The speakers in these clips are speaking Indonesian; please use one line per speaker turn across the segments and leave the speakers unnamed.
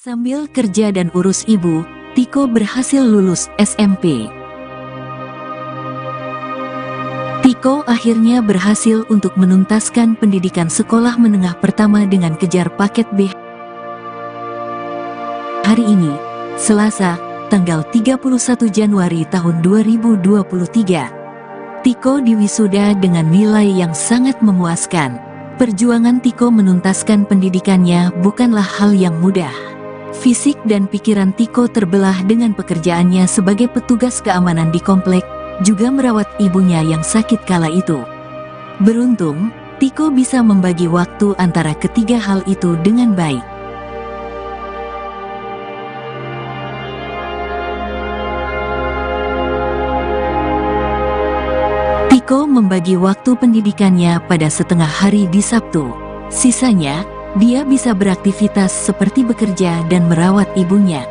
Sambil kerja dan urus ibu, Tiko berhasil lulus SMP. Tiko akhirnya berhasil untuk menuntaskan pendidikan sekolah menengah pertama dengan kejar paket B. Hari ini, Selasa, tanggal 31 Januari tahun 2023, Tiko diwisuda dengan nilai yang sangat memuaskan. Perjuangan Tiko menuntaskan pendidikannya bukanlah hal yang mudah. Fisik dan pikiran Tiko terbelah dengan pekerjaannya sebagai petugas keamanan di komplek, juga merawat ibunya yang sakit kala itu. Beruntung, Tiko bisa membagi waktu antara ketiga hal itu dengan baik. Tiko membagi waktu pendidikannya pada setengah hari di Sabtu. Sisanya, dia bisa beraktivitas seperti bekerja dan merawat ibunya.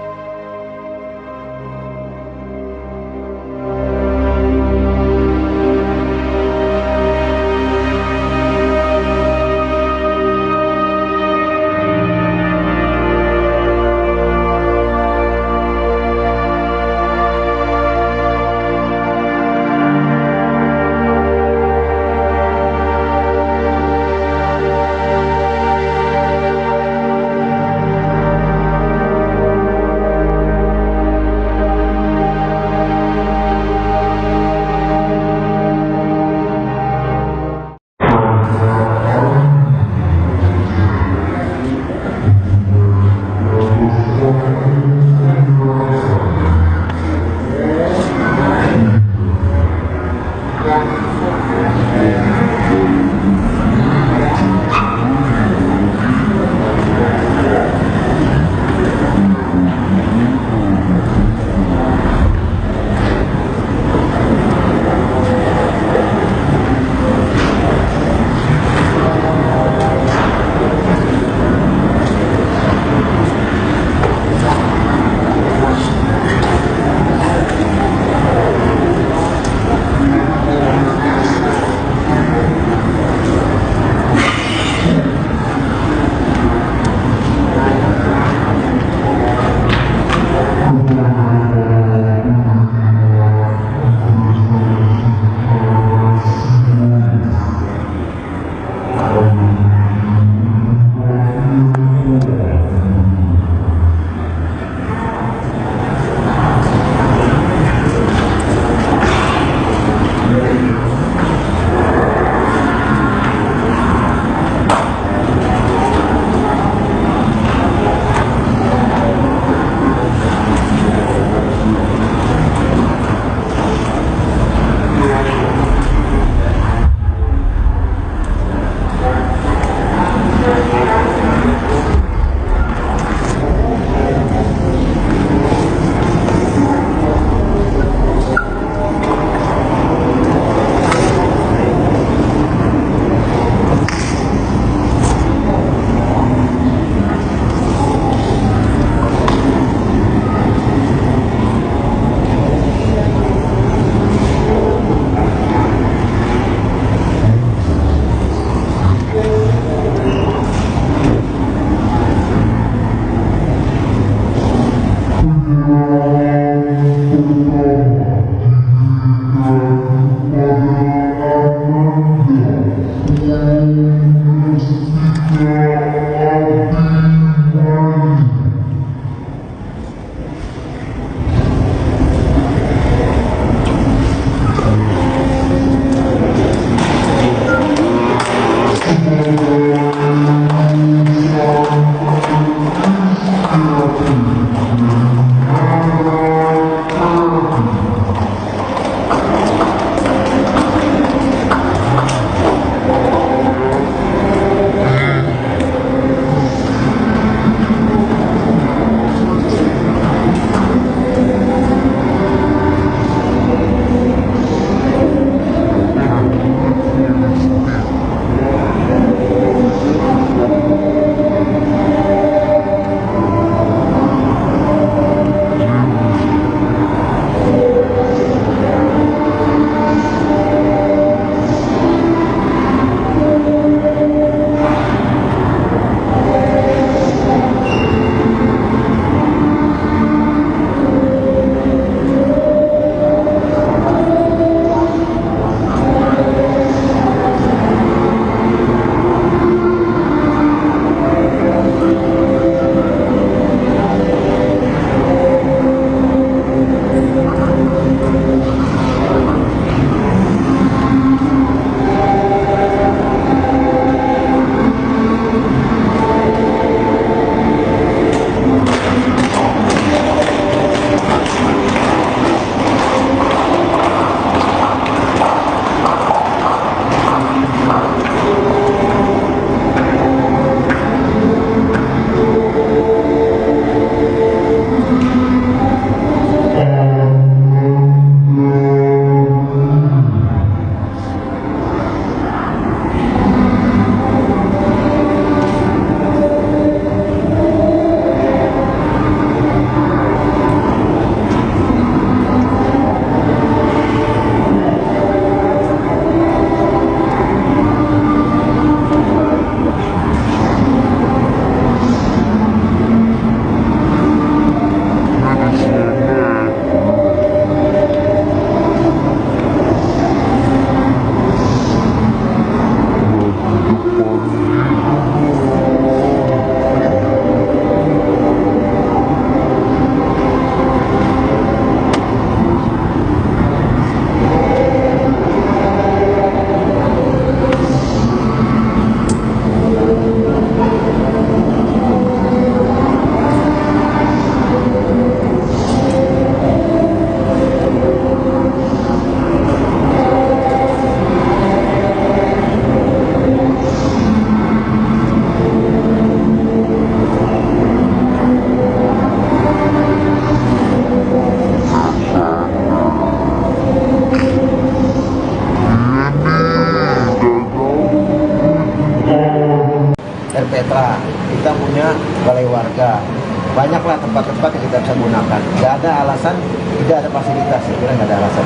keluarga. Banyaklah tempat-tempat yang kita bisa gunakan. Nggak ada alasan tidak ada fasilitas, saya kira nggak ada alasan.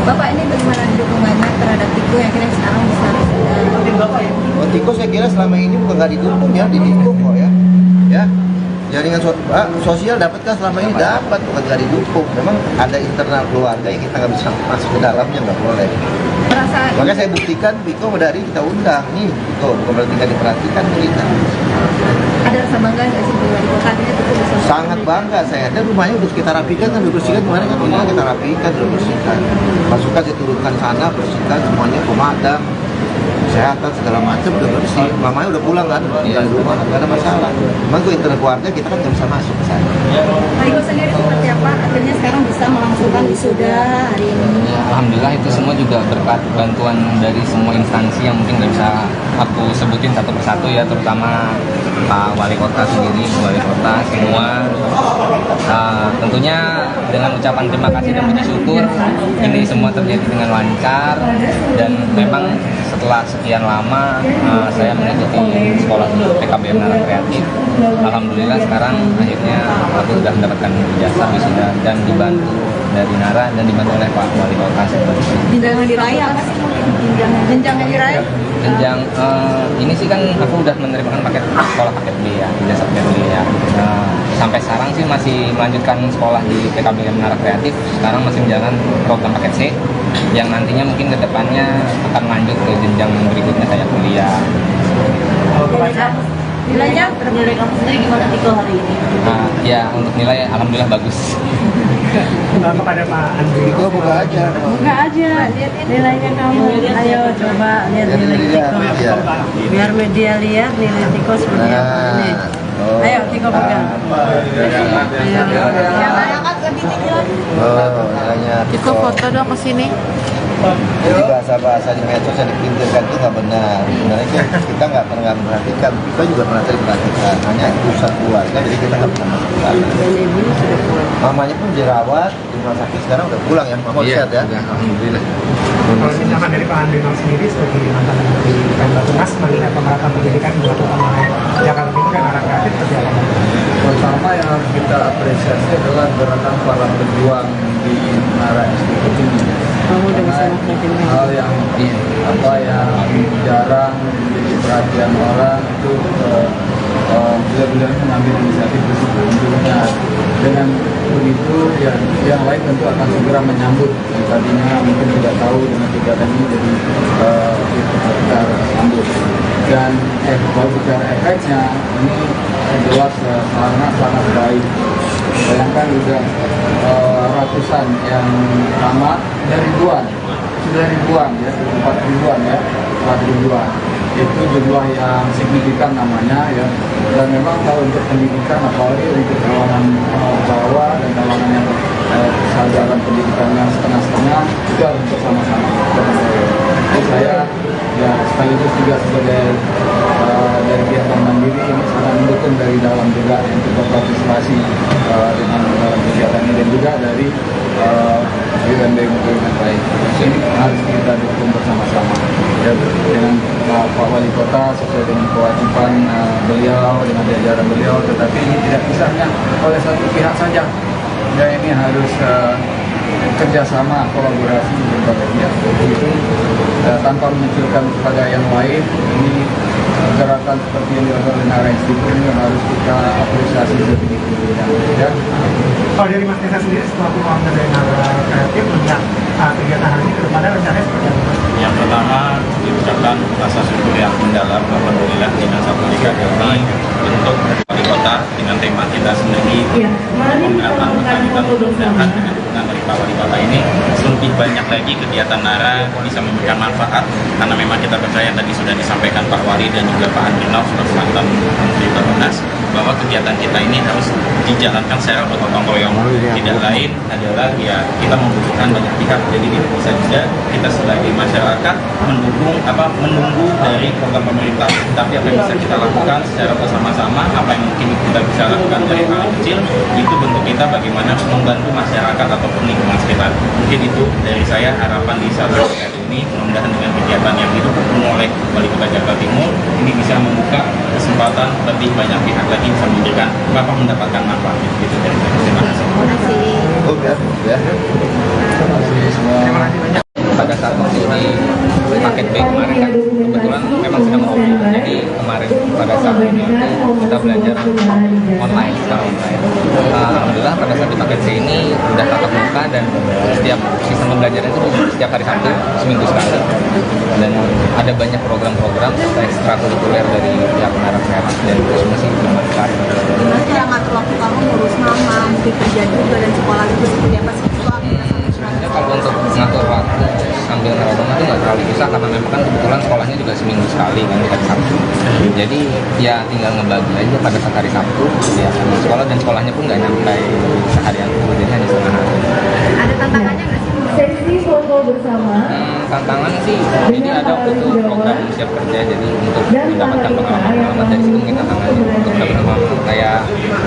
Bapak ini bagaimana dukungannya terhadap Tiko yang kira sekarang bisa Bapak ya?
Oh, Tiko saya kira selama ini bukan nggak didukung ya, didukung kok ya. Ya, jaringan sosial dapatkah selama ini? Dapat, bukan nggak didukung. Memang ada internal keluarga yang kita nggak bisa masuk ke dalamnya, nggak boleh. Makanya saya buktikan Tiko dari kita undang nih, Tiko bukan berarti nggak diperhatikan kita.
Ada rasa bangga nggak sih di wali kota ini Tiko bisa?
Sangat bangga saya. Dan rumahnya udah kita rapikan kan, udah bersihkan kemarin kan, kita rapikan, udah bersihkan. Pasukan saya turunkan sana, bersihkan semuanya, pemadam, kesehatan segala macam udah bersih. Mamanya udah pulang kan, tinggal di rumah, nggak ada masalah. Memang ke internal keluarga kita kan nggak bisa masuk ke sana.
Tiko sendiri seperti apa? Akhirnya sekarang bisa melangsungkan wisuda hari ini.
Ya, alhamdulillah itu semua juga berkat bantuan dari semua instansi yang mungkin nggak bisa aku sebutin satu persatu ya, terutama Pak Wali Kota sendiri, Wali Kota semua. Tentunya dengan ucapan terima kasih dan puji syukur ini semua terjadi dengan lancar, dan memang setelah sekian lama saya mengikuti sekolah PKBM Nara Kreatif. Alhamdulillah sekarang akhirnya aku sudah mendapatkan ijazah wisuda dan dibantu dari Nara dan dibantu oleh Pak Wali Kota seperti itu.
Jenjang diraih apa sih? Jenjang yang diraih?
Jenjang ini sih kan aku udah menerima paket sekolah paket B ya, ijazah paket B ya. Sampai sekarang sih masih melanjutkan sekolah di PKBM Nara Kreatif. Sekarang masih menjalankan program paket C yang nantinya mungkin kedepannya akan lanjut ke jenjang berikutnya kayak kuliah.
Nilainya dari kamu sendiri gimana Tiko hari ini?
Ya untuk nilai alhamdulillah bagus.
Kepada Pak Andri.
Tiko buka aja.
Buka aja nilainya kamu. Ayo coba lihat nilai Tiko. Biar media lihat nilai Tiko seperti apa ini. Ayo Tiko pegang.
Nilainya
Tiko foto dong ke sini.
Jadi bahasa-bahasa di medsos yang dipinggirkan itu nggak benar. Sebenarnya kita nggak pernah memperhatikan, kita juga pernah diperhatikan. Hanya urusan keluarga, jadi kita nggak pernah masuk ke sana.
Dan ibu sudah pulang.
Mamanya pun dirawat di rumah sakit, sekarang udah pulang ya, mama sehat ya.
Alhamdulillah.
Kalau tindakan dari Pak Andri sendiri sebagai mantan Menteri Pembangunan melihat pemerataan pendidikan di Kota Jakarta Timur dan Nara Kreatif berjalan.
Pertama yang harus kita apresiasi adalah gerakan para pejuang di Nara Institut ini.
Kamu udah bisa ngeliatin
Hal yang yang jarang menjadi perhatian orang itu beliau-beliau mengambil inisiatif sebelumnya. Dengan begitu ya, yang lain tentu akan segera menyambut. Yang tadinya mungkin tidak tahu dengan kegiatan ini, jadi kita sambut. Dan kalau bicara efeknya ini jelas sangat baik. Bayangkan sudah ratusan yang tamat dari ribuan, sudah ribuan ya, 4 ribuan ya, 4 ribuan. Itu jumlah yang signifikan namanya ya. Dan memang kalau untuk pendidikan, apalagi untuk kalangan bawah dan kalangan yang kesadaran pendidikannya setengah-setengah, itu harus bersama-sama. Jadi saya ya sekaligus juga sebagai dari pihak Bank Mandiri ini sangat mendukung dari dalam juga untuk berpartisipasi dengan dalam kegiatan ini, dan juga dari BUMN lain. Ini harus kita dukung bersama-sama ya, dengan Pak Wali Kota sesuai dengan kewajiban beliau, dengan jajaran beliau. Tetapi ini tidak bisa hanya oleh satu pihak saja. Ya, ini harus kerjasama, kolaborasi berbagai pihak. Itu tanpa memunculkan kepada yang lain. Ini gerakan seperti yang dilakukan oleh Nara Institut ini harus kita apresiasi setinggi-tingginya. Ya.
Kalau dari Mas Nesa sendiri setelah pulang dari Nara Kreatif melihat kegiatan hari ini ke depannya rencananya seperti apa?
Yang pertama diucapkan rasa syukur yang mendalam, alhamdulillah di masa pendidikan ini bentuk dari wali kota dengan tema kita sendiri pemerataan berkelanjutan mudah-mudahan dengan dukungan dari Pak Wali Kota ini lebih banyak lagi kegiatan Nara bisa memberikan manfaat, karena memang kita percaya tadi sudah disampaikan Pak Wali dan juga Pak Andrinov selaku mantan Menteri Perhubungan bahwa kegiatan kita ini harus dijalankan secara bergotong royong. Tidak lain adalah ya kita membutuhkan banyak pihak, jadi tidak bisa juga kita sebagai masyarakat menunggu dari program pemerintah, tapi apa yang bisa kita lakukan secara bersama-sama, apa yang mungkin kita bisa lakukan dari hal kecil, itu bentuk kita bagaimana membantu masyarakat atau ataupun lingkungan sekitar. Mungkin itu dari saya, harapan di Sabtu ini mudah-mudahan dengan kegiatan yang didukung oleh Wali Kota Jakarta Timur ini bisa membuka kesempatan lebih banyak pihak lagi bisa memberikan Bapak mendapatkan manfaat. Itu dari saya. Terima kasih.
Oke, ya.
Terima kasih banyak.
Pada saat waktu di paket B kemarin kan kebetulan memang sedang COVID, jadi kemarin pada saat ini kita belajar online, secara online. Alhamdulillah pada saat di paket C ini udah tatap muka dan setiap sistem pembelajaran itu setiap hari Sabtu seminggu sekali, dan ada banyak program-program ekstrakurikuler dari pihak Menara Kreatif dan itu semua sih bermanfaat.
Berarti yang ngatur waktu kamu ngurus mama, mungkin kerja juga dan sekolah itu seperti apa sih?
Sebenarnya kalau untuk ngatur waktu sambil ngerawat rumah itu nggak terlalu susah karena memang kan kebetulan sekolahnya juga seminggu sekali kan di hari Sabtu. Jadi ya tinggal ngebagi aja pada saat hari Sabtu ya di sekolah, dan sekolahnya pun nggak nyampe seharian full, jadi hanya setengah hari.
Ada tantangannya nggak sih?
Sesi foto bersama.
Tantangan sih, jadi ada waktu itu program siap kerja, jadi untuk mendapatkan pengalaman dari situ mungkin tantangannya untuk dapat pengalaman kayak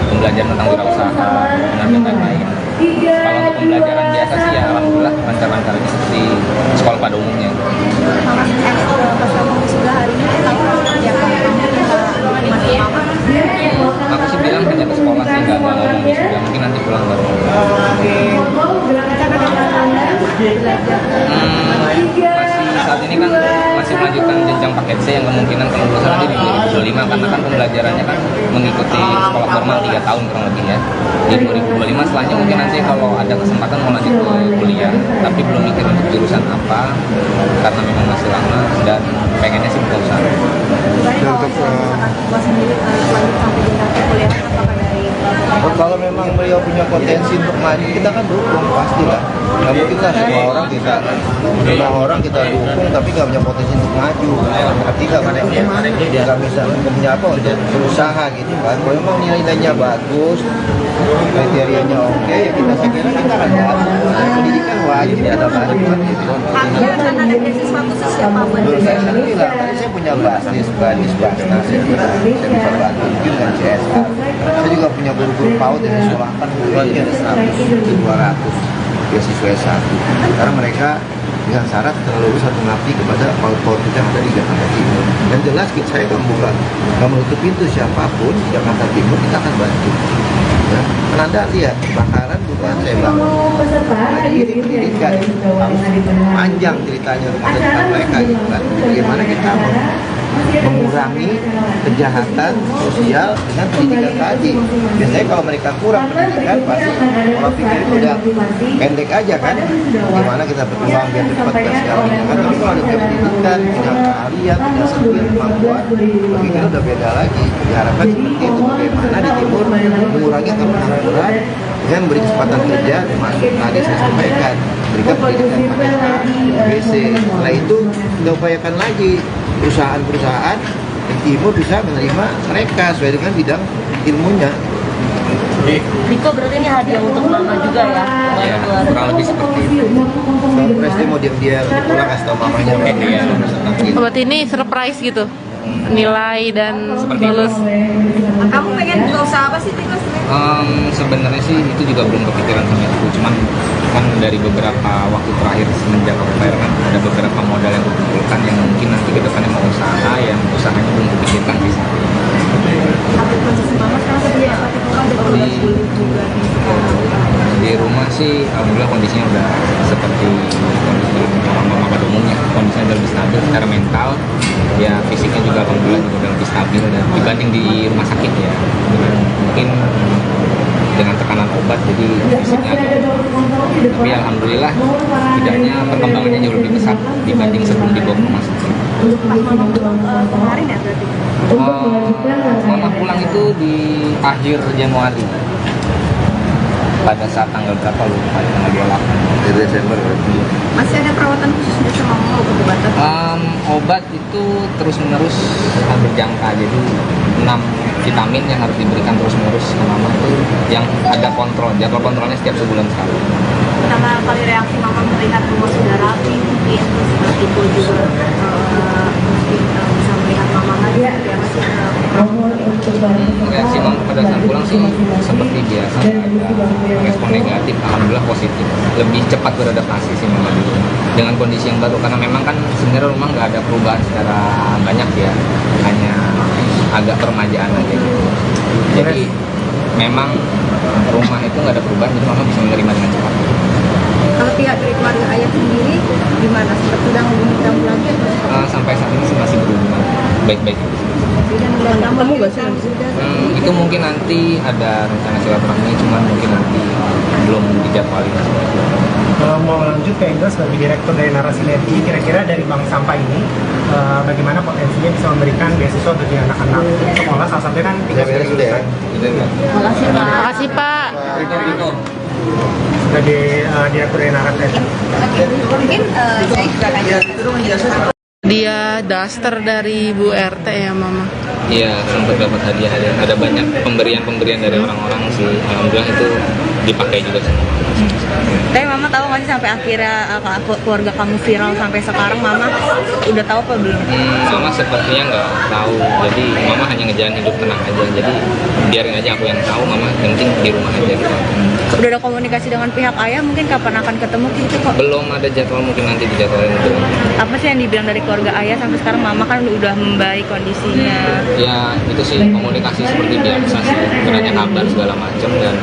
pembelajaran tentang wirausaha dan lain-lain. Kalau untuk pembelajaran biasa sih ya alhamdulillah lancar-lancar aja seperti sekolah pada umumnya.
Kalau pas kamu sudah hari ini, kamu kerja masih mama?
Aku sih bilang hanya ke sekolah sih, nggak ngomong di sudah, mungkin nanti pulang baru. Masih saat ini kan masih melanjutkan jenjang paket C yang kemungkinan kalau lulus nanti di 2025, karena kan pembelajarannya kan mengikuti sekolah formal 3 tahun kurang lebih ya. Di 2025 setelahnya mungkin nanti kalau ada kesempatan mau lanjut ke kuliah, tapi belum mikir untuk jurusan apa karena memang masih lama dan pengennya sih buka usaha.
Dan untuk sendiri lanjut sampai jenjang kuliah, apakah dari
Kalau memang beliau punya potensi untuk maju, kita kan dukung pastilah. Nggak mungkin lah semua orang kita dukung, tapi nggak punya potensi untuk maju. Artinya nggak bisa punya apa untuk berusaha gitu kan. Kalau memang nilai-nilainya bagus, kriterianya oke, ya saya kira kita akan dapat. Pendidikan wajib ada banget gitu.
Kami akan ada beasiswa khusus ya Pak buat
Menurut saya sendiri lah, tadi saya punya basis swasta, saya bisa bantu dengan CSR. Saya juga punya guru-guru PAUD yang disekolahkan berarti ada 100 ke 200 beasiswa S1. Karena mereka dengan syarat setelah lulus harus mengabdi kepada PAUD-PAUD kita yang ada di Jakarta Timur. Dan jelas saya kan bukan nggak menutup pintu siapapun di Jakarta Timur, kita akan bantu. Ya, kan Anda lihat kebakaran bukan saya bangun. Nah, ini pendidikan harus panjang ceritanya untuk masa depan mereka gitu kan. Bagaimana kita mengurangi kejahatan sosial dengan pendidikan tadi. Biasanya kalau mereka kurang pendidikan pasti kalau pikir itu udah pendek aja kan. Gimana kita berkembang biar cepat dan segala macam kan. Tapi kalau ada pendidikan, punya keahlian, punya skill, kemampuan, pikir udah beda lagi. Diharapkan seperti itu, bagaimana di timur mengurangi pengangguran dengan memberi kesempatan kerja, termasuk tadi saya sampaikan berikan pendidikan paket A, B, C. Setelah itu kita upayakan lagi perusahaan-perusahaan di timur bisa menerima mereka sesuai dengan bidang ilmunya.
Riko berarti ini hadiah untuk mama juga ya?
Ya, kurang lebih seperti itu.
Kalau presiden mau dia pulang kasih tau mamanya.
Iya.
Berarti ini surprise gitu, nilai dan lulus.
Kamu pengen buka usaha apa sih Tiko?
Sebenarnya sih itu juga belum kepikiran sama aku, cuman kan dari beberapa waktu terakhir semenjak KPR kan ada beberapa modal yang kumpulkan yang mungkin nanti ke depannya mau usaha yang usahanya belum kepikirkan di sana.
Tapi posisi mama sekarang seperti apa? Kan udah sulit juga
Di rumah sih alhamdulillah kondisinya udah seperti kondisi mama pada umumnya, kondisinya udah lebih stabil secara mental, ya fisiknya juga alhamdulillah juga udah lebih stabil dan dibanding di rumah sakit ya mungkin dengan tekanan obat jadi fisiknya tapi alhamdulillah tidaknya perkembangannya jauh lebih pesat dibanding sebelum dibawa ke rumah sakit.
kemarin ya berarti?
Mama pulang itu di akhir Januari pada saat tanggal berapa lupa, tanggal 28
Desember berarti.
Masih ada perawatan khusus nggak sama mama obat-obatan?
Obat itu terus menerus berjangka, jadi 6 vitamin yang harus diberikan terus menerus ke mama itu yang ada kontrol, jadwal kontrolnya setiap sebulan sekali.
Pertama kali reaksi mama melihat rumah sudah rapi mungkin terus Tiko juga mungkin bisa melihat mama lagi ya masih
Reaksi mama pada saat pulang sih seperti biasa, ada respon negatif, alhamdulillah positif. Lebih cepat beradaptasi sih mama dulu dengan kondisi yang baru, karena memang kan sebenarnya rumah nggak ada perubahan secara banyak ya, hanya agak permajaan aja gitu. Jadi memang rumah itu nggak ada perubahan, jadi mama bisa menerima dengan cepat.
Kalau pihak dari keluarga ayah sendiri gimana? Sudah hubungi kamu lagi atau?
Sampai saat ini masih berhubungan baik-baik.
Dan kamu gak sih?
Itu mungkin nanti ada rencana silaturahmi, cuman mungkin nanti belum dijadwalin.
Mau lanjut ke Engel sebagai direktur dari Narasi Sinergi, kira-kira dari bank sampah ini bagaimana potensinya bisa memberikan beasiswa bagi anak-anak sekolah, salah satunya kan 3
sudah ya.
Makasih Pak.
Makasih Pak.
sebagai direktur dari Narasi.
Mungkin saya juga akan
Dia daster dari Bu RT ya Mama.
Iya, sempat dapat hadiah. Ada banyak pemberian dari orang-orang sih. Alhamdulillah itu dipakai juga semua.
Tapi Mama tahu nggak sih sampai akhirnya keluarga kamu viral sampai sekarang, Mama udah tahu apa belum?
Mama sepertinya nggak tahu. Jadi Mama hanya ngejalan hidup tenang aja. Jadi biarin aja aku yang tahu. Mama yang penting di rumah aja gitu.
Udah ada komunikasi dengan pihak ayah, mungkin kapan akan ketemu gitu kok?
Belum ada jadwal, mungkin nanti dijadwalin dulu.
Apa sih yang dibilang dari keluarga ayah sampai sekarang? Mama kan udah membaik kondisinya.
Ya itu sih komunikasi seperti biasa sih. Beranya kabar segala macam dan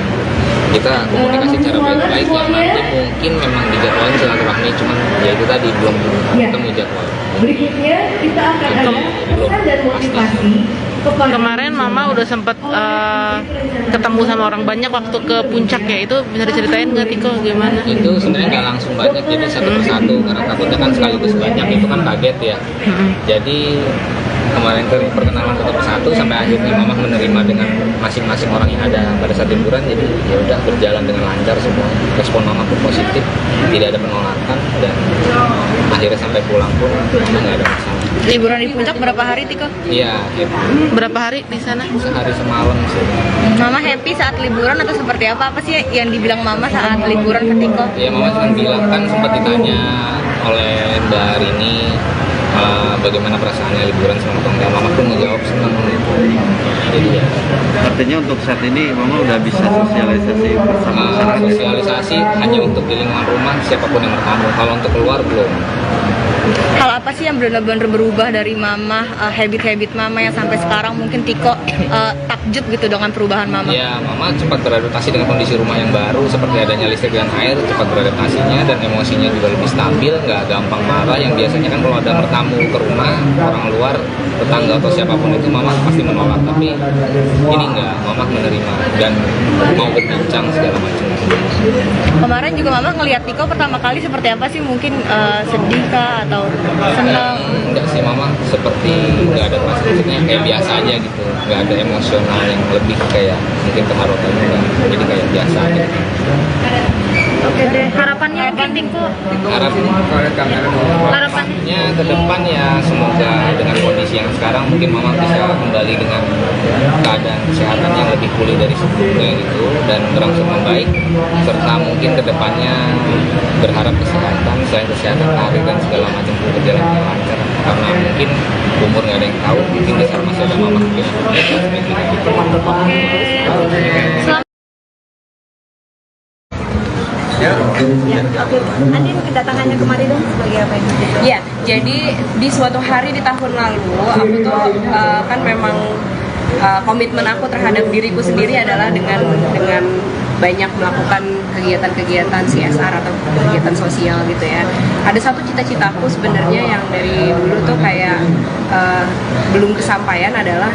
kita komunikasi cara baik-baik ya. Nanti mungkin memang dijadwalin silaturahmi, cuman ya itu tadi belum ketemu jadwal.
Berikutnya kita akan ada pesan dan motivasi.
Kemarin Mama udah sempet ketemu sama orang banyak waktu ke puncak ya, itu bisa diceritain nggak Tiko gimana?
Itu sebenarnya nggak langsung banyak, jadi satu persatu karena takutnya kan sekaligus banyak itu kan kaget ya. Jadi kemarin perkenalan satu persatu sampai akhirnya Mama menerima dengan masing-masing orang yang ada pada saat liburan, jadi ya udah berjalan dengan lancar semua. Respon Mama pun positif, tidak ada penolakan dan akhirnya sampai pulang pun nggak ada masalah.
Liburan di puncak berapa hari Tiko?
Iya,
Berapa hari di sana?
sehari semalam sih.
Mama happy saat liburan atau seperti apa? Apa sih yang dibilang Mama saat liburan ke Tiko?
Ya Mama cuma bilang, kan sempat ditanya oleh Mbak Rini bagaimana perasaannya liburan sama Tongga. Mama pun ngejawab senang gitu. Jadi ya.
Artinya untuk saat ini Mama udah bisa sosialisasi bersama masyarakat.
Sosialisasi hanya untuk di lingkungan rumah siapapun yang bertamu. Kalau untuk keluar belum.
Hal apa sih yang benar-benar berubah dari Mama, habit-habit Mama yang sampai sekarang mungkin Tiko takjub gitu dengan perubahan Mama?
Ya, Mama cepat beradaptasi dengan kondisi rumah yang baru, seperti adanya listrik dan air, cepat beradaptasinya dan emosinya juga lebih stabil, nggak gampang marah. Yang biasanya kan kalau ada bertamu ke rumah, orang luar, tetangga atau siapapun itu Mama pasti menolak. Tapi ini nggak, Mama menerima dan mau berbincang segala macam.
Kemarin juga Mama ngelihat Tiko pertama kali seperti apa sih? Mungkin sedih kah atau senang?
Enggak sih, Mama seperti nggak ada perasaan, maksudnya kayak biasa aja gitu, nggak ada emosional yang lebih kayak mungkin kemarotan, jadi kayak biasa aja.
Oke deh, harapannya mungkin Tiko?
Harapannya ke depan ya semoga dengan kondisi yang sekarang mungkin Mama bisa kembali dengan keadaan kesehatan yang lebih pulih dari sebelumnya gitu dan berangsur membaik, serta mungkin ke depannya berharap kesehatan, selain kesehatan karir dan segala macam berjalan dengan lancar, karena mungkin umur nggak ada yang tahu, mungkin di sana masih ada Mama mungkin.
Ya, oke. Andin kedatangannya kemarin dong sebagai apa ini?
Ya, jadi di suatu hari di tahun lalu aku tuh kan memang komitmen aku terhadap diriku sendiri adalah dengan banyak melakukan kegiatan-kegiatan CSR atau kegiatan sosial gitu ya. Ada satu cita-citaku sebenarnya yang dari dulu tuh kayak belum kesampaian adalah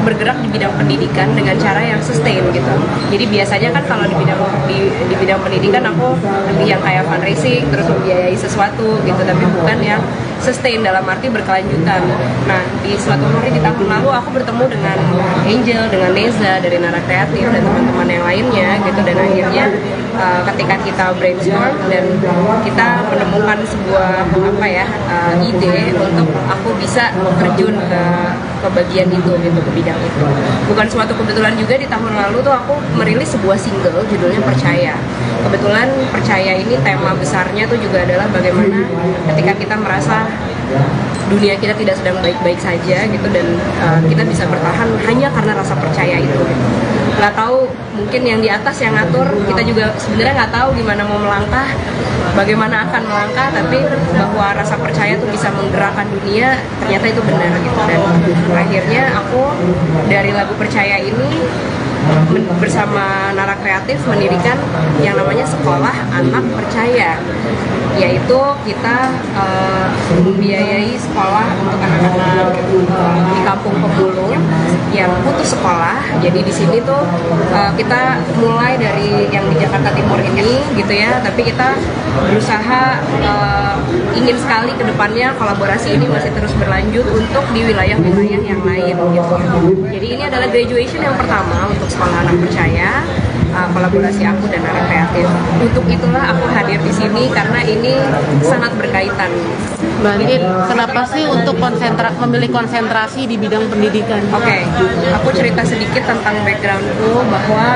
bergerak di bidang pendidikan dengan cara yang sustain gitu. Jadi biasanya kan kalau di bidang pendidikan aku lebih yang kayak fundraising terus membiayai sesuatu gitu, tapi bukan yang sustain dalam arti berkelanjutan. Nah, di suatu hari di tahun lalu aku bertemu dengan Angel, dengan Neza dari Nara Kreatif dan teman-teman yang lainnya gitu, dan akhirnya ketika kita brainstorm dan kita menemukan sebuah ide untuk aku bisa terjun ke bagian itu gitu, ke bidang itu. Bukan suatu kebetulan juga di tahun lalu tuh aku merilis sebuah single judulnya Percaya. Kebetulan Percaya ini tema besarnya tuh juga adalah bagaimana ketika kita merasa dunia kita tidak sedang baik-baik saja gitu, dan kita bisa bertahan hanya karena rasa percaya itu. Nggak tahu, mungkin yang di atas yang ngatur, kita juga sebenarnya nggak tahu gimana mau melangkah, bagaimana akan melangkah, tapi bahwa rasa percaya itu bisa menggerakkan dunia, ternyata itu benar gitu. Dan akhirnya aku dari lagu Percaya ini bersama Nara Kreatif mendirikan yang namanya Sekolah Anak Percaya, yaitu kita membiayai sekolah untuk anak-anak di kampung pemulung yang putus sekolah. Jadi di sini tuh kita mulai dari yang di Jakarta Timur ini gitu ya, tapi kita berusaha ingin sekali ke depannya kolaborasi ini masih terus berlanjut untuk di wilayah-wilayah yang lain gitu. Jadi ini adalah graduation yang pertama untuk Sekolah Anak Percaya, kolaborasi aku dan Nara Kreatif. Untuk itulah aku hadir di sini karena ini sangat berkaitan.
Mbak Andin, kenapa sih untuk memilih konsentrasi di bidang pendidikan?
Oke, aku cerita sedikit tentang backgroundku bahwa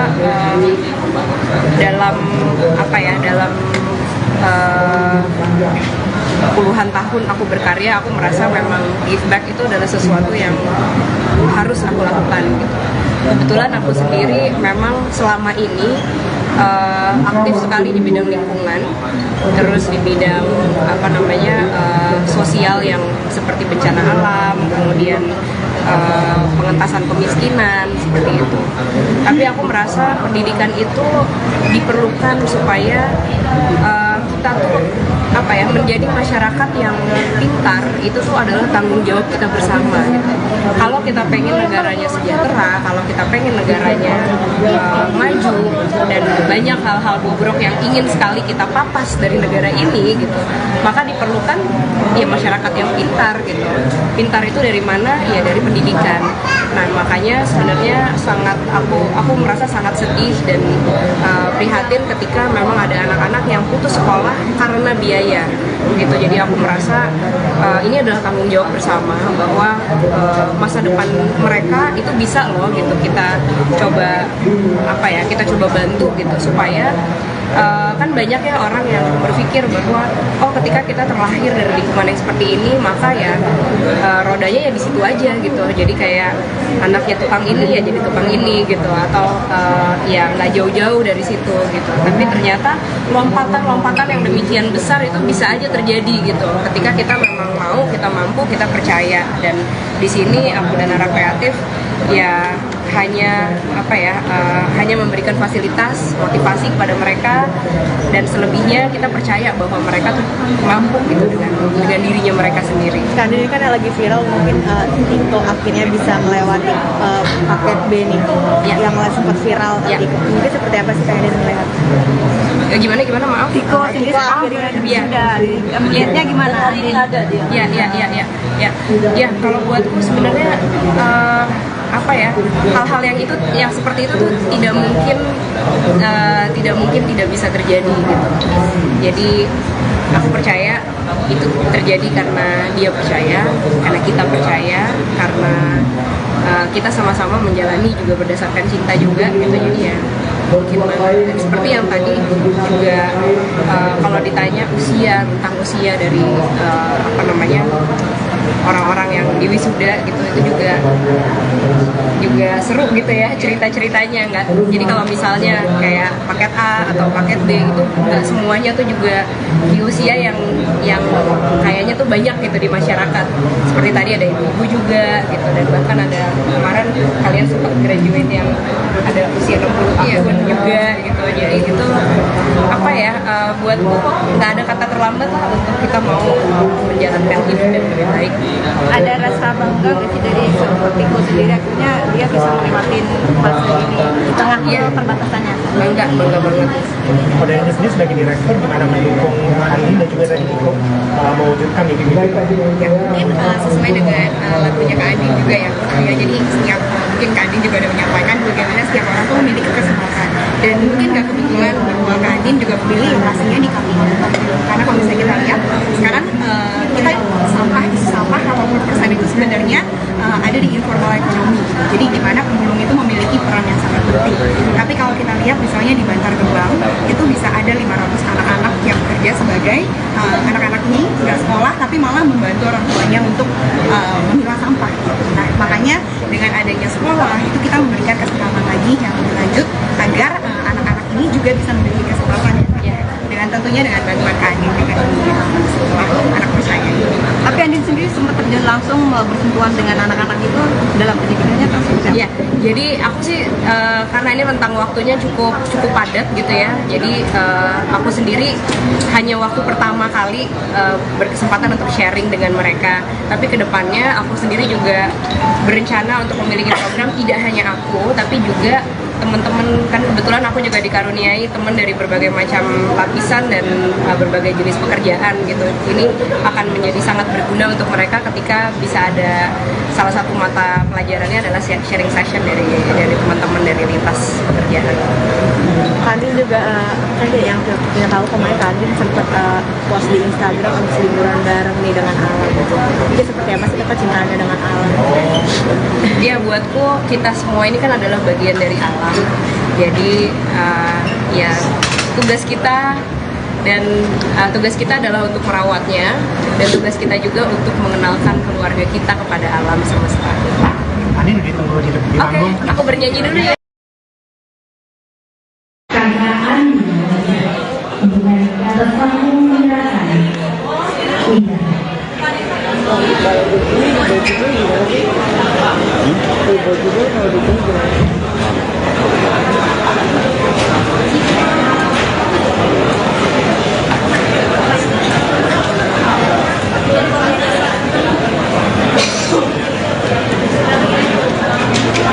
dalam puluhan tahun aku berkarya, aku merasa memang give back itu adalah sesuatu yang harus aku lakukan gitu. Kebetulan aku sendiri memang selama ini aktif sekali di bidang lingkungan, terus di bidang sosial yang seperti bencana alam, kemudian pengentasan kemiskinan seperti itu. Tapi aku merasa pendidikan itu diperlukan supaya kita tuh menjadi masyarakat yang pintar. Itu tuh adalah tanggung jawab kita bersama gitu. Kalau kita pengen negaranya sejahtera, kalau kita pengen negaranya maju, dan banyak hal-hal bobrok yang ingin sekali kita papas dari negara ini gitu, maka diperlukan ya masyarakat yang pintar gitu. Pintar itu dari mana? Ya dari pendidikan. Nah makanya sebenarnya aku merasa sangat sedih dan prihatin ketika memang ada anak-anak yang putus sekolah karena biaya gitu. Jadi aku merasa ini adalah tanggung jawab bersama bahwa masa depan mereka itu bisa loh gitu kita coba bantu gitu supaya kan banyak ya orang yang berpikir bahwa ketika kita terlahir dari lingkungan yang seperti ini maka ya rodanya ya di situ aja gitu. Jadi kayak anaknya tukang ini ya jadi tukang ini gitu, atau ya nggak jauh-jauh dari situ gitu. Tapi ternyata lompatan yang demikian besar itu bisa aja terjadi gitu ketika kita memang mau, kita mampu, kita percaya. Dan di sini aku dan Nara Kreatif ya hanya memberikan fasilitas, motivasi kepada mereka, dan selebihnya kita percaya bahwa mereka tuh mampu gitu dengan dirinya mereka sendiri.
Kan ini kan lagi viral, mungkin Tiko akhirnya bisa melewati paket B nih yang sempat viral tadi. Mungkin seperti apa sih kalian melihat?
Gimana maaf?
Tiko sendiri akhirnya sudah melihatnya gimana?
Ya kalau buatku sebenarnya hal-hal yang seperti itu tuh tidak mungkin tidak bisa terjadi gitu. Jadi aku percaya itu terjadi karena dia percaya, karena kita percaya, karena kita sama-sama menjalani juga berdasarkan cinta juga gitu. Jadi ya mungkin seperti yang tadi juga kalau ditanya tentang usia dari orang-orang yang di wisuda gitu, itu juga seru gitu ya cerita-ceritanya. Nggak, jadi kalau misalnya kayak paket A atau paket B itu nggak semuanya tuh juga di usia yang kayaknya tuh banyak gitu di masyarakat. Seperti tadi ada ibu juga gitu, dan bahkan ada kemarin kalian sempat graduate yang ada usia 60 tahun juga gitu. Jadi itu buatku nggak ada kata terlambat lah untuk kita mau menjalankan hidup yang lebih baik.
Ada rasa bangga nggak sih dari Tiko sendiri, akhirnya dia bisa melewati fase ini di tengah perbatasannya?
Bangga banget.
Modelnya sendiri sebagai direktur gimana mendukung Andin dan juga tadi Tiko mewujudkan mimpi-mimpi?
Ya mungkin sesuai dengan lagunya Kak Andin juga ya. Jadi mungkin Kak Andin juga udah menyampaikan bagaimana setiap orang tuh memiliki kesempatan, dan mungkin gak kebetulan bahwa Kak Andin
Andin juga pilih lokasinya di Kami. Karena kalau misalnya kita lihat sekarang kita isu sampah 80% itu sebenarnya ada di informal ekonomi. Jadi di mana pemulung itu memiliki peran yang sangat penting. Tapi kalau kita lihat misalnya di Bantar Gebang itu bisa ada 500 anak-anak yang bekerja sebagai anak-anak ini nggak sekolah tapi malah membantu orang tuanya untuk memilah sampah. Nah makanya dengan adanya sekolah itu kita memberikan kesempatan lagi yang lebih lanjut agar anak-anak ini juga bisa memiliki kesempatan dengan tentunya dengan bantuan Kak Andin dengan anak perusahaan.
Tapi Andin sendiri sempat terjun langsung bersentuhan dengan anak-anak itu dalam pendidikannya tersebut.
Iya, jadi aku sih karena ini rentang waktunya cukup padat gitu ya. Jadi aku sendiri hanya waktu pertama kali berkesempatan untuk sharing dengan mereka. Tapi kedepannya aku sendiri juga berencana untuk memiliki program tidak hanya aku, tapi juga teman-teman, kan kebetulan aku juga dikaruniai teman dari berbagai macam lapisan dan berbagai jenis pekerjaan gitu. Ini akan menjadi sangat berguna untuk mereka ketika bisa ada salah satu mata pelajarannya adalah sharing session dari teman-teman dari lintas pekerjaan.
Andin juga kayak yang kita tahu kemarin Andin sempat post di Instagram habis liburan bareng nih dengan alam gitu. Jadi seperti apa sih kecintaannya dengan alam?
Ya buatku kita semua ini kan adalah bagian dari alam. Jadi ya tugas kita adalah untuk merawatnya dan tugas kita juga untuk mengenalkan keluarga kita kepada alam semesta.
Andin ditunggu di panggung.
Oke, aku bernyanyi dulu ya.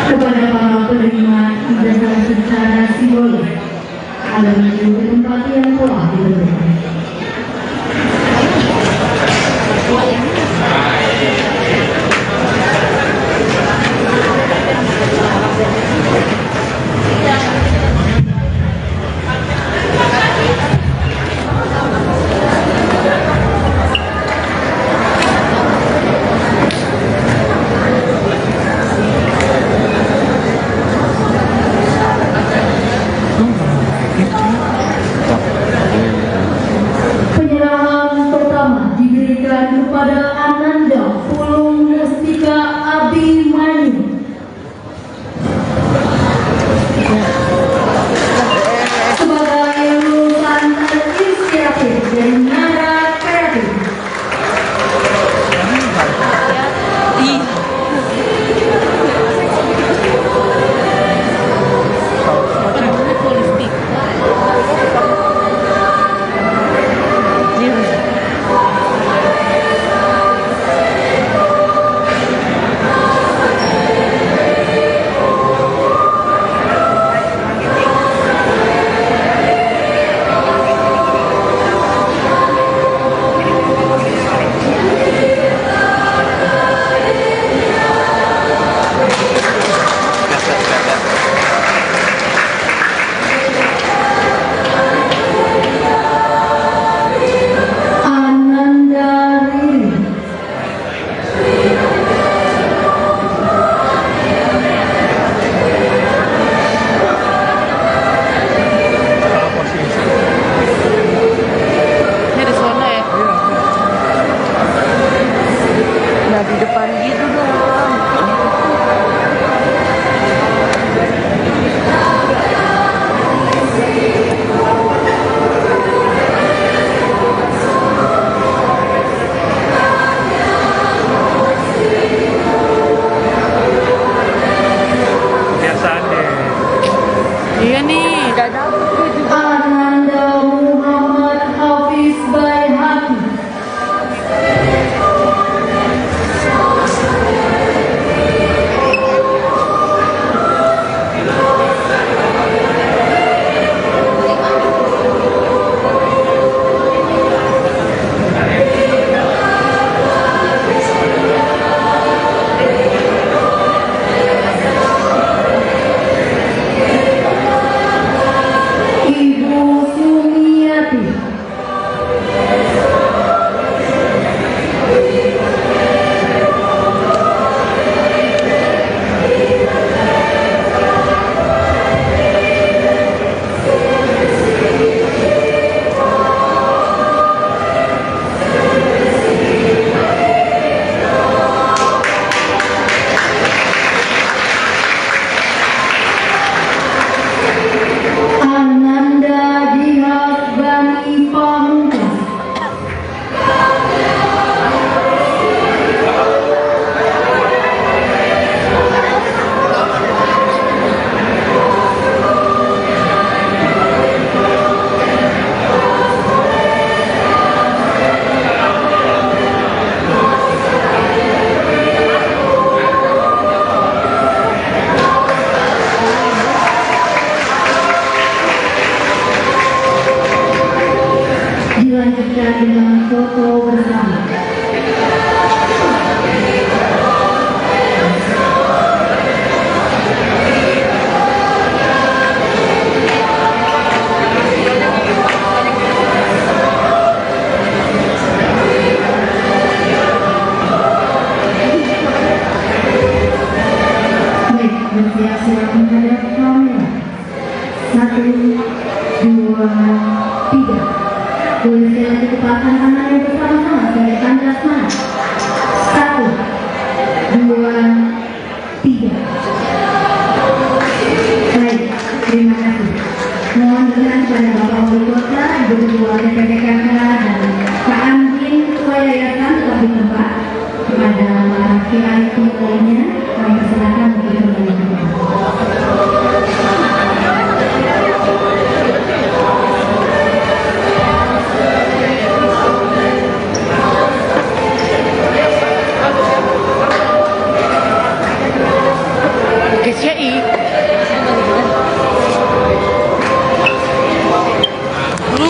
Kepada para penerima ijazah secara simbolis, ada menuju ke tempat yang telah ditentukan. Penyerahan pertama diberikan kepada Ananda Pulung Mustika Abimanyu sebagai lulusan terinspiratif dan Nara Kreatif.
Iya nih.
Ananda Muhammad Hafiz Baihaqi. lanjutkan dengan foto bersama. Bersiap-siap menghadap kamera. 1, 2, 3. Tuliskan kecepatan tangan yang bersama-sama sebagai tanda semangat. 1, 2, 3. Baik, terima kasih. Mohon berkenan kepada Bapak Wali Kota, Ibu Ketua PPKK dan Pak Andin Ketua Yayasan tetap di tempat. Kepada laki-laki lainnya, kami persilakan untuk kembali ke tempat.
KCI. Dulu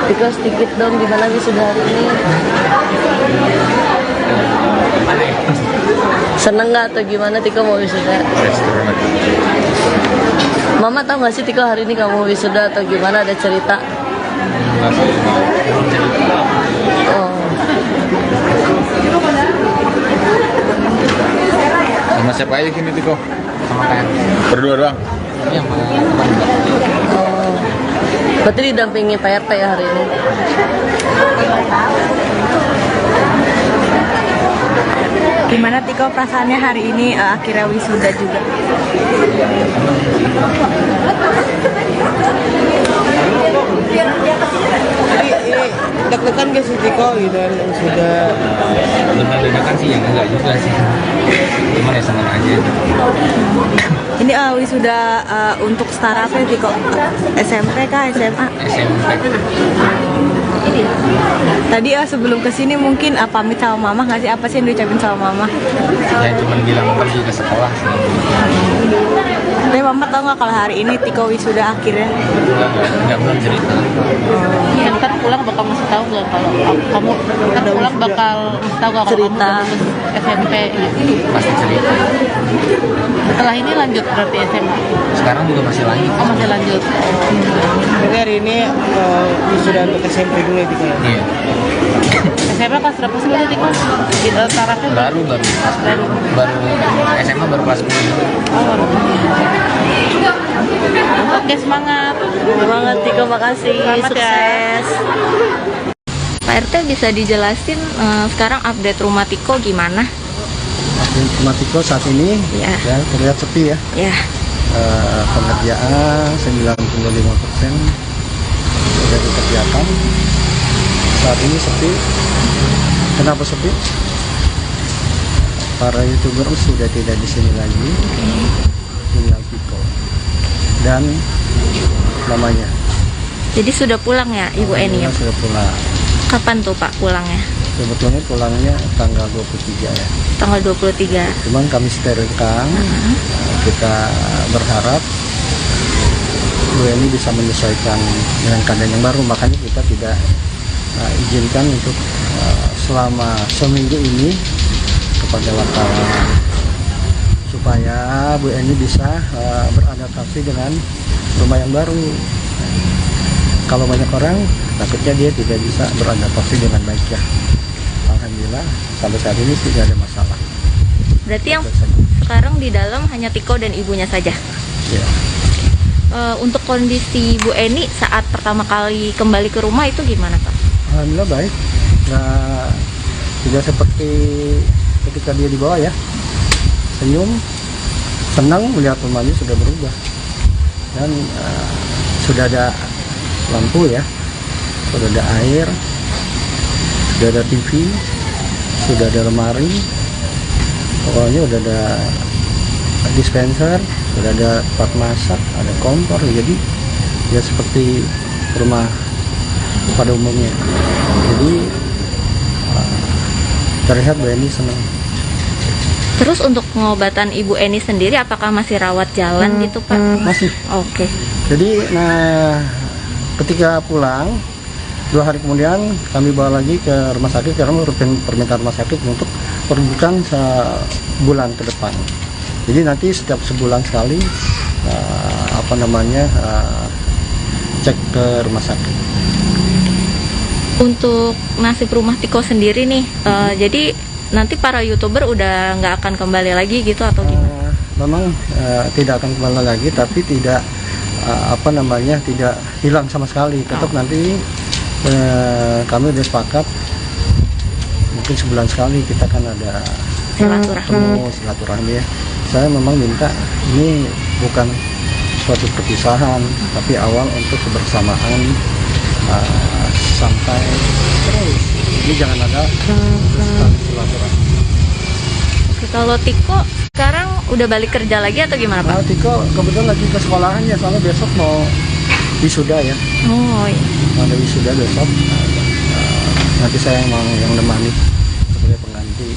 Tiko sedikit dong, gimana wisuda hari ini? Seneng nggak atau gimana Tiko mau wisuda? Mama tahu nggak sih Tiko hari ini kamu wisuda atau gimana, ada cerita? Oh.
Sama siapa aja gini Tiko?
Sama kayak
Berdua doang?
iya sama teman.
Oh. Berarti didampingi PRT ya hari ini?
Gimana Tiko perasaannya hari ini akhirnya wisuda juga?
Jadi ini deg-degan gak sih Tiko gitu kan sudah
Deg-degan sih yang enggak juga sih. Cuman ya senang aja.
Ini wisuda untuk startup ya Tiko? SMP kah? SMA?
SMP.
Tadi sebelum kesini mungkin pamit sama mama nggak sih? Apa sih yang diucapin sama mama?
Ya cuman bilang pergi ke sekolah sih.
Tapi mama tau nggak kalau hari ini Tiko wisuda akhirnya?
Enggak belum cerita.
Ya, ntar pulang bakal masih tahu nggak kalau kamu ntar pulang bakal masih tahu nggak kalau kamu udah lulus SMP gitu.
Pasti cerita.
Setelah ini lanjut berarti SMA.
Sekarang juga masih lanjut.
Oh masih lanjut.
Jadi hari ini wisuda untuk SMP dulu ya Tiko ya?
Iya.
SMA kelas berapa sih berarti Tiko? Tarafnya
Baru SMA baru kelas 10.
Oh, baru. Oke, semangat.
Semangat Tiko, makasih.
Selamat
sukses.
Pak RT bisa dijelasin sekarang update rumah Tiko gimana?
Rumah Tiko saat ini
Ya.
ya terlihat sepi ya.
Ya.
Pengerjaan 95% sudah dikerjakan. Saat ini sepi. Kenapa sepi? Para YouTuber sudah tidak di sini lagi. Tinggal Tiko dan namanya.
Jadi sudah pulang ya Ibu Eni?
Sudah pulang.
Kapan tuh Pak pulangnya?
Sebetulnya pulangnya tanggal 23 ya.
Tanggal 23.
Cuman kami sterilkan. Kita berharap Bu Eni bisa menyesuaikan dengan keadaan yang baru, makanya kita tidak izinkan untuk selama seminggu ini kepada wartawan supaya Bu Eni bisa beradaptasi dengan rumah yang baru. Kalau banyak orang takutnya dia tidak bisa beradaptasi dengan baik ya. Alhamdulillah sampai saat ini tidak ada masalah.
Berarti yang sekarang di dalam hanya Tiko dan ibunya saja?
Ya.
Untuk kondisi Bu Eni saat pertama kali kembali ke rumah itu gimana Pak?
Alhamdulillah baik. Nah, tidak seperti ketika dia dibawa ya. Senyum, senang melihat rumahnya sudah berubah. Dan sudah ada lampu ya, sudah ada air, sudah ada TV, sudah ada lemari, pokoknya sudah ada dispenser, sudah ada tempat masak, ada kompor, jadi ya seperti rumah pada umumnya. Jadi terlihat Bu Eni senang.
Terus untuk pengobatan Ibu Eni sendiri apakah masih rawat jalan gitu Pak?
Masih.
Oke.
Jadi ketika pulang 2 hari kemudian kami bawa lagi ke rumah sakit karena permintaan rumah sakit untuk perujukan sebulan ke depan. Jadi nanti setiap sebulan sekali cek ke rumah sakit.
Untuk nasib rumah Tiko sendiri nih, jadi nanti para YouTuber udah nggak akan kembali lagi gitu atau gimana?
Memang tidak akan kembali lagi, tapi tidak tidak hilang sama sekali. Tetap nanti kami udah sepakat mungkin sebulan sekali kita kan ada silaturahmi ya. Saya memang minta ini bukan suatu perpisahan, tapi awal untuk kebersamaan sampai terus. Ini jangan ada silaturahmi.
Oke, kalau Tiko sekarang udah balik kerja lagi atau gimana Pak?
Tiko kebetulan lagi ke sekolahan ya, soalnya besok mau wisuda ya.
Oh iya.
Ada wisuda besok. Nanti saya yang nemani sebagai pengganti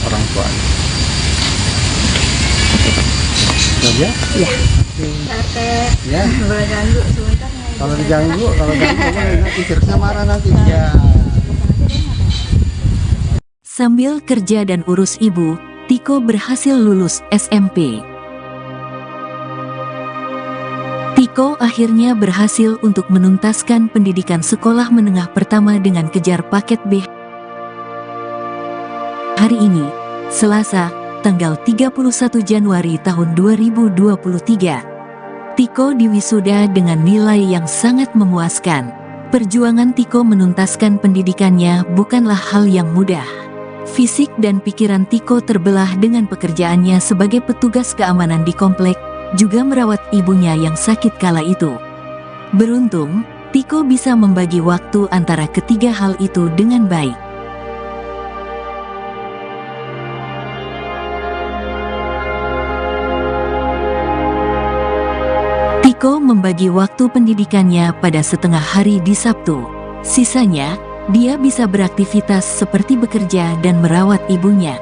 orang tua. Ya? Iya. Ya.
Boleh ganggu sebentar.
Kalau diganggu nanti Firsa marah nanti. Ya.
Sambil kerja dan urus ibu, Tiko berhasil lulus SMP. Tiko akhirnya berhasil untuk menuntaskan pendidikan sekolah menengah pertama dengan kejar paket B. Hari ini, Selasa, tanggal 31 Januari tahun 2023. Tiko diwisuda dengan nilai yang sangat memuaskan. Perjuangan Tiko menuntaskan pendidikannya bukanlah hal yang mudah. Fisik dan pikiran Tiko terbelah dengan pekerjaannya sebagai petugas keamanan di komplek, juga merawat ibunya yang sakit kala itu. Beruntung, Tiko bisa membagi waktu antara ketiga hal itu dengan baik. Tiko membagi waktu pendidikannya pada setengah hari di Sabtu. Sisanya, dia bisa beraktivitas seperti bekerja dan merawat ibunya.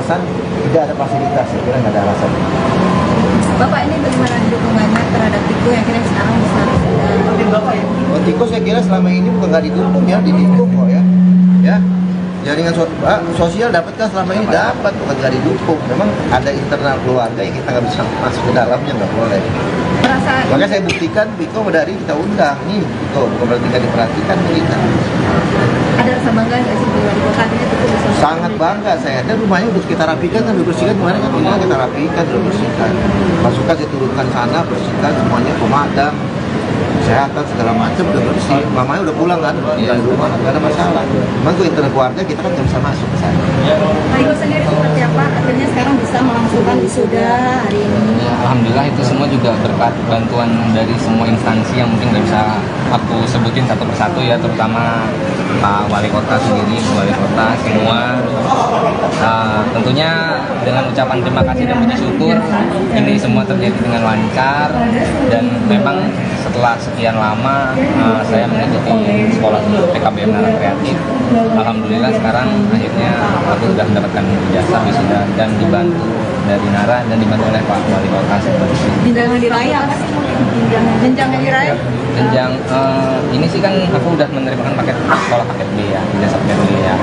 alasan tidak ada fasilitas, saya kira nggak ada alasan.
Bapak ini bagaimana dukungannya terhadap Tiko yang kira sekarang bisa
Oh, Tiko saya kira selama ini bukan nggak didukung ya, didukung kok ya. Ya, jaringan sosial dapatkah selama ini? Dapat, bukan nggak didukung. Memang ada internal keluarga yang kita nggak bisa masuk ke dalamnya, nggak boleh. Makanya saya buktikan Tiko dari kita undang nih, Tiko bukan berarti nggak diperhatikan kita.
ada rasa bangga nggak sih di Tiko bisa
Sangat bangga saya. Dan rumahnya udah kita rapikan kan, udah bersihkan kemarin kan, ini kita rapikan, udah bersihkan. Masukkan saya turunkan sana, bersihkan semuanya, pemadam, kesehatan segala macam udah bersih. Mamanya udah pulang kan, dari rumah nggak ada masalah. Memang gue internal keluarga kita kan nggak bisa masuk ke sana.
Tiko sendiri seperti apa? Akhirnya sekarang bisa melangsungkan wisuda hari ini.
Ya, alhamdulillah itu semua juga berkat bantuan dari semua instansi yang mungkin nggak bisa aku sebutin satu persatu ya, terutama Pak Wali Kota sendiri, Wali Kota semua. Tentunya dengan ucapan terima kasih dan puji syukur ini semua terjadi dengan lancar, dan memang setelah sekian lama saya mengikuti sekolah PKBM Nara Kreatif. Alhamdulillah sekarang akhirnya aku sudah mendapatkan ijazah wisuda dan dibantu dari Nara dan dibantu oleh Pak Wali Kota seperti itu.
Jenjang diraya apa sih? Jenjang diraya?
Jenjang ini sih kan aku udah menerima paket sekolah paket B ya, ijazah paket B ya.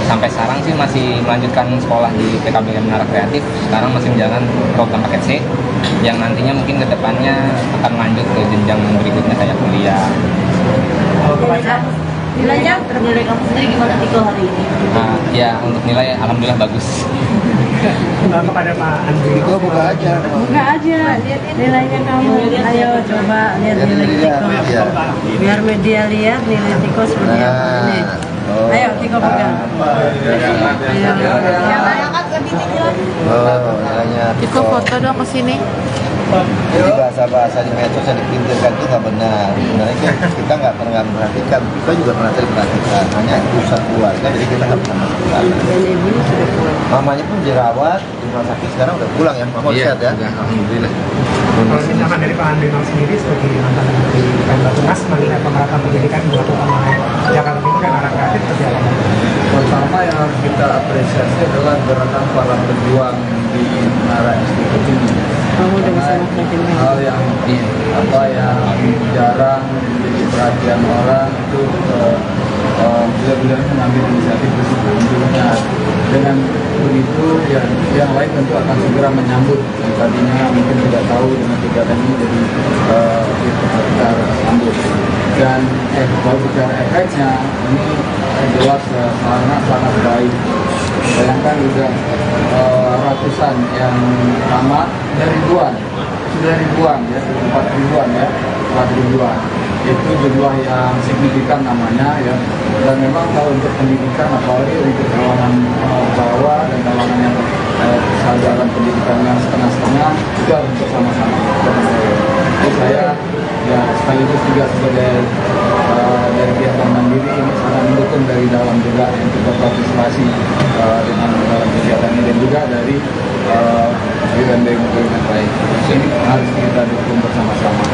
Sampai sekarang sih masih melanjutkan sekolah di PKBM Nara Kreatif. Sekarang masih menjalankan program paket C yang nantinya mungkin kedepannya akan lanjut ke jenjang berikutnya kayak kuliah.
Nilainya menilai kamu sendiri gimana Tiko hari ini?
Ya untuk nilai alhamdulillah bagus.
Kepada Pak Andri,
Tiko buka aja.
Buka aja, lihat nilainya kamu. Ayo coba lihat nilai Tiko. Biar media lihat nilai Tiko seperti apa ini. Ayo Tiko pegang.
Tiko foto dong ke sini.
Jadi bahasa-bahasa di medsos yang dipinggirkan itu nggak benar. Sebenarnya kita nggak pernah memperhatikan, kita juga pernah diperhatikan. Hanya urusan keluarga, jadi kita nggak pernah masukkan. Mamanya pun dirawat di rumah sakit, sekarang udah pulang ya. Mama sehat ya. Alhamdulillah.
Kalau misalkan dari Pak Andri sendiri sebagai mantan Menteri Pembangunan mengenai pemerataan pendidikan dilakukan oleh Jakarta Timur dan Nara Kreatif seperti apa?
Pertama yang harus kita apresiasi adalah gerakan para pejuang di Nara Institute ini. Hal yang jarang menjadi perhatian orang itu beliau mengambil inisiatif tersebut. Tentunya dengan begitu ya yang lain tentu akan segera menyambut yang tadinya mungkin tidak tahu dengan kegiatan ini, jadi kita sambut. Dan kalau bicara efeknya ini jelas sangat baik. Bayangkan sudah ratusan yang tamat dari ribuan, sudah ribuan ya, 4 ribuan ya, 4 ribuan. Itu jumlah yang signifikan namanya ya. Dan memang kalau untuk pendidikan, apalagi untuk kalangan bawah dan kalangan yang kesadaran pendidikannya setengah-setengah, itu harus bersama-sama. Jadi saya ya sekaligus juga sebagai dari pihak Bank Mandiri ini sangat mendukung dari dalam juga untuk berpartisipasi dengan dalam kegiatan ini, dan juga dari BUMN lain. Ini harus kita dukung bersama-sama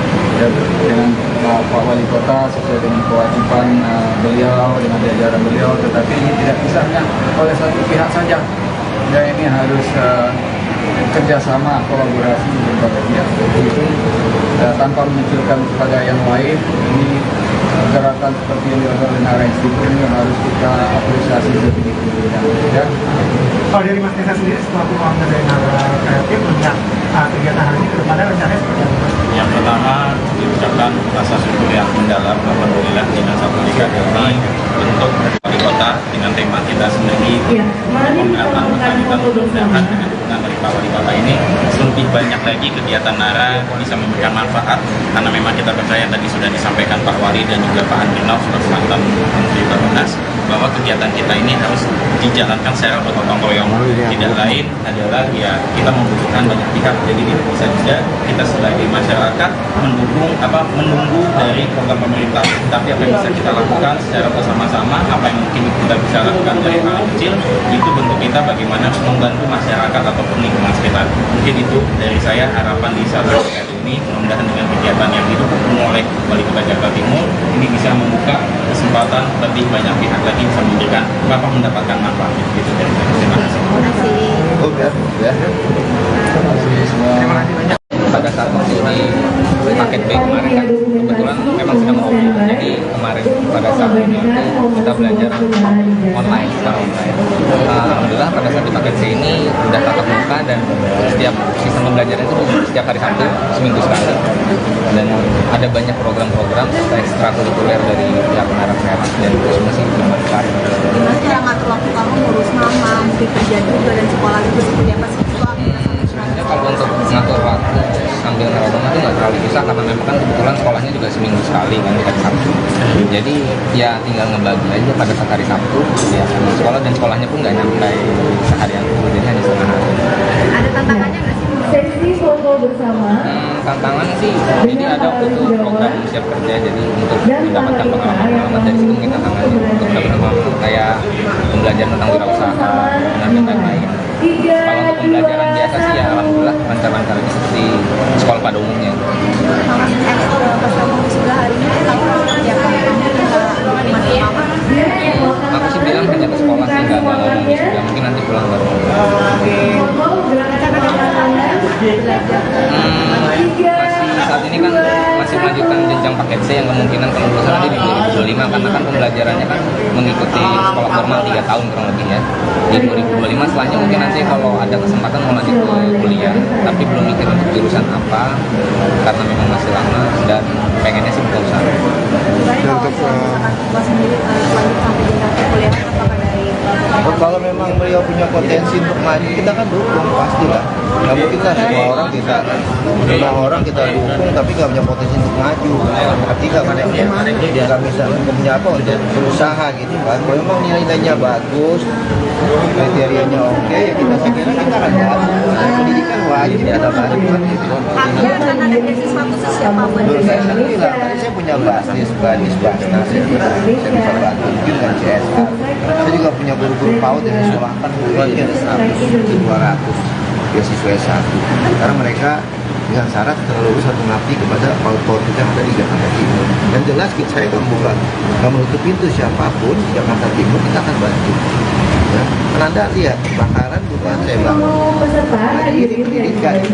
ya, dengan Pak Wali Kota sesuai dengan kewajiban beliau, dengan jajaran beliau, tetapi ini tidak bisa hanya oleh satu pihak saja ya, ini harus kerjasama, kolaborasi berbagai pihak. Begitu tanpa memunculkan kepada yang lain, ini gerakan seperti yang dilakukan oleh Nara Institute ini harus kita apresiasi setinggi-tingginya ya.
Kalau dari Mas Nesa sendiri selaku founder dari Nara Kreatif melihat kegiatan hari ini ke depannya rencananya seperti apa?
Yang pertama diucapkan rasa syukur yang mendalam, alhamdulillah Dinas Pendidikan ini bentuk wali kota dengan tema kita sendiri pemerataan berkelanjutan mudah-mudahan dengan dukungan dari Pak Wali Kota ini lebih banyak lagi kegiatan Nara bisa memberikan manfaat, karena memang kita percaya tadi sudah disampaikan Pak Wali dan juga Pak Andrinov sebagai mantan Menteri Perhubungan bahwa kegiatan kita ini harus dijalankan secara bergotong royong. Tidak lain adalah ya kita membutuhkan banyak pihak, jadi tidak bisa juga kita sebagai masyarakat menunggu dari program pemerintah, tapi apa yang bisa kita lakukan secara bersama-sama, apa yang mungkin kita bisa lakukan dari hal kecil, itu bentuk kita bagaimana membantu masyarakat ataupun lingkungan sekitar. Mungkin itu dari saya, harapan di saat ini mudah-mudahan dengan kegiatan yang didukung oleh Wali Kota Jakarta Timur ini bisa membuka kesempatan lebih banyak pihak lagi bisa memberikan mendapatkan manfaat. Itu dari saya. Terima kasih.
Oh, biar ya.
Pada saat masih di paket B kemarin kan kebetulan memang sedang COVID, jadi kemarin pada saat ini itu kita belajar online secara online. Alhamdulillah pada saat di paket C ini udah tatap muka dan setiap sistem pembelajaran itu setiap hari Sabtu seminggu sekali, dan ada banyak program-program ekstrakurikuler dari pihak Menara Kreatif dan itu semua sih bermanfaat.
Gimana sih yang ngatur waktu kamu ngurus mama, mungkin kerja juga dan sekolah juga seperti apa sih?
Sebenarnya kalau untuk ngatur waktu sambil ngerawat rumah itu nggak terlalu susah karena memang kan kebetulan sekolahnya juga seminggu sekali kan di hari Sabtu. Jadi ya tinggal ngebagi aja pada saat hari Sabtu ya sama sekolah, dan sekolahnya pun nggak nyampe seharian full, jadi hanya setengah hari.
Ada tantangannya nggak sih?
Sesi foto bersama.
Tantangan sih, jadi ada waktu itu program siap kerja, jadi untuk mendapatkan pengalaman dari situ mungkin tantangannya untuk dapat pengalaman kayak pembelajaran tentang wirausaha dan lain-lain. Kalau untuk pembelajaran biasa sih ya alhamdulillah lancar-lancarnya seperti sekolah pada umumnya.
Pas kamu sudah hari ini, kamu kerja
Aku sih bilang hanya ke sekolah sih, nggak ngomong juga, mungkin nanti pulang baru. Masih saat ini kan masih melanjutkan jenjang paket C yang kemungkinan kalau lulus nanti di 2025, karena kan pembelajarannya kan mengikuti sekolah formal 3 tahun kurang lebih ya. Di 2025 setelahnya mungkin nanti kalau ada kesempatan mau lanjut ke kuliah, tapi belum mikir untuk jurusan apa karena memang masih lama dan pengennya sih buka usaha.
Untuk kalau memang beliau punya potensi untuk maju, kita kan dukung pastilah. Nggak mungkin lah semua orang kita dukung tapi nggak punya potensi untuk maju. Berarti dia nggak bisa punya apa untuk berusaha gitu kan. Kalau memang nilainya bagus, kriterianya oke, ya saya kira kita akan bantu. Pendidikan wajib ada bantuan gitu.
karena ada beasiswa khusus siapa buat
Saya bilang tadi saya punya basis Basnas, saya bisa bantu mungkin dengan CSR. Saya juga punya guru-guru PAUD yang disekolahkan mungkin ada 100-200 beasiswa S1 karena mereka dengan syarat setelah lulus harus mengabdi kepada PAUD kita yang ada di Jakarta Timur. Dan jelas saya nggak menutup pintu siapapun di Jakarta Timur kita akan bantu. Ya, karena Anda lihat kebakaran bukan saya bangun. Nah, ini pendidikan harus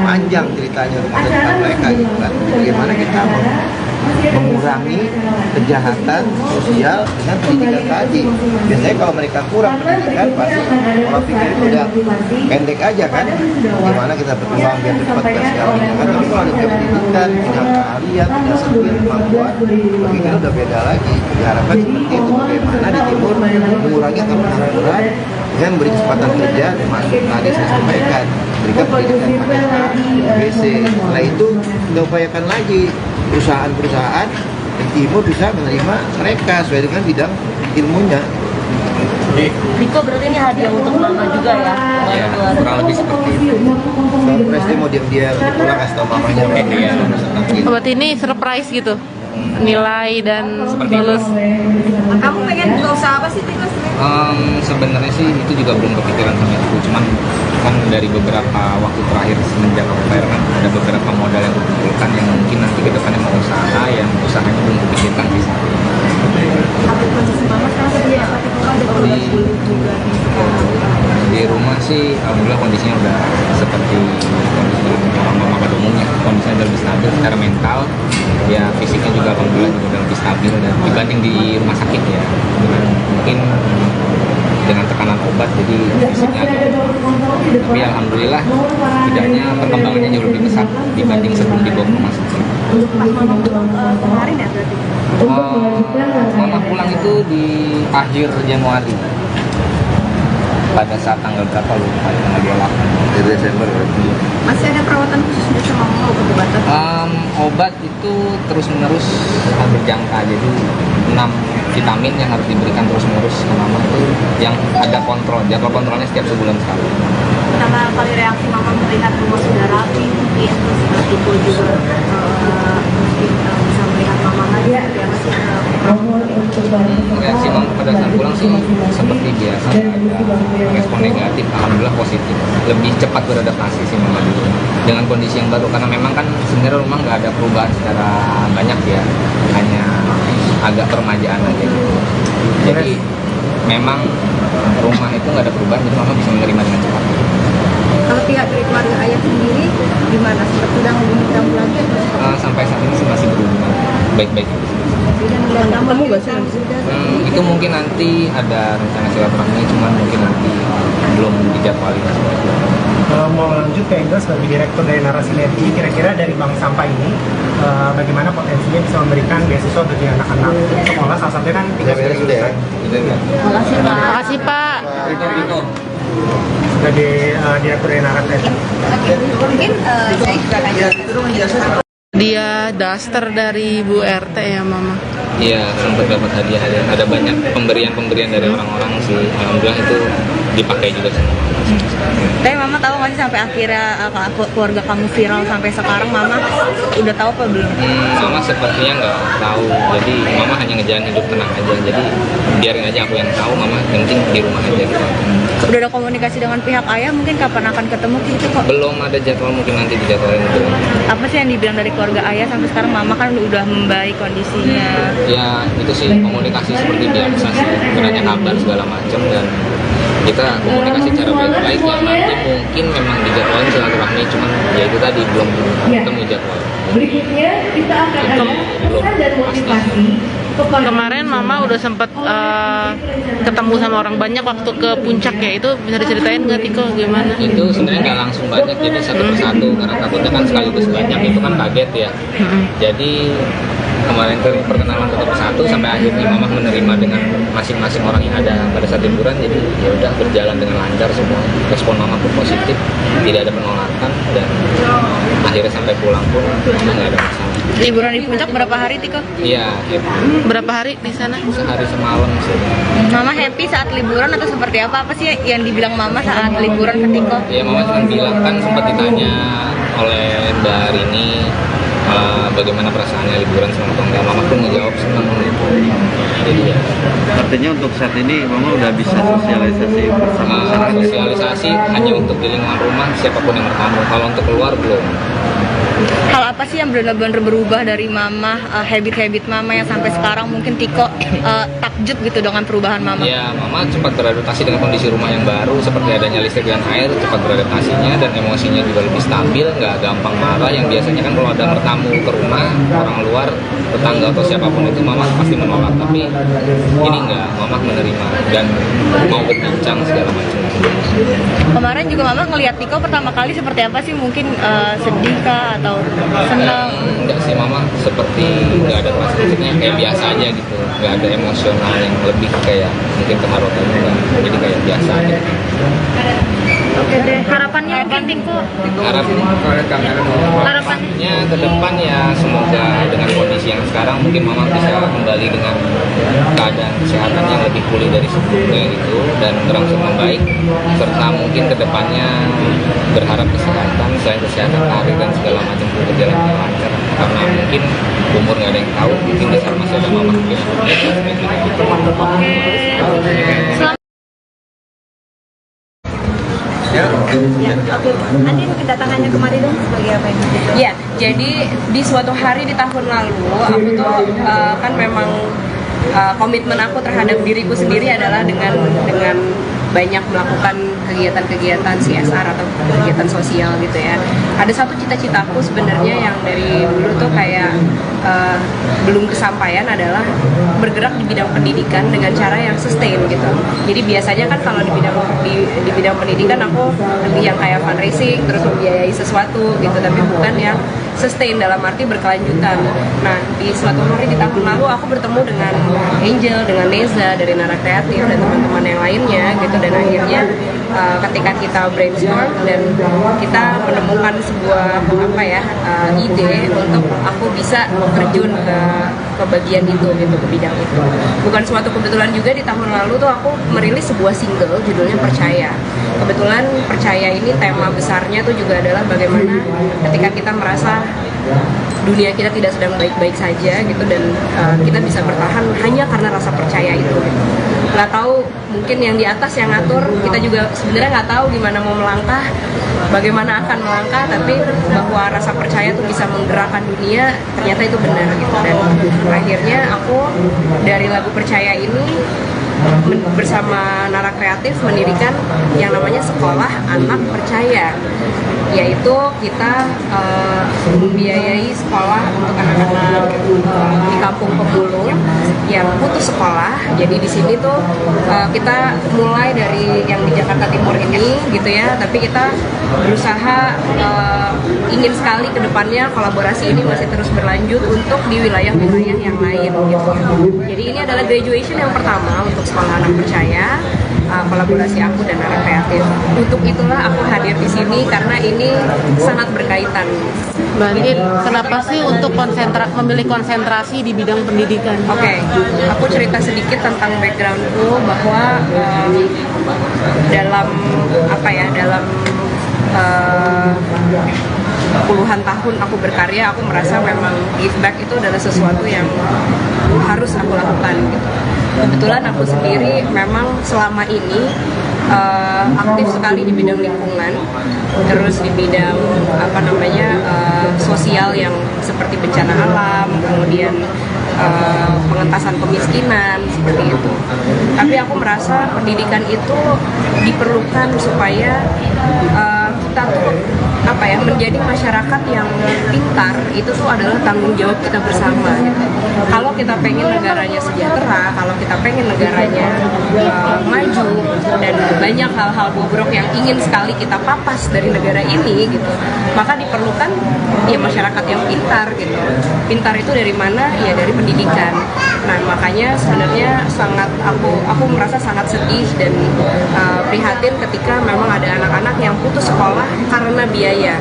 panjang ceritanya untuk masa depan mereka gitu kan. Bagaimana kita mengurangi kejahatan sosial dengan pendidikan tadi. Biasanya kalau mereka kurang pendidikan pasti kalau pikir itu udah pendek aja kan, gimana kita berkembang biar cepat dan segala macam. Tapi kalau ada pendidikan, punya keahlian, punya skill, kemampuan, pikir udah beda lagi. Diharapkan seperti itu, bagaimana di timur mengurangi pengangguran dengan beri kesempatan kerja, termasuk tadi saya sampaikan berikan pendidikan paket A, B, C. Setelah itu kita upayakan lagi perusahaan-perusahaan di timur bisa menerima mereka sesuai dengan bidang ilmunya.
Diko berarti ini hadiah untuk mama juga ya?
Ya, kurang lebih seperti itu.
Surprise dia mau dia pulang kasih tau mamanya.
Iya.
Berarti ini surprise gitu? Nilai dan lulus.
Kamu pengen buka usaha apa sih, Tiko?
Sebenarnya sih itu juga belum kepikiran sama itu, cuman kan dari beberapa waktu terakhir semenjak FPR kan ada beberapa modal yang kumpulkan yang mungkin nanti ke depannya mau usaha yang usahanya belum kepikirkan sih. Di rumah sih alhamdulillah kondisinya udah seperti kondisi orang mama pada umumnya, kondisinya udah lebih stabil secara mental ya, fisiknya juga alhamdulillah juga udah lebih stabil dan dibanding di rumah sakit ya, dengan mungkin dengan tekanan obat jadi fisiknya tapi alhamdulillah tidaknya perkembangannya jauh lebih pesat dibanding sebelum dibawa ke rumah sakit.
Kemarin ya berarti?
Mama pulang itu di akhir Januari pada saat tanggal berapa lupa, tanggal 28 Desember berarti.
Masih ada perawatan khusus biasa mama obat-obatan?
Obat itu terus menerus berjangka, jadi 6 vitamin yang harus diberikan terus menerus ke mama itu yang ada kontrol, jadwal kontrolnya setiap sebulan sekali.
Pertama kali reaksi mama melihat rumah sudah rapi mungkin, terus Tiko juga mungkin bisa melihat mama lagi seperti apa sih?
Reaksi mama pada saat pulang sih seperti biasa, ada respon negatif, alhamdulillah positif, lebih cepat beradaptasi sih mama dulu dengan kondisi yang baru, karena memang kan sebenarnya rumah nggak ada perubahan secara banyak ya, hanya agak permajaan aja gitu. Jadi memang rumah itu nggak ada perubahan, jadi mama bisa menerima dengan cepat.
Kalau pihak dari keluarga ayah sendiri gimana? Sudah menghubungi kamu lagi atau
Sampai saat ini masih berhubungan baik-baik.
kamu gak sih?
Itu mungkin nanti ada rencana silaturahmi, cuman mungkin nanti belum dijadwalin.
Mau lanjut ke Engel sebagai direktur dari Narasi Sinergi, kira-kira dari bank sampah ini bagaimana potensinya bisa memberikan beasiswa bagi anak-anak sekolah, salah satunya kan tinggal
sudah ya.
Makasih Pak.
sebagai direktur dari Narasi Sinergi.
Mungkin saya juga akan
Dia daster dari Bu RT ya Mama.
Iya, sempat dapat hadiah. Ada banyak pemberian dari orang-orang sih. Alhamdulillah itu dipakai juga sama mama.
Tapi mama tahu nggak sih sampai akhirnya keluarga kamu viral sampai sekarang, mama udah tahu apa belum?
Mama sepertinya nggak tahu. Jadi mama hanya ngejalanin hidup tenang aja. Jadi biarin aja aku yang tahu. Mama penting di rumah aja gitu.
Udah ada komunikasi dengan pihak ayah, mungkin kapan akan ketemu gitu kok?
Belum ada jadwal, mungkin nanti dijadwalin dulu.
Apa sih yang dibilang dari keluarga ayah sampai sekarang mama kan udah membaik kondisinya?
Ya itu sih komunikasi seperti biasa sih, beranya kabar segala macam, dan kita komunikasi cara baik-baik yang nanti mungkin memang dijadwalin silaturahmi, cuman ya itu tadi belum ketemu jadwal.
Berikutnya kita akan ada pesan dan motivasi.
Kemarin Mama udah sempet ketemu sama orang banyak waktu ke puncak ya, itu bisa diceritain nggak Tiko gimana?
Itu sebenarnya nggak langsung banyak, jadi satu persatu karena takutnya kan sekaligus banyak, itu kan kaget ya. Jadi kemarin perkenalan satu persatu sampai akhirnya Mama menerima dengan masing-masing orang yang ada pada saat liburan. Jadi ya udah berjalan dengan lancar semua, respon Mama pun positif, tidak ada penolakan, dan akhirnya sampai pulang pun Mama nggak ada masalah.
Liburan di puncak berapa hari Tiko?
Iya,
berapa hari di sana?
Sehari semalam sih.
Mama happy saat liburan atau seperti apa? Apa sih yang dibilang Mama saat liburan ke Tiko?
Ya Mama cuma bilang, kan sempat ditanya oleh Mbak Rini bagaimana perasaannya liburan sama keluarga. Mama pun ngejawab senang gitu. Jadi ya.
Artinya untuk saat ini Mama udah bisa sosialisasi bersama masyarakat.
Sosialisasi hanya untuk di lingkungan rumah, siapapun yang bertamu. Kalau untuk keluar belum.
Hal apa sih yang benar-benar berubah dari Mama, habit-habit Mama yang sampai sekarang mungkin Tiko takjub gitu dengan perubahan Mama?
Ya, Mama cepat beradaptasi dengan kondisi rumah yang baru, seperti adanya listrik dan air, cepat beradaptasinya, dan emosinya juga lebih stabil, nggak gampang marah. Yang biasanya kan kalau ada bertamu ke rumah, orang luar, tetangga atau siapapun itu Mama pasti menolak. Tapi ini nggak, Mama menerima dan mau berbincang segala macam.
Kemarin juga Mama ngelihat Tiko pertama kali seperti apa sih? Mungkin sedih kah atau senang?
Enggak sih, Mama seperti nggak ada maksudnya kayak biasa aja gitu, nggak ada emosional yang lebih kayak mungkin terharu atau enggak, jadi kayak biasa aja.
Oke deh, harapannya mungkin Tiko?
Harapannya ke depan ya semoga dengan kondisi yang sekarang mungkin Mama bisa kembali dengan keadaan kesehatan yang lebih pulih dari sebelumnya gitu, dan berangsur membaik, serta mungkin ke depannya berharap kesehatan, selain kesehatan karir dan segala macam berjalan dengan lancar, karena mungkin umur nggak ada yang tahu, mungkin besar masih ada Mama mungkin.
Nanti kedatangannya kemari dong sebagai apa ini?
Ya, jadi di suatu hari di tahun lalu aku tuh kan memang komitmen aku terhadap diriku sendiri adalah dengan banyak melakukan kegiatan-kegiatan CSR atau kegiatan sosial gitu ya. Ada satu cita-citaku sebenarnya yang dari dulu tuh kayak belum kesampaian adalah bergerak di bidang pendidikan dengan cara yang sustain gitu. Jadi biasanya kan kalau di bidang pendidikan aku lebih yang kayak fundraising terus membiayai sesuatu gitu, tapi bukan yang sustain dalam arti berkelanjutan. Nah, di suatu hari di tahun lalu aku bertemu dengan Angel, dengan Neza dari Nara Kreatif dan teman-teman yang lainnya gitu, dan akhirnya ketika kita brainstorm dan kita menemukan sebuah ide untuk aku bisa terjun ke bagian itu gitu, ke bidang itu. Bukan suatu kebetulan juga di tahun lalu tuh aku merilis sebuah single judulnya Percaya. Kebetulan Percaya ini tema besarnya tuh juga adalah bagaimana ketika kita merasa dunia kita tidak sedang baik-baik saja gitu, dan kita bisa bertahan hanya karena rasa percaya itu gitu. Nggak tahu, mungkin yang di atas yang ngatur, kita juga sebenarnya nggak tahu gimana mau melangkah, bagaimana akan melangkah, tapi bahwa rasa percaya itu bisa menggerakkan dunia, ternyata itu benar gitu. Dan akhirnya aku dari lagu Percaya ini bersama Nara Kreatif mendirikan yang namanya Sekolah Anak Percaya, yaitu kita membiayai sekolah untuk anak-anak di kampung pemulung yang putus sekolah. Jadi di sini tuh kita mulai dari yang di Jakarta Timur ini gitu ya, tapi kita berusaha ingin sekali ke depannya kolaborasi ini masih terus berlanjut untuk di wilayah-wilayah yang lain gitu. Jadi ini adalah graduation yang pertama untuk Sekolah Anak Percaya, kolaborasi aku dan Nara Kreatif. Untuk itulah aku hadir di sini karena ini sangat berkaitan.
Mbak Andin, kenapa sih untuk memilih konsentrasi di bidang pendidikan?
Oke, aku cerita sedikit tentang backgroundku bahwa dalam puluhan tahun aku berkarya, aku merasa memang give back itu adalah sesuatu yang harus aku lakukan gitu. Kebetulan aku sendiri memang selama ini aktif sekali di bidang lingkungan, terus di bidang sosial yang seperti bencana alam, kemudian pengentasan kemiskinan seperti itu. Tapi aku merasa pendidikan itu diperlukan supaya kita tuh menjadi masyarakat yang pintar. Itu tuh adalah tanggung jawab kita bersama gitu. Kalau kita pengen negaranya sejahtera, kalau kita pengen negaranya maju dan banyak hal-hal bobrok yang ingin sekali kita papas dari negara ini gitu, maka diperlukan ya masyarakat yang pintar gitu. Pintar itu dari mana? Ya dari pendidikan. Nah makanya sebenarnya aku merasa sangat sedih dan prihatin ketika memang ada anak-anak yang putus sekolah karena biaya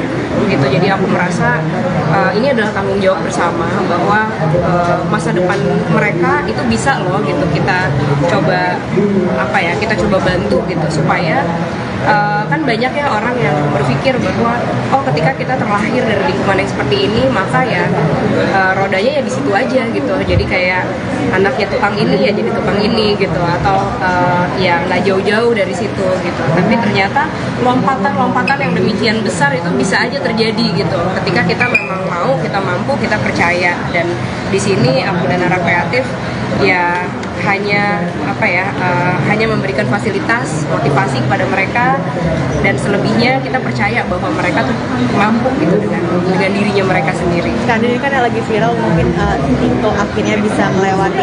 gitu. Jadi aku merasa ini adalah tanggung jawab bersama bahwa masa depan mereka itu bisa loh gitu kita coba bantu gitu supaya kan banyak ya orang yang berpikir bahwa ketika kita terlahir dari lingkungan yang seperti ini maka ya rodanya ya di situ aja gitu. Jadi kayak anaknya tukang ini ya jadi tukang ini gitu, atau ya nggak jauh-jauh dari situ gitu. Tapi ternyata lompatan-lompatan yang demikian besar itu bisa aja terjadi gitu ketika kita memang mau, kita mampu, kita percaya. Dan di sini aku dan Nara Kreatif ya hanya memberikan fasilitas, motivasi kepada mereka, dan selebihnya kita percaya bahwa mereka tuh mampu gitu dengan dirinya mereka sendiri.
Sekarang ini kan yang lagi viral mungkin Tiko akhirnya bisa melewati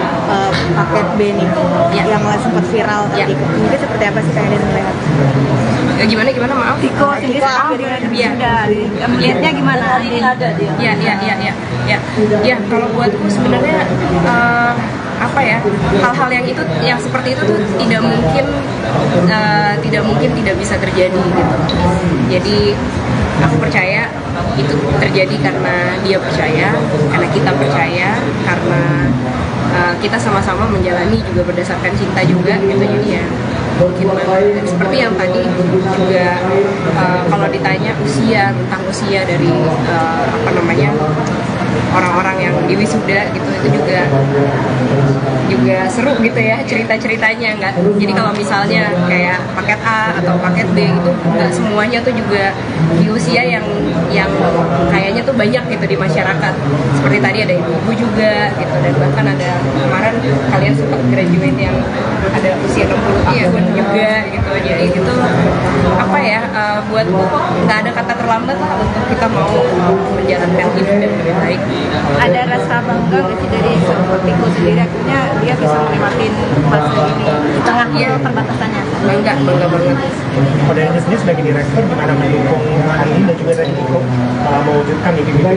paket B nih yang sempat viral tadi. Mungkin seperti apa sih kalian melihat?
Gimana maaf?
Tiko akhirnya sudah melihatnya gimana? Ada dia.
Ya kalau buatku sebenarnya hal-hal yang seperti itu tuh tidak mungkin tidak bisa terjadi gitu. Jadi aku percaya itu terjadi karena dia percaya, karena kita percaya, karena kita sama-sama menjalani juga berdasarkan cinta juga gitu. Jadi ya mungkin banget. Seperti yang tadi juga kalau ditanya tentang usia dari orang-orang yang di wisuda gitu, itu juga seru gitu ya cerita-ceritanya. Jadi kalau misalnya kayak paket A atau paket B itu nggak semuanya tuh juga di usia yang kayaknya tuh banyak gitu di masyarakat. Seperti tadi ada ibu-ibu juga gitu, dan bahkan ada kemarin kalian sempat graduate yang ada usia 60 tahun juga gitu. Jadi itu buatku nggak ada kata terlambat lah untuk kita mau menjalankan hidup yang lebih baik.
Ada rasa bangga nggak sih dari Tiko sendiri akhirnya dia bisa menikmatin fase ini di tengah perbatasannya?
Bangga banget.
Pada Anda sendiri sebagai direktur gimana mendukung Andin dan juga dari Tiko mewujudkan mimpi-mimpi?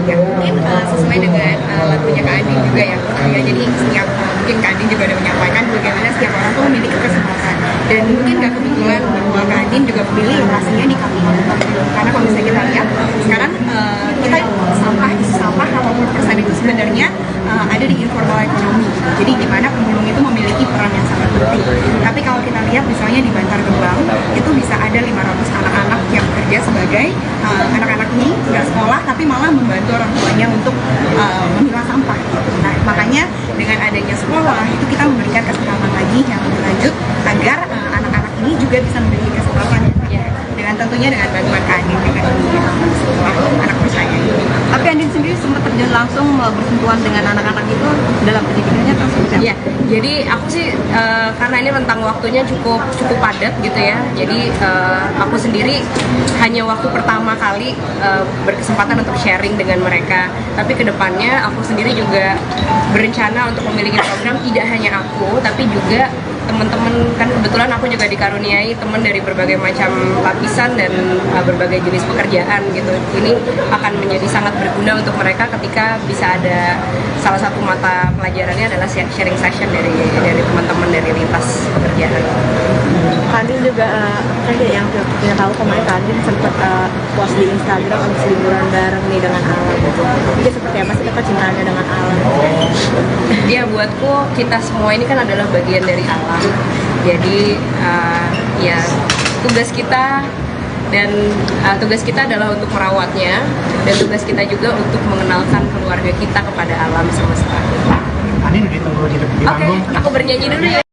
Ya mungkin sesuai dengan lagunya Kak Andin juga ya. Jadi mungkin Kak Andin juga udah menyampaikan bagaimana setiap orang tuh memiliki kesempatan, dan mungkin nggak kebetulan bahwa Kak Andin juga memilih lokasinya di Kampung. Karena kalau misalnya kita lihat sekarang kita isu sampah 80% itu sebenarnya ada di informal ekonomi. Jadi di mana pemulung itu memiliki peran yang sangat penting. Tapi kalau kita lihat misalnya di Bantar Gebang itu bisa ada 500 anak-anak yang bekerja sebagai anak-anak ini nggak sekolah tapi malah membantu orang tuanya untuk memilah sampah. Nah makanya dengan adanya sekolah itu kita memberikan kesempatan lagi yang lebih lanjut agar anak-anak ini juga bisa memiliki kesempatan ya, dengan tentunya dengan bantuan Kak Andin dengan sekolah anak percaya.
Tapi Andin sendiri sempat terjun langsung bersentuhan dengan anak-anak itu dalam pendidikannya atau seperti apa?
Iya, jadi aku sih karena ini rentang waktunya cukup padat gitu ya. Jadi aku sendiri hanya waktu pertama kali berkesempatan untuk sharing dengan mereka. Tapi kedepannya aku sendiri juga berencana untuk memiliki program tidak hanya aku, tapi juga teman-teman, kan kebetulan aku juga dikaruniai teman dari berbagai macam lapisan dan berbagai jenis pekerjaan gitu. Ini akan menjadi sangat berguna untuk mereka ketika bisa ada salah satu mata pelajarannya adalah sharing session dari teman-teman dari lintas pekerjaan.
Kandin juga kayak yang kita tahu kemarin Kandin sempat post di Instagram habis liburan bareng nih dengan alam gitu. Jadi seperti apa sih kecintaannya dengan alam?
Ya buatku kita semua ini kan adalah bagian dari alam. Jadi ya tugas kita adalah untuk merawatnya, dan tugas kita juga untuk mengenalkan keluarga kita kepada alam semesta.
Andin ditunggu di panggung.
Oke, aku bernyanyi dulu ya.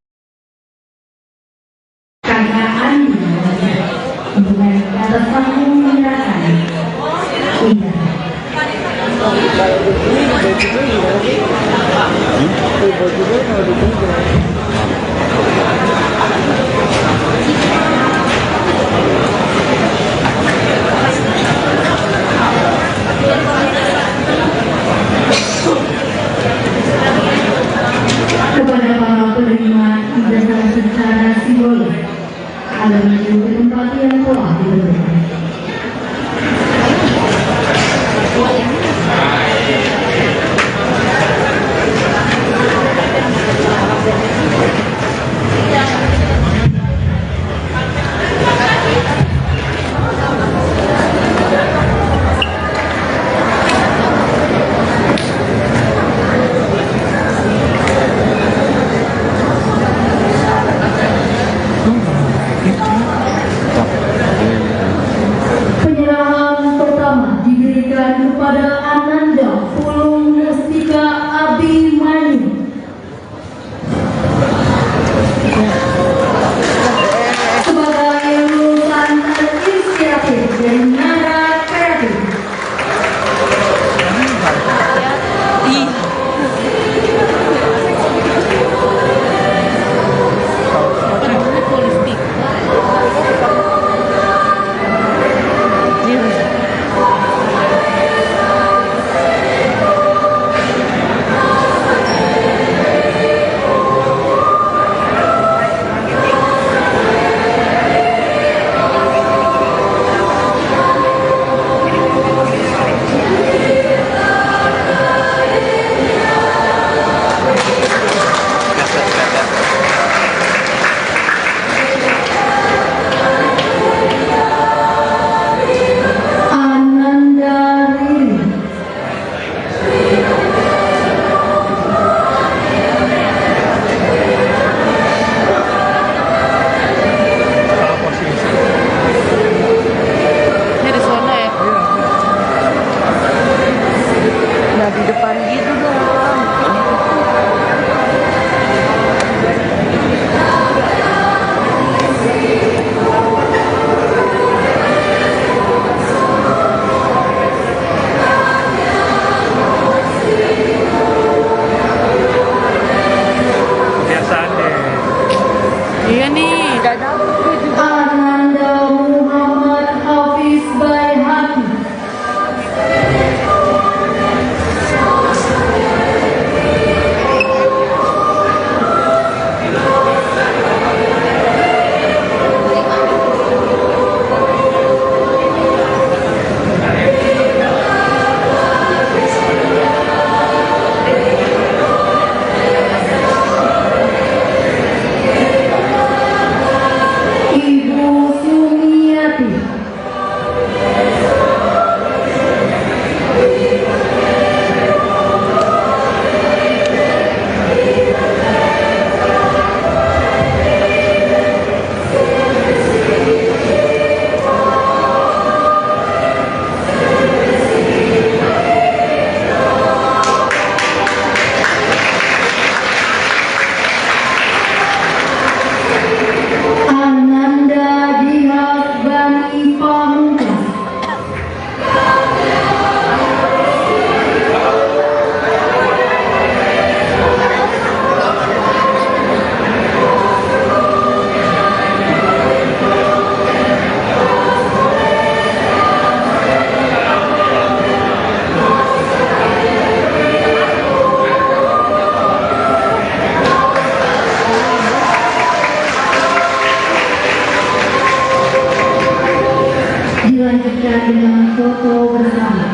Kepada para penerima ijazah secara simbolis, ada menuju ke tempat yang telah ditentukan. Penyerahan pertama diberikan kepada Ananda Pulung Mustika Abimanyu. Sebagai lulusan terinspiratif dari Nara Kreatif. foto bersama.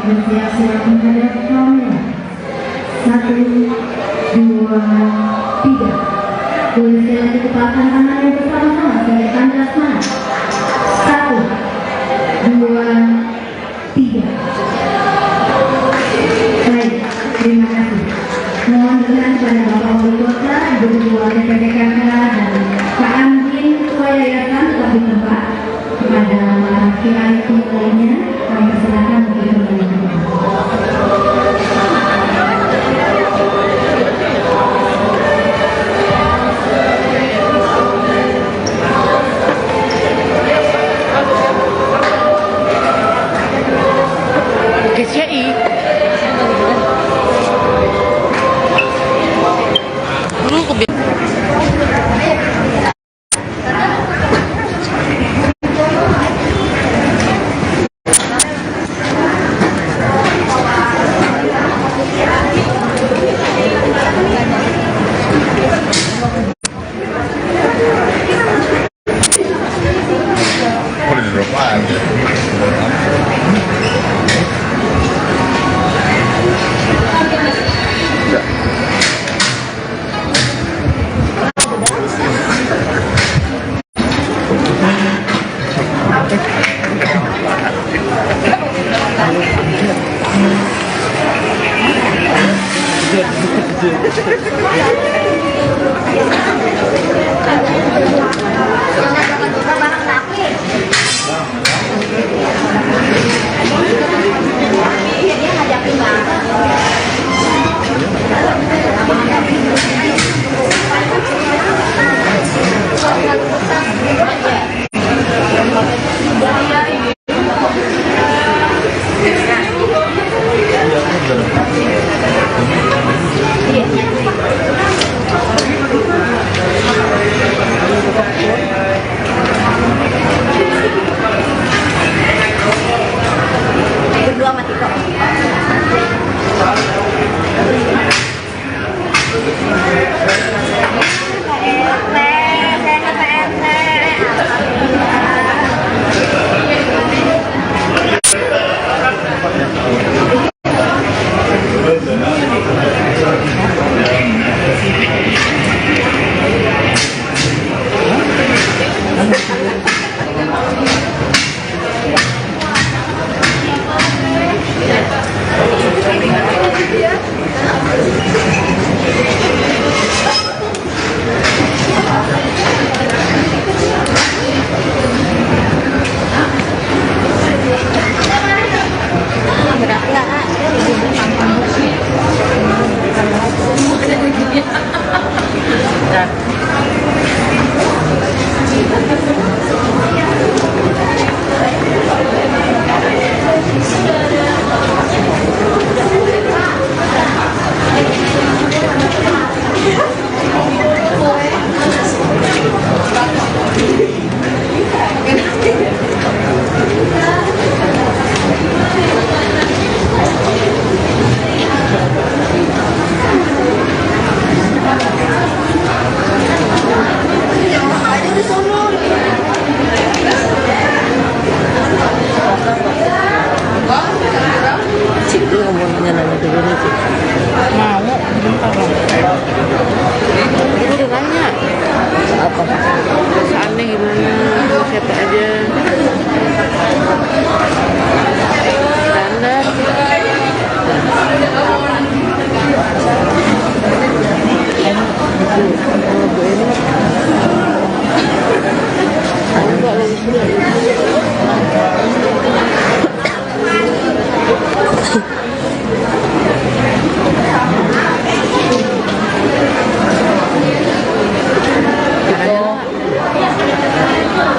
Bersiap-siap menghadap kamera. 1, 2, 3. Boleh sekali lagi kepalkan tangannya bersama-sama sebagai tanda semangat. 1, 2, 3. Baik, terima kasih. Mohon dukungan kepada Bapak Wali Kota, Ibu Ketua PPKK dan Pak Andin Ketua Yayasan tetap di tempat. Kepada laki-laki lainnya, kami persilakan untuk kembali.
GCI. Dulu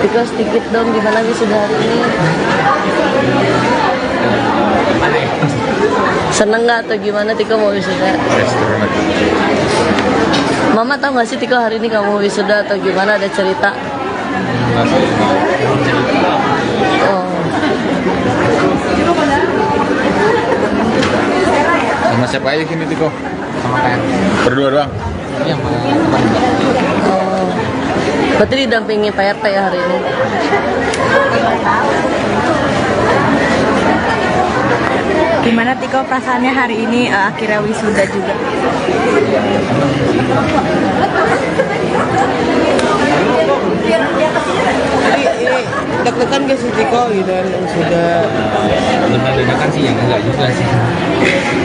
Tiko sedikit dong, gimana wisuda hari ini? Seneng nggak atau gimana Tiko mau wisuda?
Yes, turun lagi.
Mama tahu nggak sih Tiko hari ini kamu wisuda atau gimana, ada cerita? Oh.
Sama siapa aja gini Tiko?
Sama kayak
Berdua doang?
Iya, sama
Oh. Berarti didampingi Pak RT ya hari ini?
Gimana Tiko perasaannya hari ini akhirnya wisuda juga?
Ini deg-degan gak sih Tiko gitu kan sudah
deg-degan sih, yang enggak juga sih.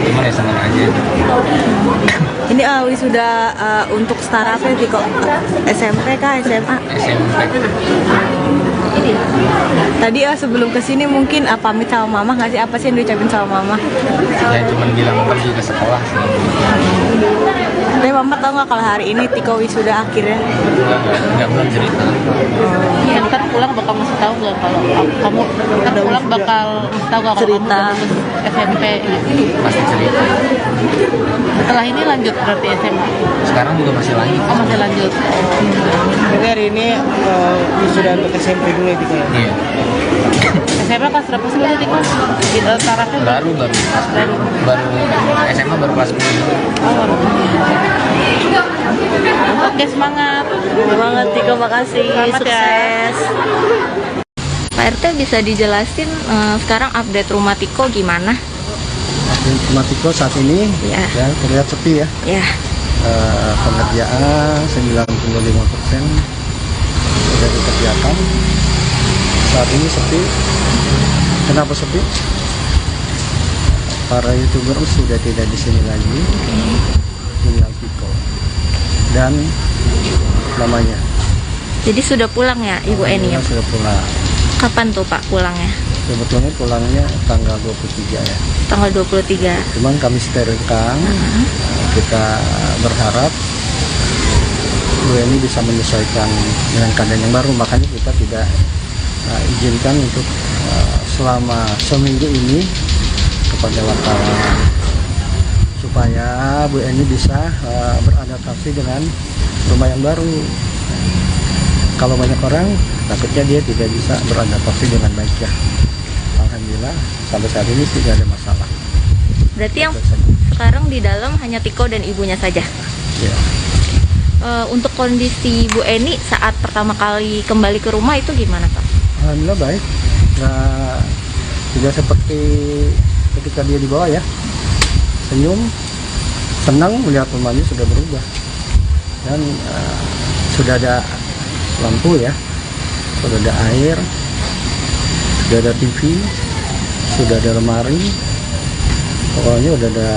Cuman ya senang aja.
Ini wisuda untuk startup ya Tiko? SMP kah, SMA?
SMP.
Tadi sebelum kesini mungkin pamit sama mama nggak sih? Apa sih yang diucapin sama mama?
Ya cuman bilang pergi ke sekolah sih.
Tapi mama tahu nggak kalau hari ini Tiko wisuda akhirnya?
Enggak belum cerita.
Ya, ntar pulang bakal ngasih tahu nggak kalau kamu ntar pulang bakal ngasih tahu nggak kalau
Cerita.
kamu udah lulus SMP gitu.
Pasti cerita.
Setelah ini lanjut berarti SMA.
Sekarang juga masih lanjut.
Oh, masih lanjut.
Jadi hari ini wisuda untuk SMP dulu ya Tiko ya?
Iya.
SMA kelas berapa sih berarti Tiko? Tarafnya
Baru SMA baru kelas 10.
Oke, semangat.
Semangat Tiko, makasih.
Selamat ya.
Sukses.
Pak RT bisa dijelasin sekarang update rumah Tiko gimana?
Rumah Tiko saat ini
Ya.
ya terlihat sepi ya.
Ya.
Pengerjaan 95% sudah dikerjakan. Saat ini sepi. Kenapa sepi? Para YouTuber sudah tidak di sini lagi. Tinggal Tiko dan namanya.
Jadi sudah pulang ya Ibu Eni?
Namanya sudah pulang.
Kapan tuh Pak pulangnya?
Sebetulnya pulangnya tanggal 23 ya.
Tanggal 23.
Cuman kami sterilkan. Kita berharap Bu Eni bisa menyesuaikan dengan keadaan yang baru, makanya kita tidak izinkan untuk selama seminggu ini kepada wartawan supaya Bu Eni bisa beradaptasi dengan rumah yang baru. Kalau banyak orang takutnya dia tidak bisa beradaptasi dengan baik ya. Alhamdulillah sampai saat ini tidak ada masalah.
Berarti yang sekarang di dalam hanya Tiko dan ibunya saja?
Ya.
Untuk kondisi Bu Eni saat pertama kali kembali ke rumah itu gimana Pak?
Alhamdulillah baik. Nah, tidak seperti ketika dia dibawa ya. Senyum, senang melihat rumahnya sudah berubah. Dan sudah ada lampu ya, sudah ada air, sudah ada TV, sudah ada lemari, pokoknya udah ada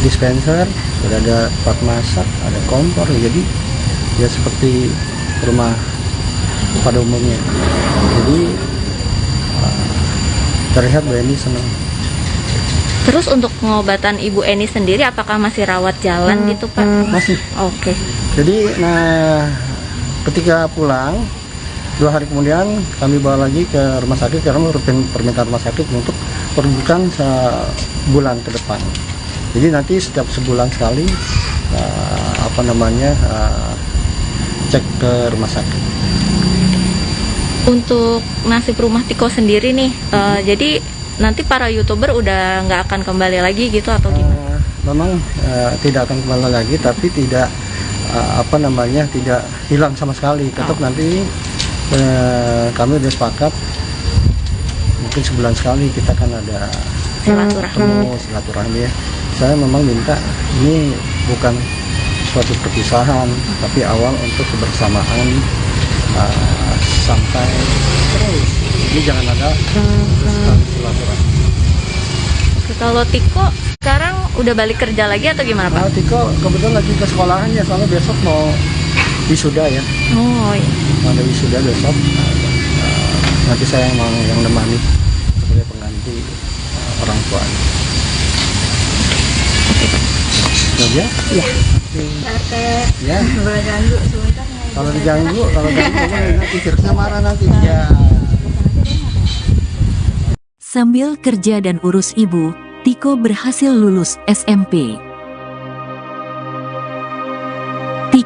dispenser, sudah ada tempat masak, ada kompor, jadi ya seperti rumah pada umumnya. Jadi terlihat Bu Eni senang.
Terus untuk pengobatan Ibu Eni sendiri apakah masih rawat jalan gitu Pak?
Masih.
Oke.
Jadi ketika pulang 2 hari kemudian kami bawa lagi ke rumah sakit karena permintaan rumah sakit untuk perujukan sebulan ke depan. Jadi nanti setiap sebulan sekali cek ke rumah sakit.
Untuk nasib rumah Tiko sendiri nih, jadi nanti para YouTuber udah nggak akan kembali lagi gitu atau gimana?
Memang tidak akan kembali lagi, tapi tidak tidak hilang sama sekali. Tetap nanti kami sudah sepakat mungkin sebulan sekali kita kan ada silaturahmi ya. Saya memang minta ini bukan suatu perpisahan, tapi awal untuk kebersamaan sampai terus. Jadi jangan ada silaturahmi.
Oke, kalau Tiko sekarang udah balik kerja lagi atau gimana Pak?
Tiko kebetulan lagi ke sekolahan ya, soalnya besok mau wisuda ya.
Oh iya.
Ada wisuda besok. Nanti saya yang nemani sebagai pengganti orang tua. Ya? Iya. Ya.
Boleh ganggu sebentar.
Kalau diganggu nanti Firsa marah nanti. Ya.
Sambil kerja dan urus ibu, Tiko berhasil lulus SMP.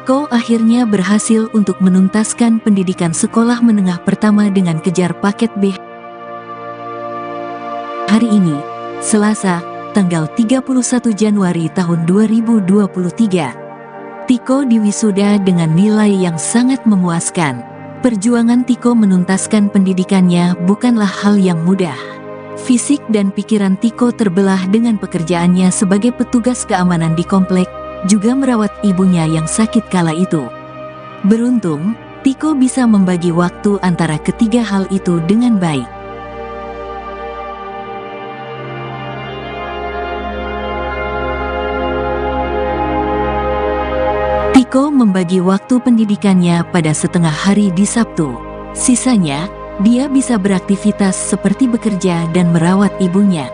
Tiko akhirnya berhasil untuk menuntaskan pendidikan sekolah menengah pertama dengan kejar paket B. Hari ini, Selasa, tanggal 31 Januari tahun 2023, Tiko diwisuda dengan nilai yang sangat memuaskan. Perjuangan Tiko menuntaskan pendidikannya bukanlah hal yang mudah. Fisik dan pikiran Tiko terbelah dengan pekerjaannya sebagai petugas keamanan di komplek, juga merawat ibunya yang sakit kala itu. Beruntung, Tiko bisa membagi waktu antara ketiga hal itu dengan baik. Tiko membagi waktu pendidikannya pada setengah hari di Sabtu. Sisanya, dia bisa beraktivitas seperti bekerja dan merawat ibunya.